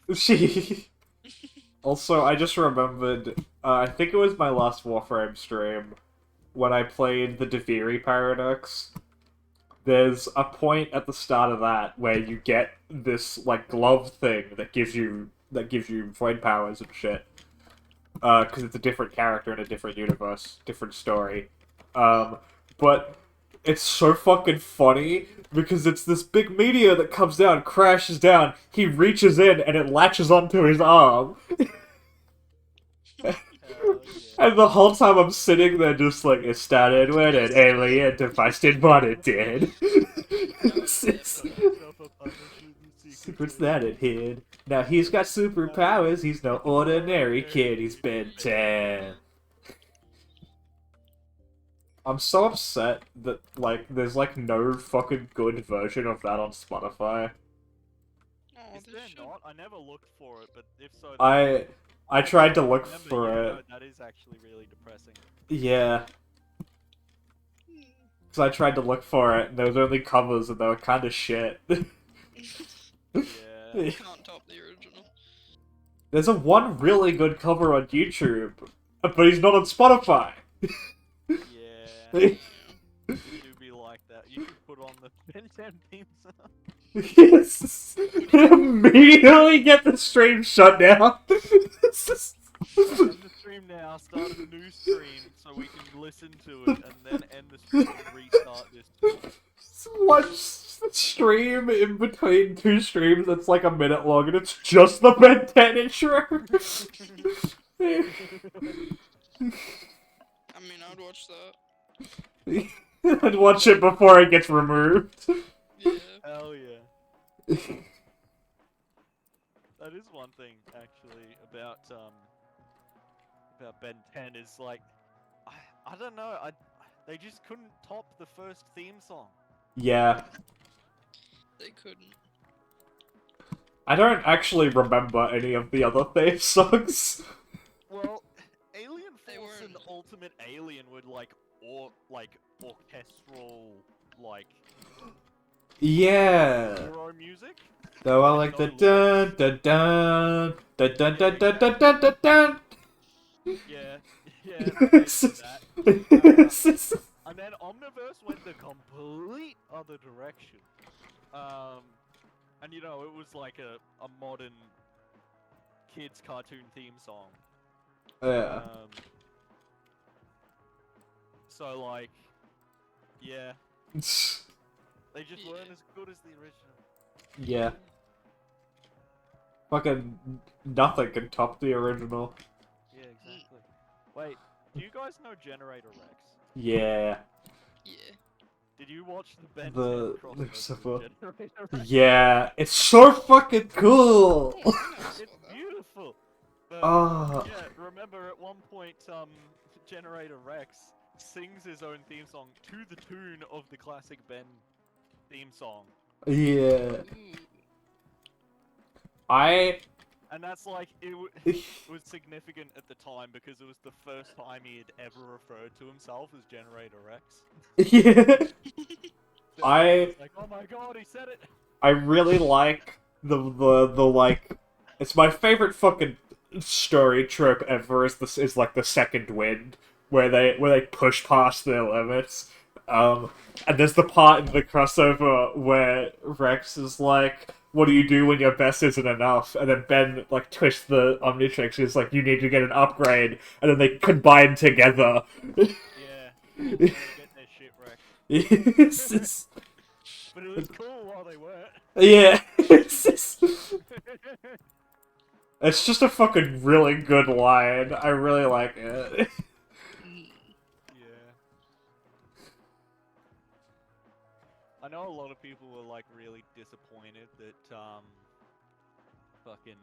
Also, I just remembered, I think it was my last Warframe stream, when I played the Deviri Paradox. There's a point at the start of that where you get this, like, glove thing that gives you void powers and shit. Because it's a different character in a different universe, different story. But it's so fucking funny because it's this big meteor that comes down, crashes down, he reaches in, and it latches onto his arm. Hell And the whole time I'm sitting there just like, it started when an alien device did what it did. Secrets that it hid. Now he's got superpowers, he's no ordinary kid, he's been 10. I'm so upset that, like, there's, like, no fucking good version of that on Spotify. Oh, Is they there should. not? I never looked for it, but if so, I tried to look remember, for yeah, it. no, that is actually really depressing. Yeah. Hmm. Because I tried to look for it, and there was only covers, and they were kind of shit. Yeah. Can't top the original. There's a one really good cover on YouTube, but he's not on Spotify. Yeah. Yeah. You do be like that. You could put on the Ben 10 theme song. Yes. Immediately get the stream shut down. End the stream now, start a new stream so we can listen to it, and then end the stream and restart this. Watch the stream in between two streams that's like a minute long, and it's just the Ben 10 intro. I mean, I'd watch that. I'd watch it before it gets removed. Yeah. Hell yeah. That is one thing actually about Ben 10 is like I don't know, they just couldn't top the first theme song. Yeah. They couldn't. I don't actually remember any of the other theme songs. Well, Alien They Force and weren't. Ultimate Alien would like orchestral like Yeah. hero music. Though I like the dun dun dun dun dun dun dun dun dun dun dun. Yeah, that. And then Omniverse went the complete other direction. And you know, it was like a modern kids cartoon theme song. Yeah. So like, yeah, they just Yeah. weren't as good as the original. Yeah. Fucking nothing can top the original. Yeah, exactly. Wait, do you guys know Generator Rex? Yeah. Yeah. Did you watch the Ben The 10 crossover Lucifer. with Generator Rex? Yeah. It's so fucking cool. Oh, I know, I saw It's that. beautiful. But Oh. yeah, remember at one point, Generator Rex sings his own theme song to the tune of the classic Ben theme song. Yeah. Ooh. And that's like, it was significant at the time because it was the first time he had ever referred to himself as Generator Rex. Yeah. So I it's like, oh my god, he said it! I really like the like, it's my favorite fucking story trope ever is like the second wind where they push past their limits. And there's the part in the crossover where Rex is like, what do you do when your best isn't enough? And then Ben like twists the Omnitrix, is like, you need to get an upgrade, and then they combine together. Yeah, they get their shit wrecked. It's But it was cool while they weren't. yeah, it's just a fucking really good line. I really like it. Mm. Yeah. I know a lot of people were like really disappointed that fucking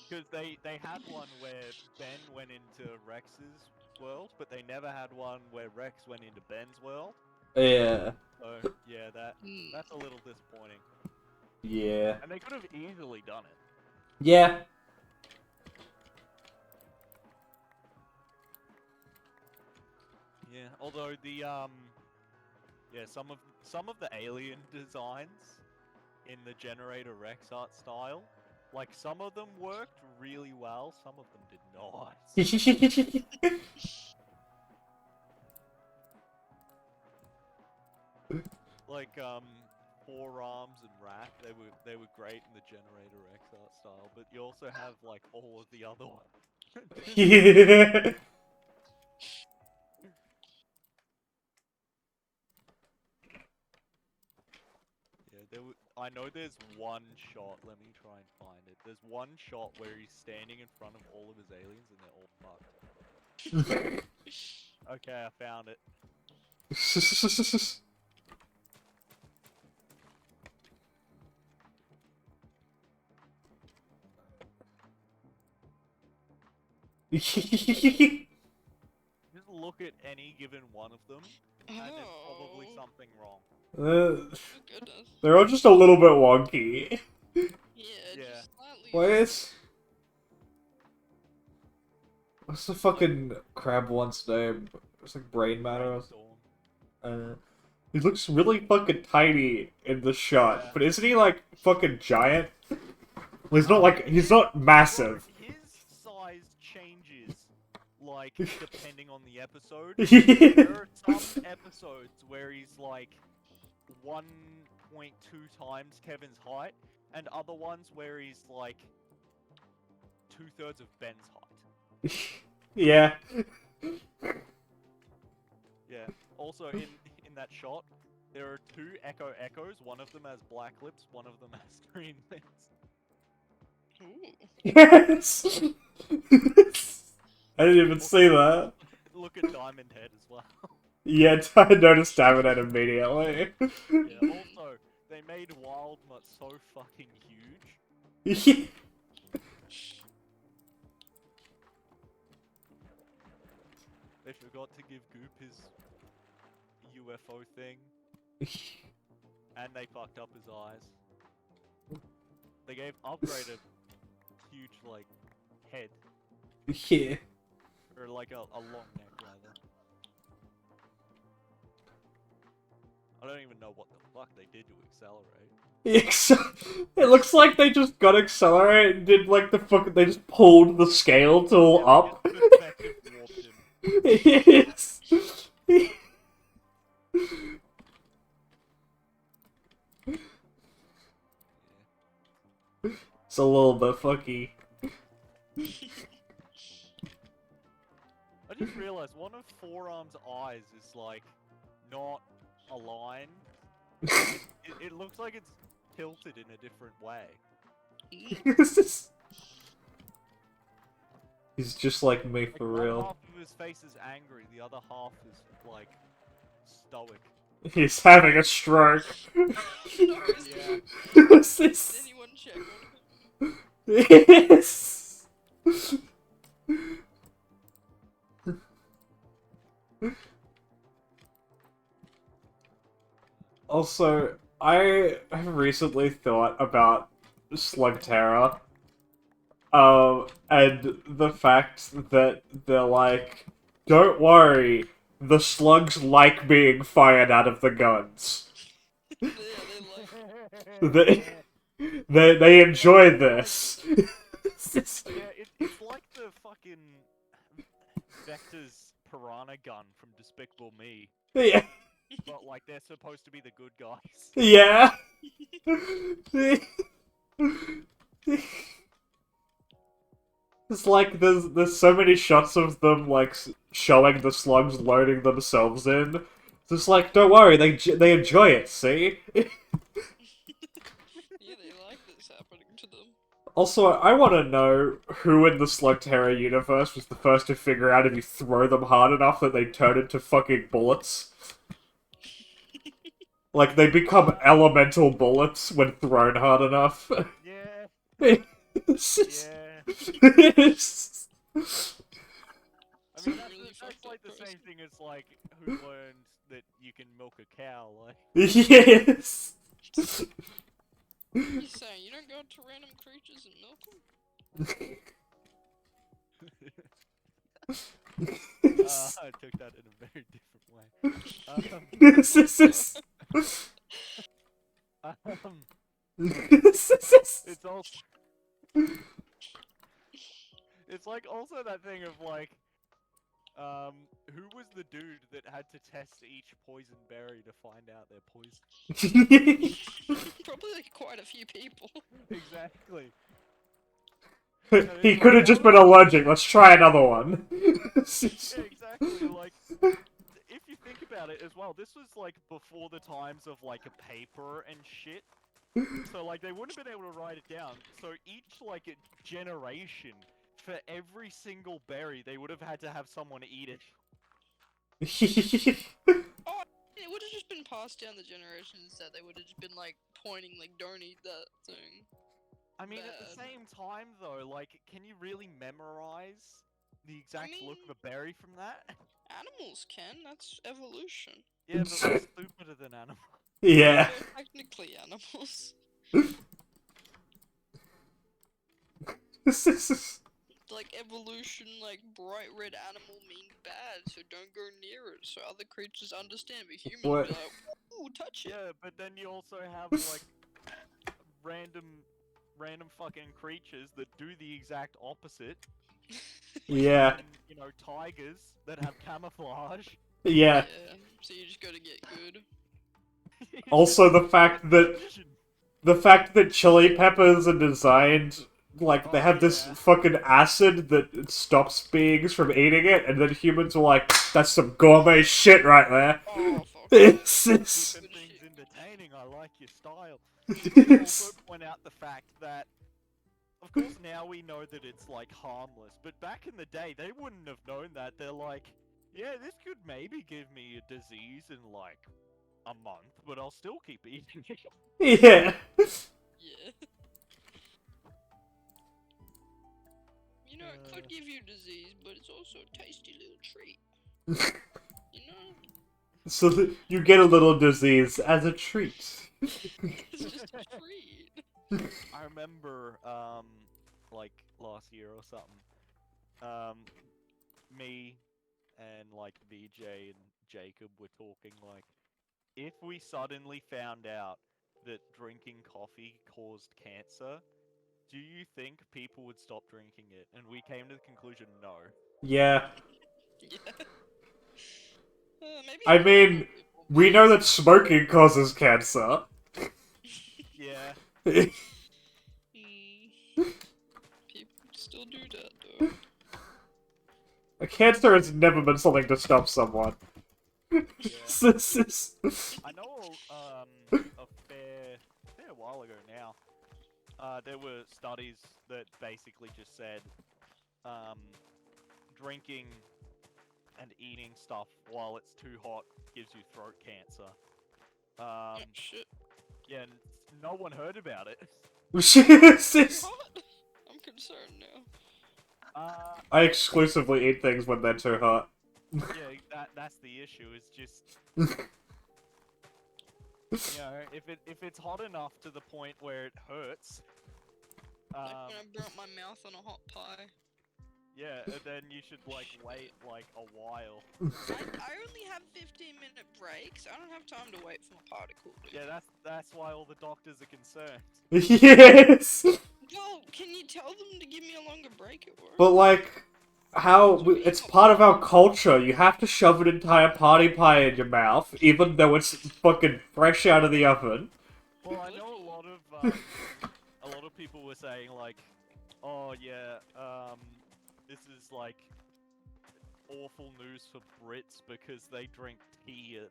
because they had one where Ben went into Rex's world, but they never had one where Rex went into Ben's world. Yeah. So yeah, Mm. that's a little disappointing. Yeah. And they could have easily done it. Yeah. Yeah, although the yeah, some of some of the alien designs in the Generator Rex art style, like some of them worked really well, some of them did not. Like Forearms and Rat, they were great in the Generator Rex art style, but you also have like all of the other ones. Yeah. Yeah, I know there's one shot, let me try and find it. There's one shot where he's standing in front of all of his aliens and they're all fucked. Okay, I found it. Just look at any given one of them, and there's probably Oh, something wrong. oh goodness. They're all just a little bit wonky. Yeah, Yeah. just slightly. What's the fucking crab one's name? It's like brain matter or Brainstorm. he looks really fucking tiny in the shot, Yeah. but isn't he like fucking giant? Well, he's not massive. His size changes, like, depending on the episode. Yeah. There are some episodes where he's like 1.2 times Kevin's height, and other ones where he's like 2/3 of Ben's height. Yeah. Yeah. Also, in that shot, there are two echoes. One of them has black lips, one of them has green lips. Ooh. Yes. I didn't even see that. Look at Diamond Head as well. Yeah, I noticed David immediately. Yeah. Also, they made Wildmutt so fucking huge. Yeah. They forgot to give Goop his UFO thing, and they fucked up his eyes. They gave Upgrade a huge, like, head, Yeah. or like a long neck, rather. I don't even know what the fuck they did to accelerate. It looks like they just got Accelerate and did like the fucking. They just pulled the scale tool Yeah, up. like, perspective warped him. Yes. It's a little bit fucky. I just realized one of Forearm's eyes is like not aligned. It looks like it's tilted in a different way. He's just like me Like for one real. half of his face is angry, the other half is like stoic. He's having a stroke. Yeah. What's Did this? anyone check on him? Yes. Also, I have recently thought about Slugterra, and the fact that they're like, don't worry, the slugs like being fired out of the guns. Yeah, they like. They enjoy this. Yeah, it's like the fucking Vector's piranha gun from Despicable Me, Yeah. but like they're supposed to be the good guys. Yeah. It's like there's so many shots of them like showing the slugs loading themselves in. It's just like, don't worry, they enjoy it. See. Yeah, they like this happening to them. Also, I want to know who in the Slugterra universe was the first to figure out if you throw them hard enough that they turn into fucking bullets. Like, they become elemental bullets when thrown hard enough. Yeah, It's just- yeah. it's- I mean, Really that's fucked like up the person. same thing as like who learned that you can milk a cow. Like, Yes. He's saying you don't go to random creatures and milk them. I took that in a very different way. This is It's also it's like also that thing of like who was the dude that had to test each poison berry to find out their poison? Probably like quite a few people. Exactly. He could have just been allergic. Let's try another one. Yeah, exactly. Like, if you think about it as well, this was like before the times of like a paper and shit. So like they wouldn't have been able to write it down. So each like a generation, for every single berry, they would have had to have someone eat it. Oh, it would have just been passed down the generations that they would have just been like pointing like, don't eat that thing. I mean, at the Bad. same time though, like, can you really memorize the exact look of a berry from that? Animals can, that's evolution. Yeah, but we're stupider than animals. Yeah. They're technically animals. Like evolution, like bright red animal means bad, so don't go near it. So other creatures understand, but humans What? be like, ooh, touch it. Yeah, but then you also have like random fucking creatures that do the exact opposite. Yeah. And, you know, tigers that have camouflage. Yeah. So you just gotta get good. Also, the fact that chili peppers are designed like they have this yeah. fucking acid that stops beings from eating it, and then humans are like, "That's some gourmet shit right there." Oh, fuck. It's Keeping things entertaining, I like your style. You also point out the fact that, of course, now we know that it's like harmless, but back in the day, they wouldn't have known that. They're like, yeah, this could maybe give me a disease in like a month, but I'll still keep eating it. Yeah. Yeah. You know, it could give you disease, but it's also a tasty little treat. You know? So that you get a little disease as a treat. It's just a treat. I remember, like last year or something, me and like VJ and Jacob were talking like, if we suddenly found out that drinking coffee caused cancer, do you think people would stop drinking it? And we came to the conclusion, no. Yeah. Yeah. Maybe I not mean, people. we know that smoking causes cancer. Yeah. Mm. People still do that though. Cancer has never been something to stop someone. Yeah. I know a fair while ago now, there were studies that basically just said drinking and eating stuff while it's too hot gives you throat cancer. Oh, shit. Yeah, and no one heard about it. What? I'm concerned now. I exclusively eat things when they're too hot. Yeah, that's the issue. Is just you know, if it's hot enough to the point where it hurts. Like when I burnt my mouth on a hot pie. Yeah, and then you should like wait like a while. I only have 15-minute breaks. I don't have time to wait for my pie to cool. Yeah, that's why all the doctors are concerned. Yes! Well, can you tell them to give me a longer break at work? But like, it's part of our culture. You have to shove an entire party pie in your mouth, even though it's fucking fresh out of the oven. Well, I know a lot of people were saying like, oh yeah, this is like awful news for Brits because they drink tea at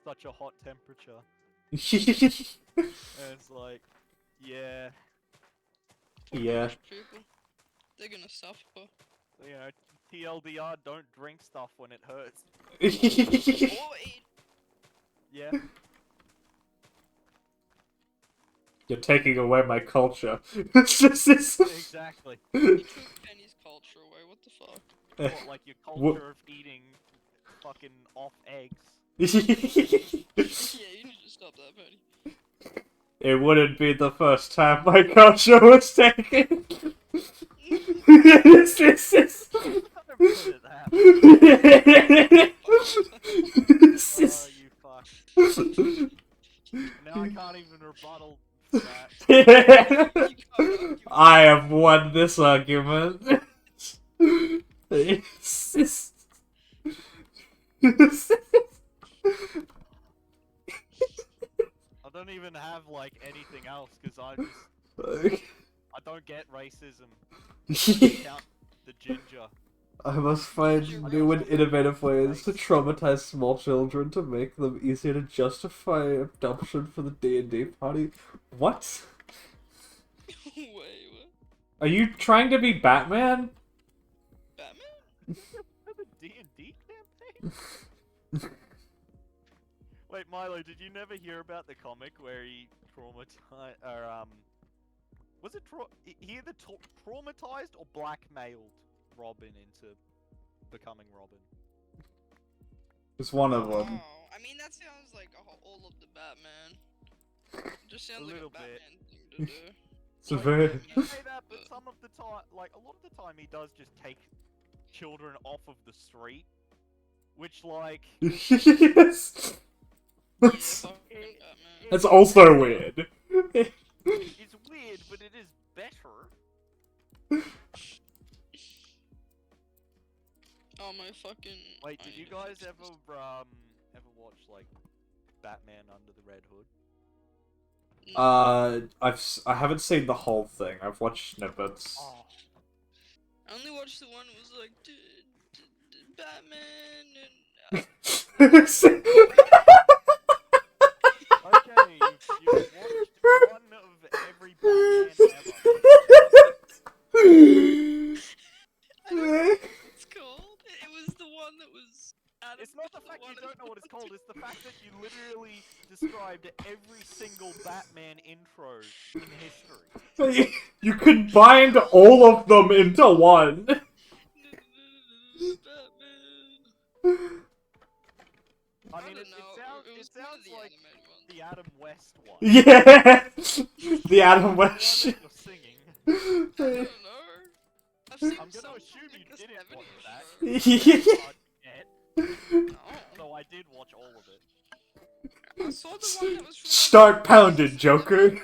such a hot temperature. And it's like, yeah. Poor Yeah. British people. They're gonna suffer. You know, TLDR, don't drink stuff when it hurts. Or eat. Yeah. You're taking away my culture. Exactly. You took Penny's culture away, what the fuck? What, like your culture of eating fucking off eggs? Yeah, you need to stop that, Penny. It wouldn't be the first time my culture was taken. This is... Don't put it that way. Oh, you fuck. Now I can't even rebuttal that. You can't argue I have won this argument. I don't even have like anything else because I don't get racism. Count the ginger. I must find new and innovative ways to traumatize small children to make them easier to justify adoption for the D&D party. What? Wait, what? Are you trying to be Batman? Batman? For the D&D campaign? Wait, Milo, did you never hear about the comic where he traumatized, or was it he either traumatized or blackmailed Robin into becoming Robin? It's one of them. Oh, I mean that sounds like all of the Batman. Just sounds like a little Batman bit. thing to do. It's a very... You say that, but some of the time, like a lot of the time, he does just take children off of the street, which like Yes! Yeah, That's, fucking Batman. that's also weird. it's weird, but it is better. Oh my fucking. Wait, did I you need to guys fix ever this. watch like Batman Under the Red Hood? No. I haven't seen the whole thing. I've watched snippets. Oh, I only watched the one that was like Batman and. okay, you've watched one of every Batman ever. I don't know what it's called. It was the one that was. Adam It's not the fact you don't know what it's called, it's the fact that you literally described every single Batman intro in history. You combined all of them into one. Batman. I mean, don't it know. sounds one of sounds the like animated ones. the Adam West one. Yeah! The Adam The one West that shit. you're singing. I don't know. I've seen I'm some gonna from, assume like, you the didn't watch 70s that. show. It's hard to get, No. so I did watch all of it. I saw the one that was from. Start like, pounding, the Joker. 70s.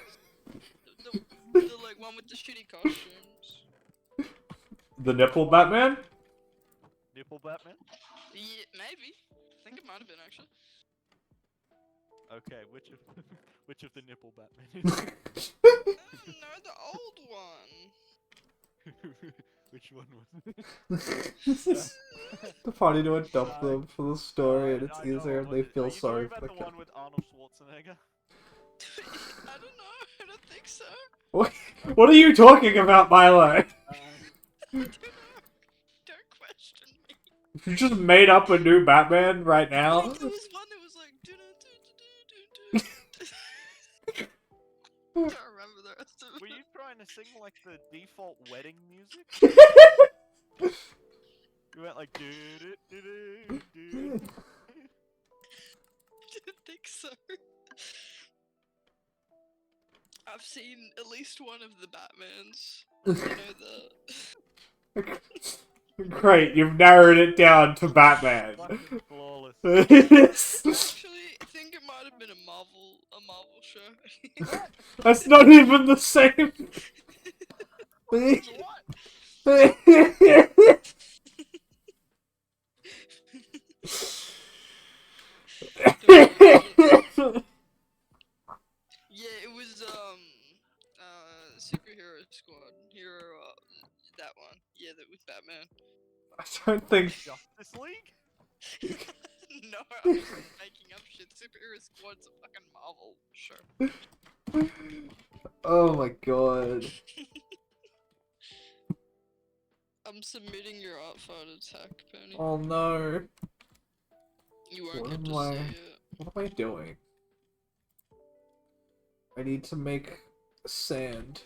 The like one with the shitty costumes. The nipple Batman? Nipple Batman? Yeah, maybe. I think it might have been actually. Okay, which of the nipple Batman I don't know, the old one. Which one was it? The party to adopt No, them for the story, and I it's know easier what and one they it- feel Are you sorry talking for about the the one with Arnold Schwarzenegger? I don't know. I don't think so. What are you talking about, Milo? I don't know. Don't question me. You just made up a new Batman right now? Like, there was one that was like. I don't remember the rest of Were it. you trying to sing like the default wedding music? You went like do do do do do. I didn't think so. I've seen at least one of the Batmans. You know the. Great, you've narrowed it down to Batman. Fucking flawless. Actually, I think it might have been a Marvel show. That's not even the same. What? Yeah, it was Superhero Squad. That one. Yeah, that was Batman. I don't think. Justice League? No, I'm just making up shit. Superhero Squad's a fucking Marvel show. Oh my god. I'm submitting your art photo attack, Penny. Oh no. You won't What get am to I- see it. What am I doing? I need to make sand.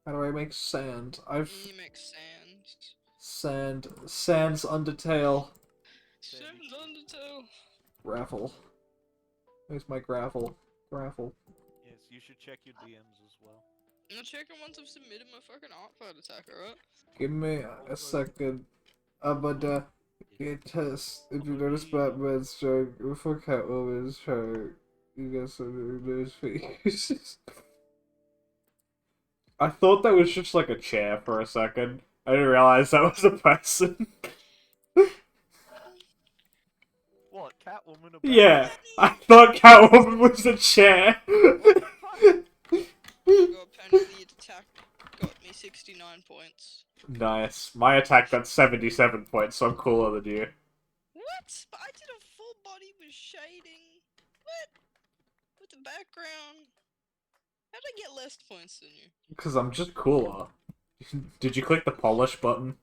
How do I make sand? You make sand. Sans Undertale. Sand's Undertale. Gravel. Where's my gravel? Gravel. Yes, you should check your DMs as well. I'll check it once I've submitted my fucking art photo attack, alright? Give me a second. Abada. Good test. If you notice Batman's joke before Catwoman's joke, you get some news feeds. I thought that was just like a chair for a second. I didn't realize that was a person. What, Catwoman or Yeah, Batman? I thought Catwoman was a chair. What the fuck? Well, apparently the attack got me 69 points. Nice. My attack got 77 points, so I'm cooler than you. What? But I did a full body with shading. What? With the background. How'd I get less points than you? Because I'm just cooler. Did you click the polish button?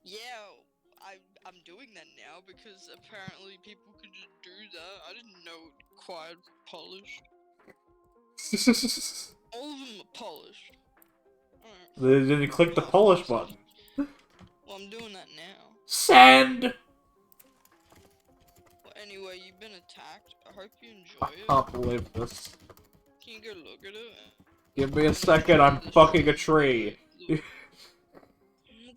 Yeah, I'm doing that now because apparently people could just do that. I didn't know it required polished. All of them are polished. Alright. Then you click the polish button. Well, I'm doing that now. Send! Well, anyway, you've been attacked. I hope you enjoy I it. can't believe this. Can you go look at it? Give me a second, I'm fucking a tree. Can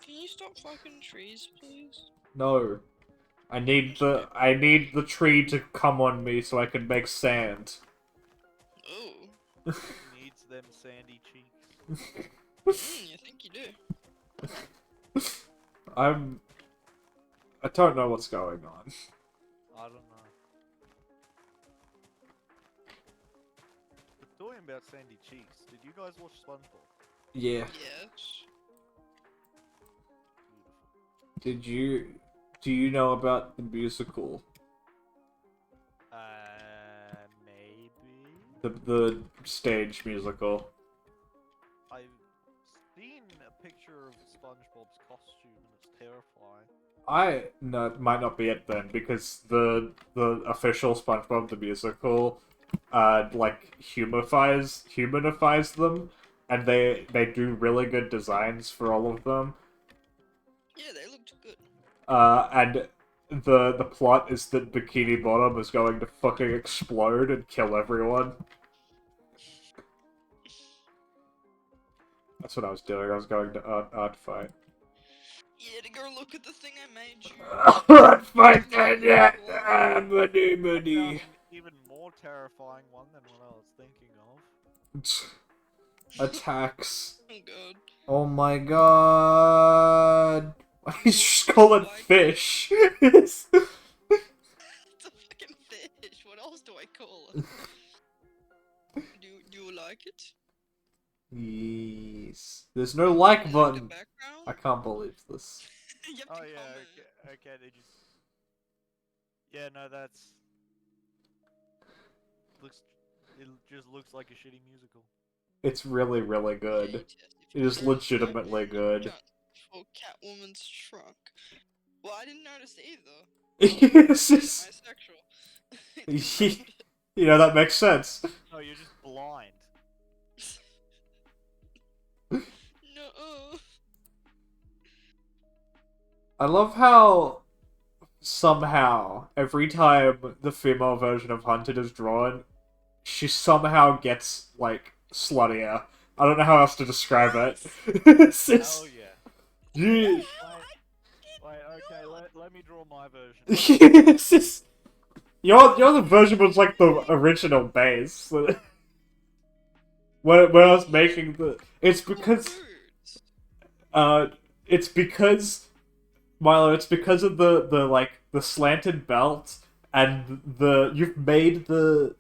you stop fucking trees, please? No. I need the tree to come on me so I can make sand. Oh. Needs them sandy cheeks. I think you do. I don't know what's going on. I don't know. But talking about sandy cheeks, did you guys watch SpongeBob? Yeah. Yes. Beautiful. Do you know about the musical? Maybe. The stage musical? I've seen a picture of SpongeBob's costume and it's terrifying. No, it might not be it then, because the official SpongeBob the musical, like humanifies them, and they do really good designs for all of them. Yeah, they looked good. And the plot is that Bikini Bottom is going to fucking explode and kill everyone. That's what I was doing. I was going to art fight. Yeah, to go look at the thing I made you. Art fight, yeah. Money, I found an even more terrifying one than what I was thinking of. Attacks. Oh god. Oh my god. Why did you just call it fish? It's a fucking fish. What else do I call it? do you like it? Yes. There's no like You like the button. background? I can't believe this. You have to Oh yeah, comment. okay, they just... Yeah, no, that's... It just looks like a shitty musical. It's really, really Yeah, good. you test if It you're is girl, legitimately good. jump for Catwoman's trunk. Well, I didn't notice either. It's just- Bisexual. You know, that makes sense. No, you're just blind. No. I love how somehow every time the female version of Hunted is drawn, she somehow gets like sluttier. I don't know how else to describe it. It's just, Hell yeah. you, Wait, okay, let me draw my version. it's just, your the version was like the original base. When I was making it's because Milo, it's because of the like the slanted belt and you've made the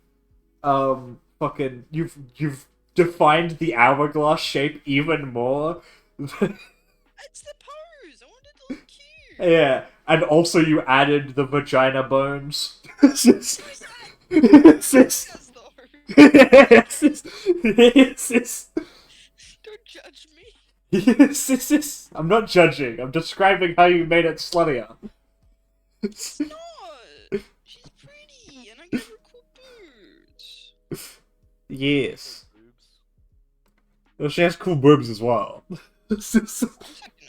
fucking you've defined the hourglass shape even more. It's the pose. I wanted to look cute. Yeah, and also you added the vagina bones. It's just- It's it's- though. it's- Don't judge me. Yes, I'm not judging. I'm describing how you made it sluttier. It's not. She's pretty, and I gave her cool boobs. Yes. Boobs. Well, she has cool boobs as well. I'm taking a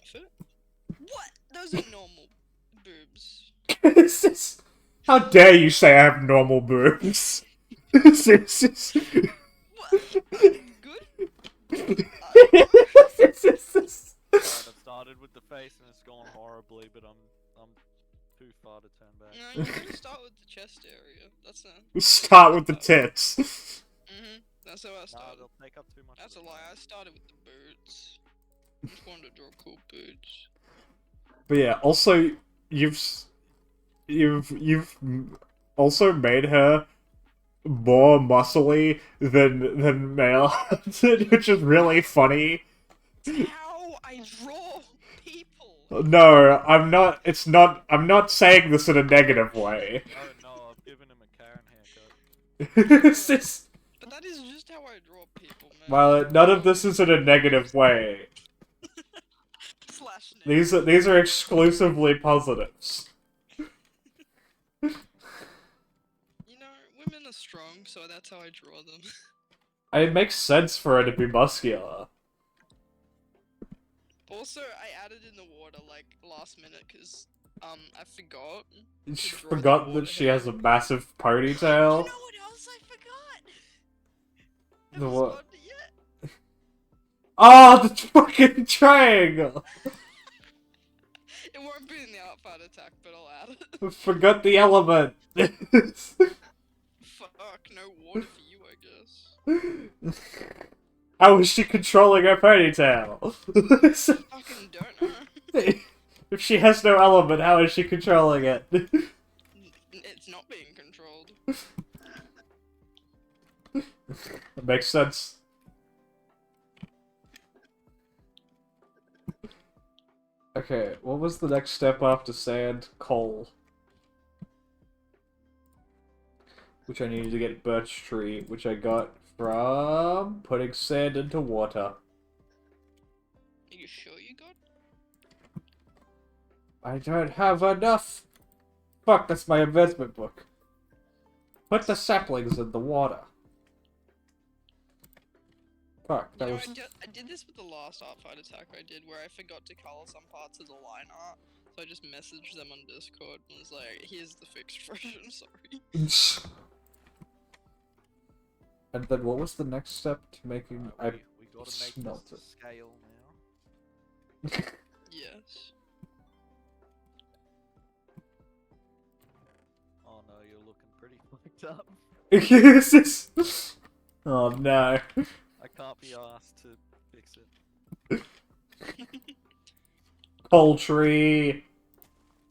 fit. What? Those are normal boobs. How dare you say I have normal boobs? What? Good? Alright, I've started with the face and it's gone horribly, but I'm too far to turn back. No, you gotta start with the chest area. That's a. Start with the tits. That's how I Nah, started. they'll take up too much. That's a of the lie. I frame. started with the boots. I just wanted to draw cool boots. But yeah, also you've also made her more muscly than male, which is really funny. That's how I draw people. No, I'm not. It's not. I'm not saying this in a negative way. Oh no, I've given him a Karen haircut. It's just- But that is just how I draw people, man. well, none of this is in a negative way. Slash These are exclusively positives. You know, women are strong, so that's how I draw them. It makes sense for her to be muscular. Also, I added in the water like last minute because I forgot. She draw the forgot that water she has a massive ponytail. You know what else I forgot? The Have you what? spotted it yet? Oh, the fucking triangle! It won't be in the outfit attack, but I'll add it. Forgot the element. Fuck, no water for you, I guess. How is she controlling her ponytail? Fucking don't know. If she has no element, how is she controlling it? It's not being controlled. That makes sense. Okay, what was the next step after sand? Coal. Which I needed to get birch tree, which I got from putting sand into water. Are you sure you got? I don't have enough! Fuck, that's my investment book. Put the saplings in the water. Fuck, You that know, was... I did this with the last art fight attack I did, where I forgot to color some parts of the line art, so I just messaged them on Discord and was like, "Here's the fixed version." Sorry. And then what was the next step to making... We gotta make smelt this it. to scale now. Yes. Oh no, you're looking pretty fucked up. Yes, it's- Oh no. I can't be asked to fix it. Poultry.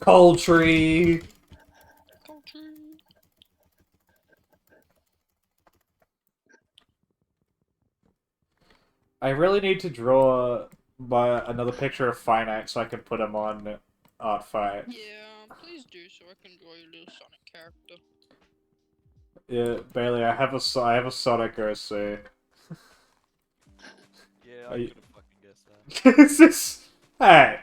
Poultry. Culture. I really need to draw another picture of Finite so I can put him on Art Fight. Yeah, please do so I can draw your little Sonic character. Yeah, Bailey, I have a Sonic OC. Yeah, Are I you- could have fucking guessed that. Is this? Hey.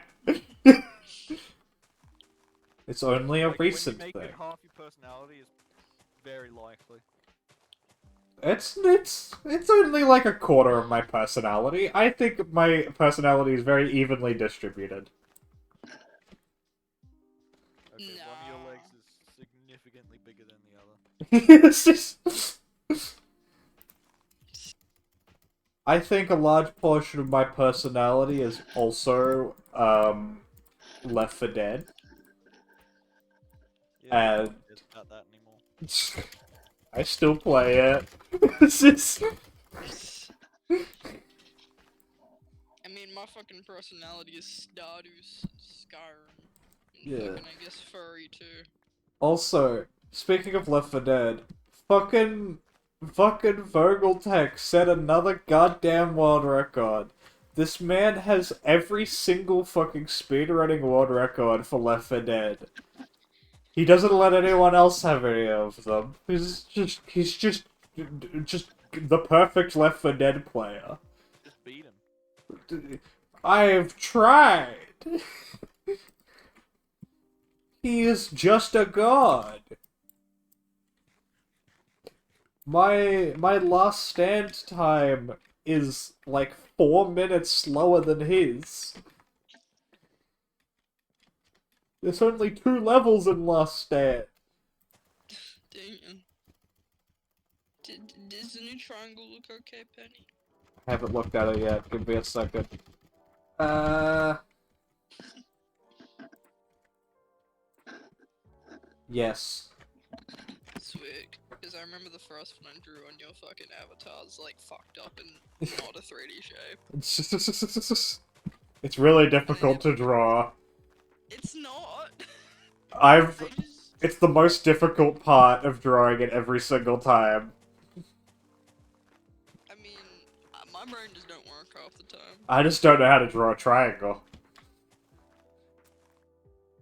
It's only a Like, when recent you make thing. it half your personality is very likely. It's only like a quarter of my personality. I think my personality is very evenly distributed. Okay, one of your Nah. legs is significantly bigger than the other. It's just... I think a large portion of my personality is also Left 4 Dead. Yeah, I And- don't care about that anymore. I still play it. It's just... I mean, my fucking personality is Stardust, Skyrim, and Yeah. fucking, I guess, Furry too. Also, speaking of Left 4 Dead, fucking Vogeltech set another goddamn world record. This man has every single fucking speedrunning world record for Left 4 Dead. He doesn't let anyone else have any of them. He's just the perfect Left 4 Dead player. Just beat him. I've tried. He is just a god. My last stand time is like 4 minutes slower than his. There's only 2 levels in Last Stand. Damn. Does the new triangle look okay, Penny? I haven't looked at it yet. Give me a second. Yes. Sweet. Because I remember the first one I drew on your fucking avatar's like fucked up and not a 3D shape. It's really difficult to draw. It's not. I've. I just. It's the most difficult part of drawing it every single time. I mean, my brain just don't work half the time. I just don't know how to draw a triangle.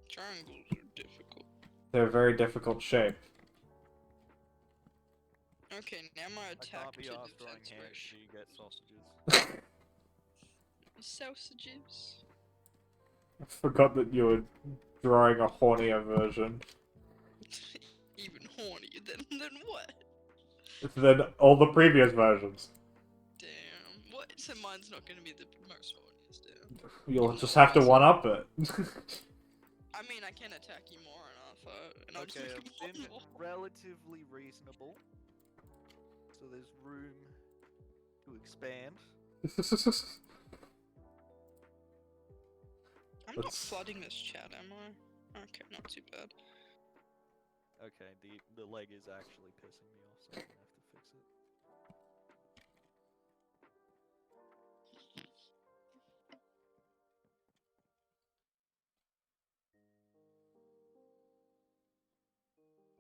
Triangles are difficult. They're a very difficult shape. Okay, now my I attack can't to be asked drawing defense hands ratio. so you get sausages. Sausages. I forgot that you were drawing a hornier version. Even hornier than what? Than all the previous versions. Damn. What? So mine's not gonna be the most horniest, damn. You'll Even just though have to it's- one-up it. I mean, I can attack you more enough, and I'm Okay, just I've gonna been more. relatively reasonable. So there's room to expand. I'm not Let's- flooding this chat, am I? Okay, not too bad. Okay, the leg is actually pissing me off, so I'm gonna have to fix it.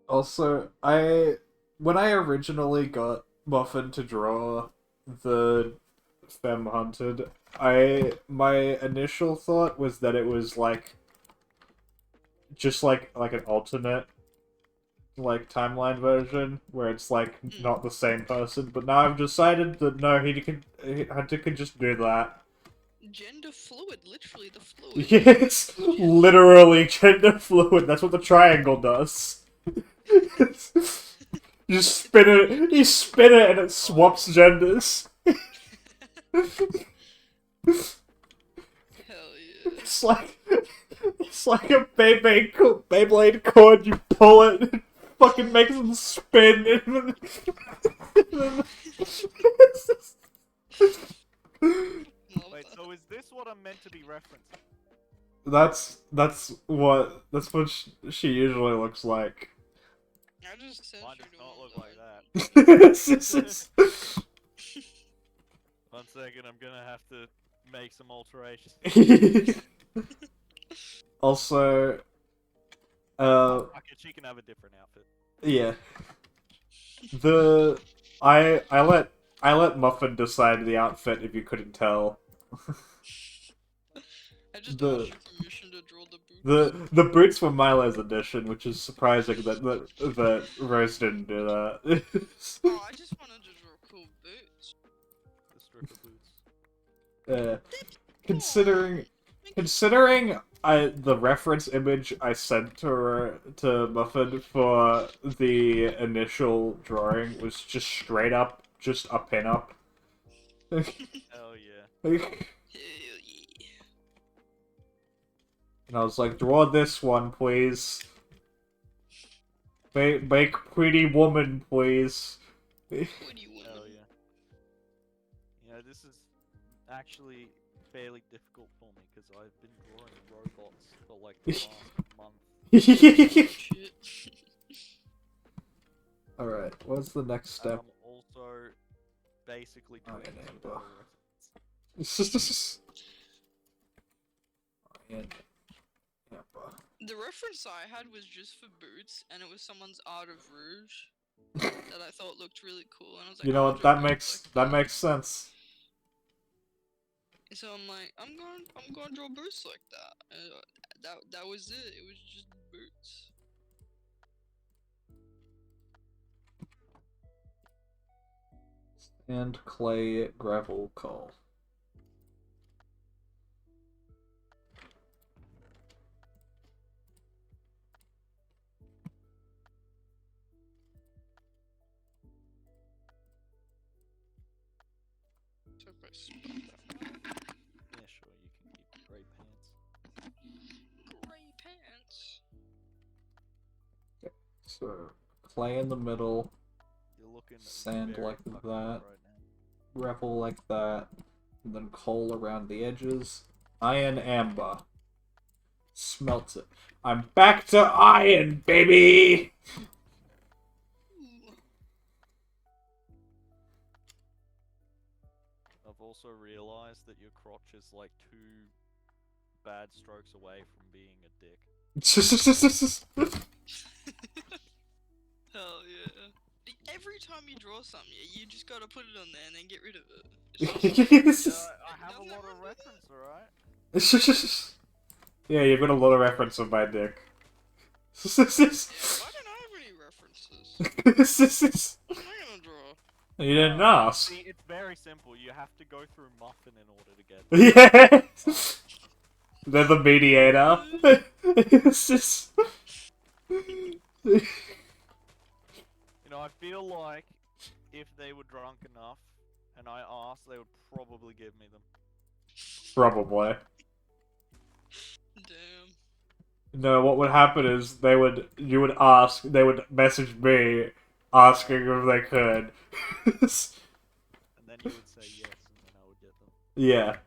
Also, when I originally got Muffin to draw the Femme Hunted, my initial thought was that it was like just like an alternate like timeline version where it's like not the same person, but now I've decided that no, Hunter can just do that. Gender fluid, literally the fluid. Yes, literally gender fluid. That's what the triangle does. You spin it, and it swaps genders. Hell yeah. It's like a Beyblade cord. You pull it, and it fucking makes them spin. Love Wait, that. so is this what I'm meant to be referencing? That's what she usually looks like. I just sent Mine you does to not one look that like I- that. 1 second, I'm gonna have to make some alterations. Also, Fuck it, she can have a different outfit. yeah. I let Muffin decide the outfit if you couldn't tell. I just The- asked you permission to draw the boots. The boots were Milo's edition, which is surprising that Rose didn't do that. Oh, I just wanted to draw cool boots. The stripper boots. Considering the reference image I sent to Muffin for the initial drawing was just straight up just a pinup. Hell yeah. Hell yeah. And I was like, draw this one, please. Make pretty woman, please. What do you want? Hell yeah. You know, this is actually fairly difficult for me because I've been drawing robots for like the last month. Shit. Alright, what's the next step? I'm also basically Oh, doing yeah, some Amber. better reference. The reference I had was just for boots, and it was someone's Art of Rouge that I thought looked really cool, and I was like, You know "I'm what? gonna That draw makes boots like sense. So I'm like, I'm gonna draw boots like that. That was it. It was just boots. And clay gravel coal. So if I spell that, Yeah, sure, you can keep grey pants. gray pants. So clay in the middle, You're looking Sand very like fucking that. right now. gravel like that, and then coal around the edges. Iron amber. Smelt it. I'm back to iron, baby! Ooh. I've also realized that your crotch is like 2 bad strokes away from being a dick. Hell yeah. Every time you draw something, you just gotta put it on there and then get rid of it. It's just- I have a Doesn't lot of matter. reference, alright? Yeah, you've got a lot of reference of my dick. Yeah, why don't I have any references? What am I gonna draw? You didn't Uh, ask. See, it's very simple. You have to go through Muffin in order to get them. Yeah! They're the mediator. It's just... You know, I feel like if they were drunk enough and I asked, they would probably give me them. Probably. Damn. No, what would happen is you would ask, they would message me asking if they could. And then you would say yes, and then I would get them. Yeah.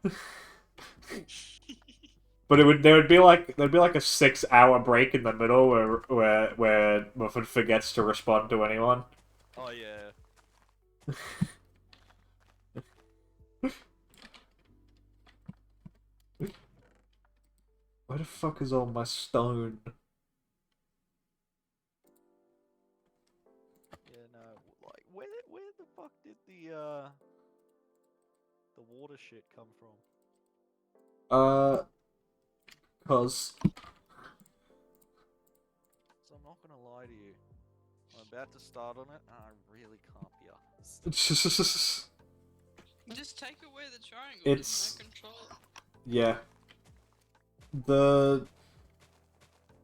But there'd be like a 6-hour break in the middle where Muffin forgets to respond to anyone. Oh yeah. Where the fuck is all my stone? Yeah, no, like where the fuck did the water shit come from? Cause So I'm not gonna lie to you. I'm about to start on it, and I really can't be arsed. Just take away the triangle. It's- There's no control. yeah.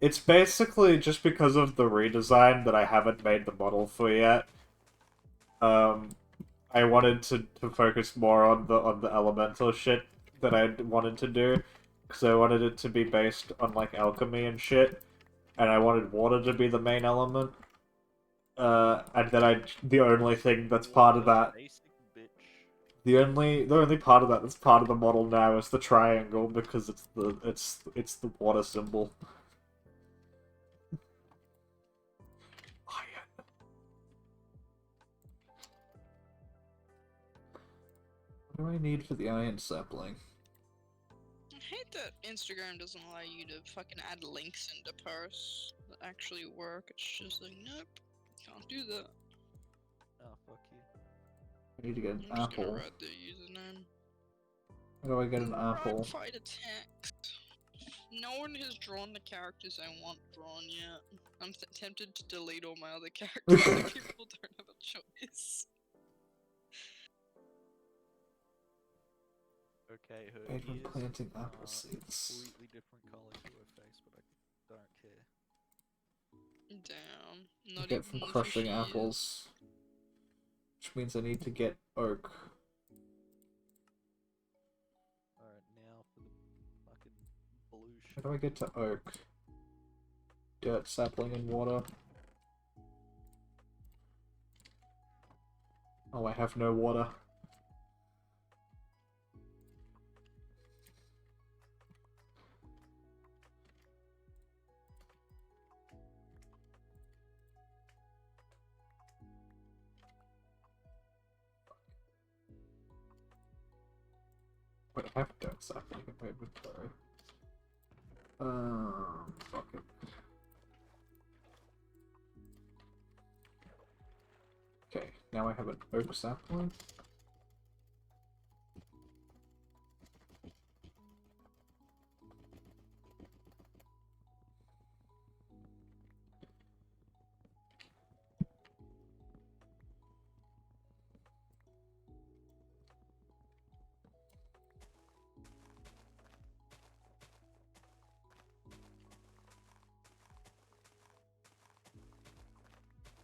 It's basically just because of the redesign that I haven't made the model for yet. I wanted to focus more on the elemental shit that I wanted to do, because I wanted it to be based on like alchemy and shit, and I wanted water to be the main element. And then the only thing that's part of that, Basic bitch. the only part of that that's part of the model now is the triangle, because it's the water symbol. Iron. What do I need for the iron sapling? I hate that Instagram doesn't allow you to fucking add links into posts that actually work. It's just like, nope, can't do that. Oh fuck you. I need to get I'm an just gonna apple. write the username. How do I get an apple? Right, fight attack. No one has drawn the characters I want drawn yet. I'm tempted to delete all my other characters so people don't have a choice. Okay, her Made from ears planting are apple seeds. completely different color to her face, but I don't care. Damn. I Not get even from the crushing fishy apples. Which means I need to get oak. Alright, now for the fucking blue How shit. do I get to oak? Dirt, sapling, and water. Oh, I have no water. Wait, I have dirt sapling in my inventory. Fuck it. Okay, now I have an oak sapling.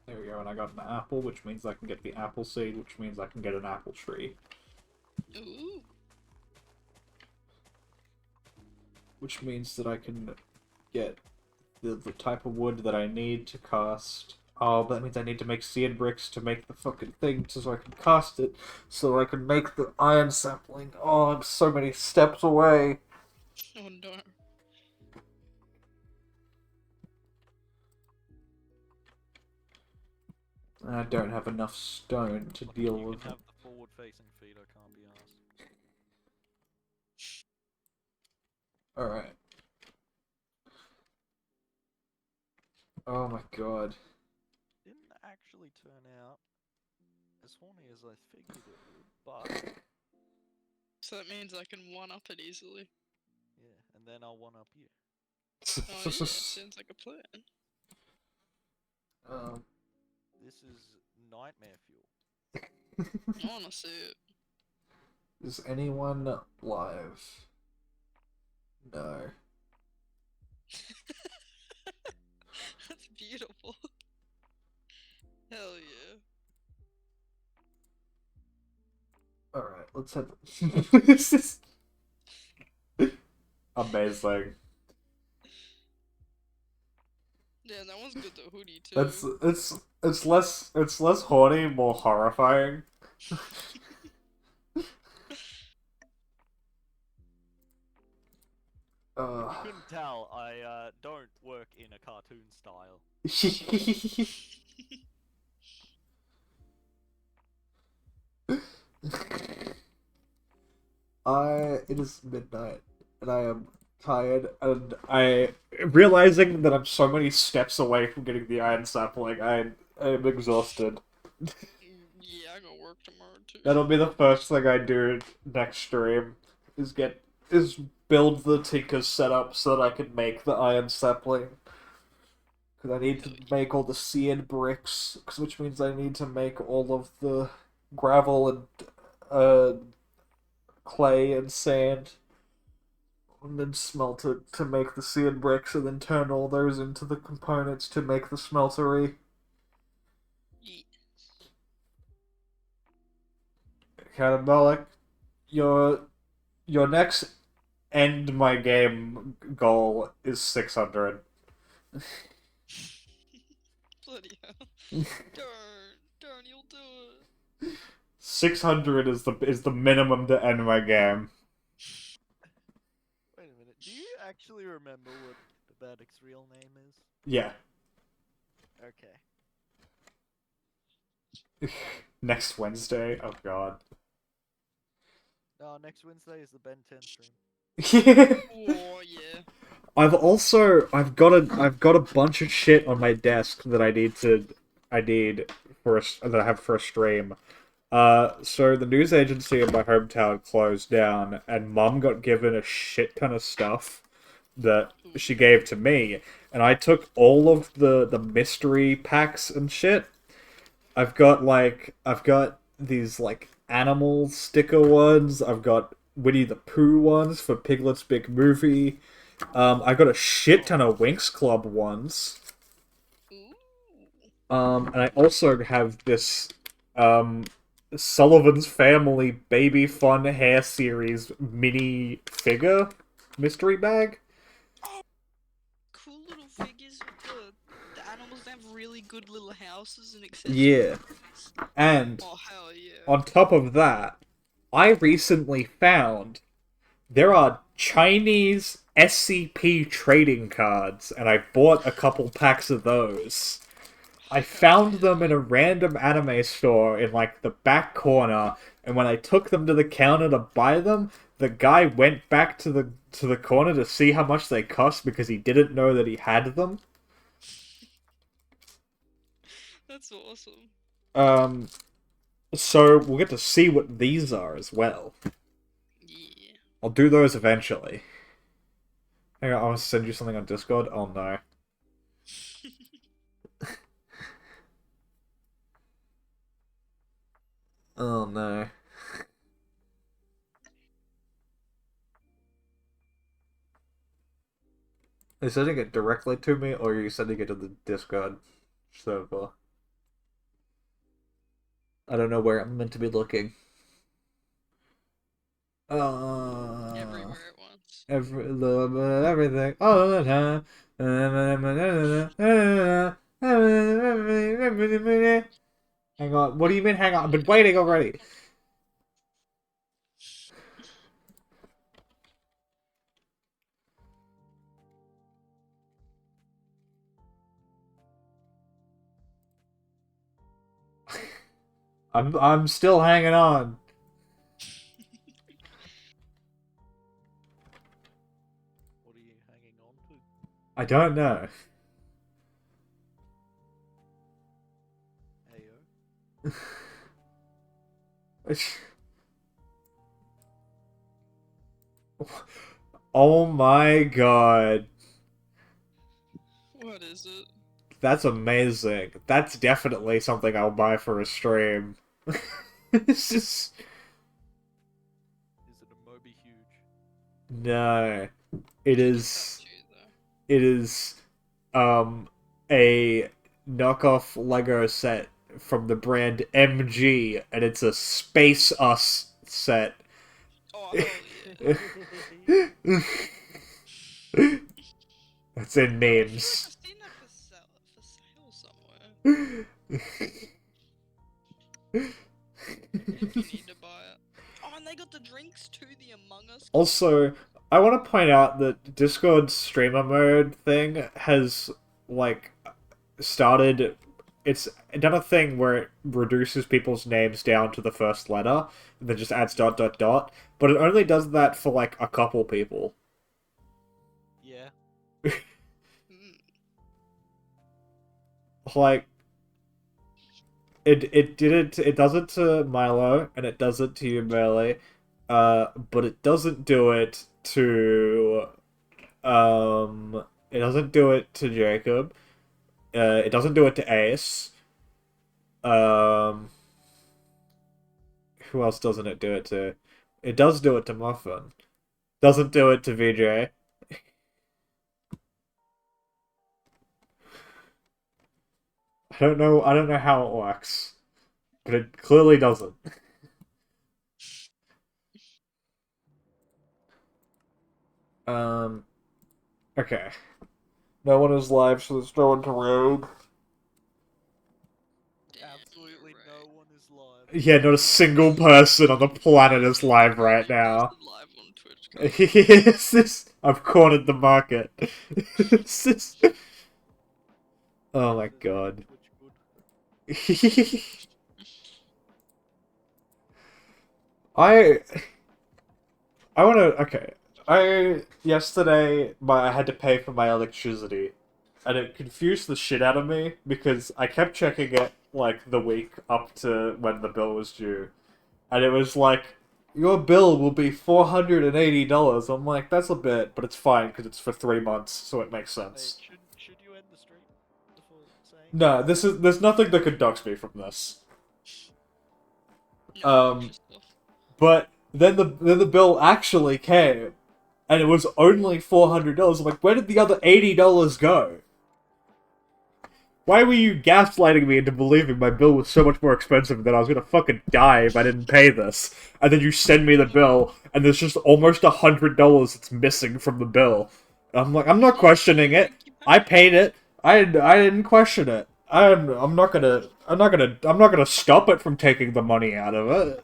There we go, and I got an apple, which means I can get the apple seed, which means I can get an apple tree. Ooh. Which means that I can get the type of wood that I need to cast. Oh, that means I need to make seed bricks to make the fucking thing so I can cast it, so I can make the iron sapling. Oh, I'm so many steps away. Oh no. I don't have enough stone to deal You with can it. have the forward-facing feet. I can't be asked. Alright. Oh my god. Didn't actually turn out as horny as I figured it would, but So that means I can one up it easily. yeah, and then I'll one up you. Oh yeah, sounds like a plan. um, This is nightmare fuel. I wanna see it. is anyone live? No. That's beautiful. Hell yeah. Alright, let's have this is amazing. Yeah, that one's good though, hoodie too. It's less horny, more horrifying. If you couldn't tell, I don't work in a cartoon style. It is midnight and I am tired and I realizing that I'm so many steps away from getting the iron sapling, I am exhausted. Yeah, I gotta work tomorrow too. That'll be the first thing I do next stream is build the Tinker's setup so that I can make the iron sapling. Because I need to make all the seared bricks, which means I need to make all of the gravel and clay and sand, and then smelt it to make the seared bricks, and then turn all those into the components to make the smeltery. Yeah. Catabolic, your next end my game goal is 600. Bloody hell. Darn, you'll do it. 600 is the minimum to end my game. Wait a minute, do you actually remember what the Bardic's real name is? Yeah. Okay. Next Wednesday. Oh god. No, next Wednesday is the Ben 10 stream. Oh yeah. I've got a bunch of shit on my desk that I need that I have for a stream. So the news agency in my hometown closed down, and Mum got given a shit ton of stuff that she gave to me, and I took all of the mystery packs and shit. I've got these like animal sticker ones. I've got Winnie the Pooh ones for Piglet's Big Movie. I got a shit ton of Winx Club ones. Ooh. And I also have this Sullivan's Family Baby Fun Hair Series mini figure mystery bag. Cool little figures with the animals that have really good little houses and accessories. Yeah. And Oh hell yeah. on top of that, I recently found there are Chinese SCP trading cards, and I bought a couple packs of those. I found them in a random anime store in like the back corner, and when I took them to the counter to buy them, the guy went back to the corner to see how much they cost because he didn't know that he had them. That's awesome. So we'll get to see what these are as well. Yeah. I'll do those eventually. Hang on, I want to send you something on Discord. Oh no. Oh no. Are you sending it directly to me, or are you sending it to the Discord server? I don't know where I'm meant to be looking. Everywhere at once. Everything all the time. Hang on. What do you mean? Hang on. I've been waiting already. I'm still hanging on. What are you hanging on to? I don't know. Ayo. Oh my god. What is it? That's amazing. That's definitely something I'll buy for a stream. It's just... Is it a Moby Huge? No. It is... Got you, though. It is... A knockoff Lego set from the brand MG, and it's a Space Us set. Oh, hell yeah. That's in I feel like memes. I've seen that for sale somewhere. If you need to buy it. Oh, and they got the drinks too, the Among Us. Also, I want to point out that Discord's streamer mode thing has, like, started... It's done a thing where it reduces people's names down to the first letter, and then just adds ... but it only does that for, like, a couple people. Yeah. Mm. Like, it does it to Milo, and it does it to you, Merely, but it doesn't do it to, it doesn't do it to Jacob, it doesn't do it to Ace, who else doesn't it do it to? It does do it to Muffin. Doesn't do it to VJ. I don't know how it works, but it clearly doesn't. Okay. No one is live, so there's no one to rogue. Damn, Absolutely you're no right. one is live. Yeah, not a single person on the planet is live right Only now. person live on Twitch, guys. It's just, I've cornered the market. It's just... Oh my Isn't god. Twitch good? I wanna... Okay. Yesterday, I had to pay for my electricity. And it confused the shit out of me, because I kept checking it, like, the week up to when the bill was due. And it was like, your bill will be $480. I'm like, that's a bit, but it's fine, because it's for 3 months, so it makes Hey, sense. should you end the stream before saying? No, there's nothing that could dox me from this. No, extra stuff. But then the bill actually came, and it was only $400. I'm like, where did the other $80 go? Why were you gaslighting me into believing my bill was so much more expensive that I was gonna fucking die if I didn't pay this? And then you send me the bill, and there's just almost $100 that's missing from the bill. And I'm like, I'm not questioning it. I paid it. I didn't question it. I'm not gonna stop it from taking the money out of it.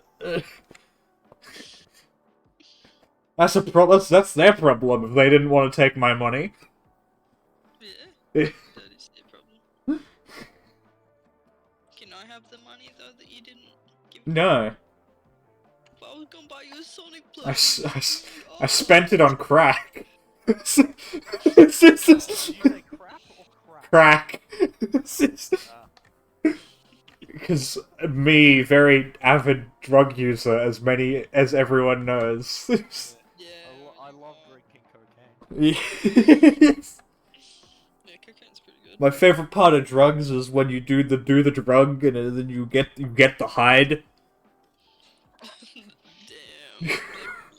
That's their problem if they didn't want to take my money. Yeah, that is their problem. Can I have the money though that you didn't give me? No, But I was gonna buy you a Sonic I PlayStation. spent it on crack. It's Did you say crap or crack? Crack. Because me, very avid drug user, as everyone knows. Yeah, I love drinking cocaine. Yes. yeah, cocaine's pretty good. My favorite part of drugs is when you do the drug and then you get the hide. Damn,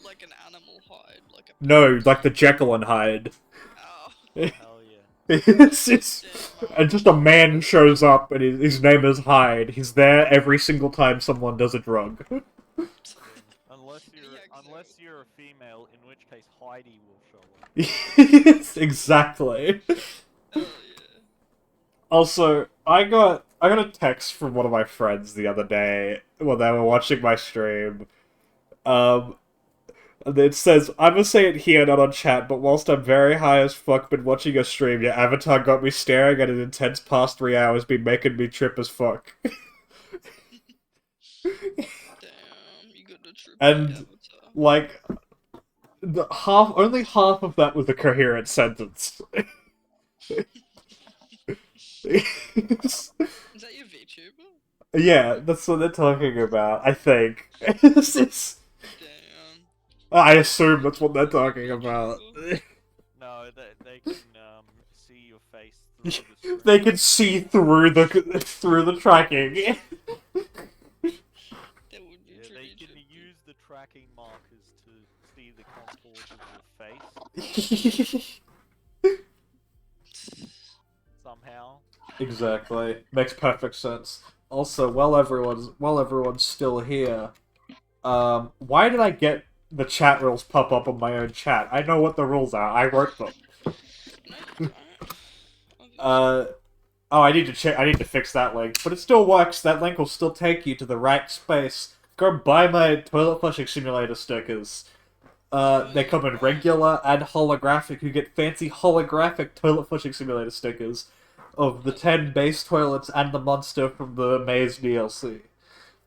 like an animal hide, like a. No, like the Jekyll and Hyde. Oh, Hell yeah. It's just, damn. and just a man shows up and his name is Hyde. He's there every single time someone does a drug. Unless you're Yeah, unless exactly. you're a female, in which case Heidi will show up. Yes, exactly. Hell yeah. Also, I got a text from one of my friends the other day when they were watching my stream. And it says, I'm gonna say it here, not on chat, but whilst I'm very high as fuck, been watching your stream, your avatar got me staring at an intense past 3 hours, been making me trip as fuck. Damn, you got a triple And, avatar. like, only half of that was a coherent sentence. Is that your VTuber? Yeah, that's what they're talking about, I think. It's- Damn. I assume that's what they're talking about. No, they can see your face through the screen. They can see through the tracking. That would be Yeah, they pretty can trippy. use the tracking markers to see the contours of your face somehow. Exactly. Makes perfect sense. Also, while everyone's still here, why did I get the chat rules pop up on my own chat? I know what the rules are. I wrote them. No, you don't. Obviously. Oh, I need to check. I need to fix that link, but it still works. That link will still take you to the right space. Go buy my toilet flushing simulator stickers. They come in regular and holographic. You get fancy holographic toilet flushing simulator stickers of the 10 base toilets and the monster from the Maze DLC.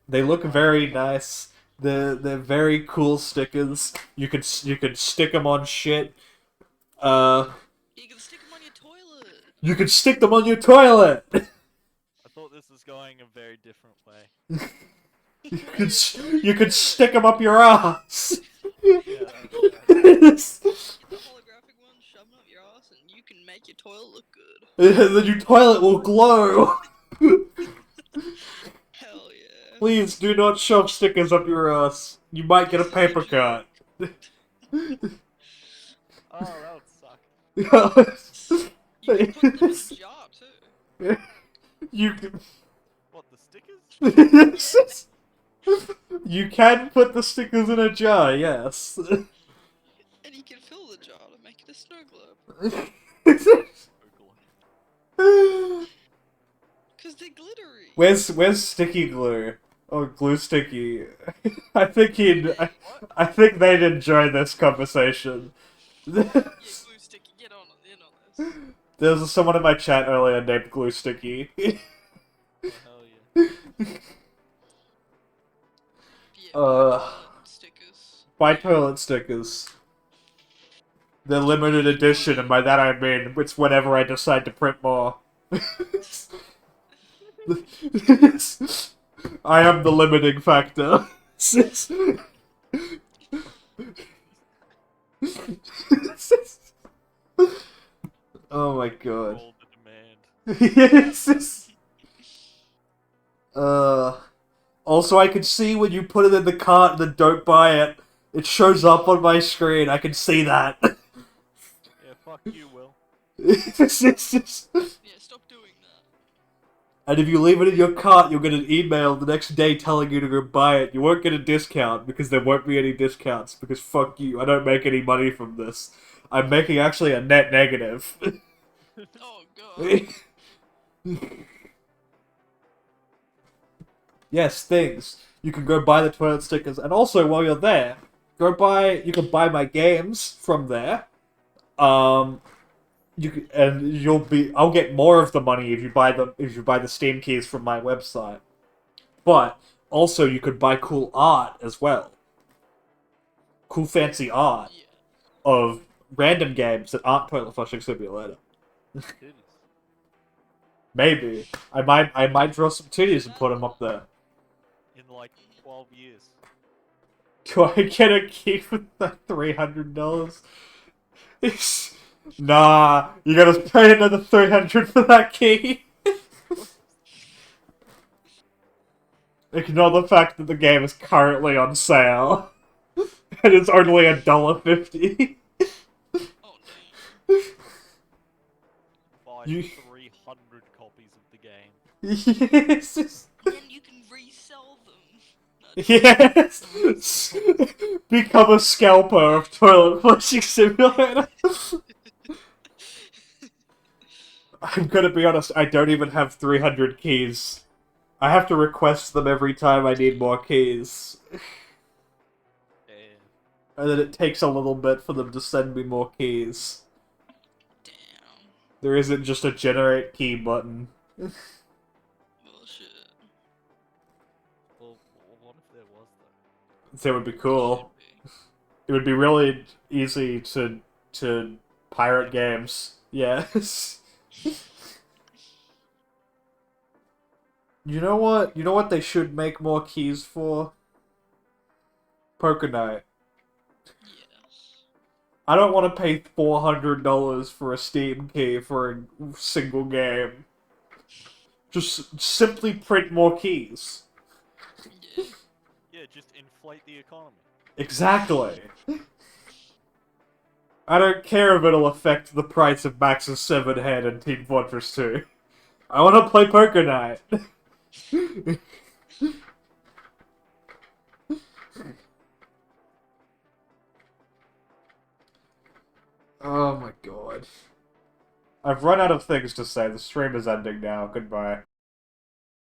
They look very nice. They're very cool stickers. You could stick them on shit. You can stick them on your toilet. You could stick them on your toilet. I thought this was going a very different way. You could stick them up your ass. Yeah, Yes. Get the holographic one, shove them up your ass, and you can make your toilet look good. And then your toilet will glow. Hell yeah. Please do not shove stickers up your ass. You might get a paper cut. oh, that would suck. You can put them in a jar too. You can... What, the stickers? You can put the stickers in a jar, yes. And you can fill the jar to make it a snow globe. Cause they're glittery. Where's sticky glue? Oh, glue sticky. I think What? I think they'd enjoy this conversation. Yeah, glue sticky, get on in on this. There was someone in my chat earlier named Glue Sticky. Oh, hell yeah. Yeah, Uh, stickers. Buy toilet stickers. They're limited edition, and by that I mean it's whenever I decide to print more. I am the limiting factor. Oh my god. Roll the demand. Yes. Also, I can see when you put it in the cart and then don't buy it. It shows up on my screen. I can see that. Yeah, fuck you, Will. It's just- Yeah, stop doing that. And if you leave it in your cart, you'll get an email the next day telling you to go buy it. You won't get a discount because there won't be any discounts because fuck you. I don't make any money from this. I'm making actually a net negative. Oh god. Yes, things. You can go buy the toilet stickers, and also while you're there, you can buy my games from there. I'll get more of the money if you buy the Steam keys from my website. But also you could buy cool art as well. Cool fancy art Yeah. of random games that aren't Toilet Flushing Simulator. Titties. Maybe. I might draw some titties and put them up there. In like 12 years. Do I get a key for that $300? Nah, you gotta pay another $300 for that key. Ignore the fact that the game is currently on sale. And it's only $1.50. Oh damn. Buy You- 300 copies of the game. Yes. And you can resell them. No, Yes. Become a scalper of Toilet Flushing Simulator. I'm gonna be honest, I don't even have 300 keys. I have to request them every time I need more keys. Damn. And then it takes a little bit for them to send me more keys. damn. There isn't just a generate key button. Bullshit. Well, So it would be It cool. should be. It would be really easy to pirate games. Yes. You know what? You know what they should make more keys for? Poker Night. Yes. I don't want to pay $400 for a Steam key for a single game. Just simply print more keys. Yeah. Yeah, just inflate the economy. Exactly. I don't care if it'll affect the price of Max's Severed Head and Team Fortress 2. I want to play Poker Night. Oh my god. I've run out of things to say. The stream is ending now. Goodbye.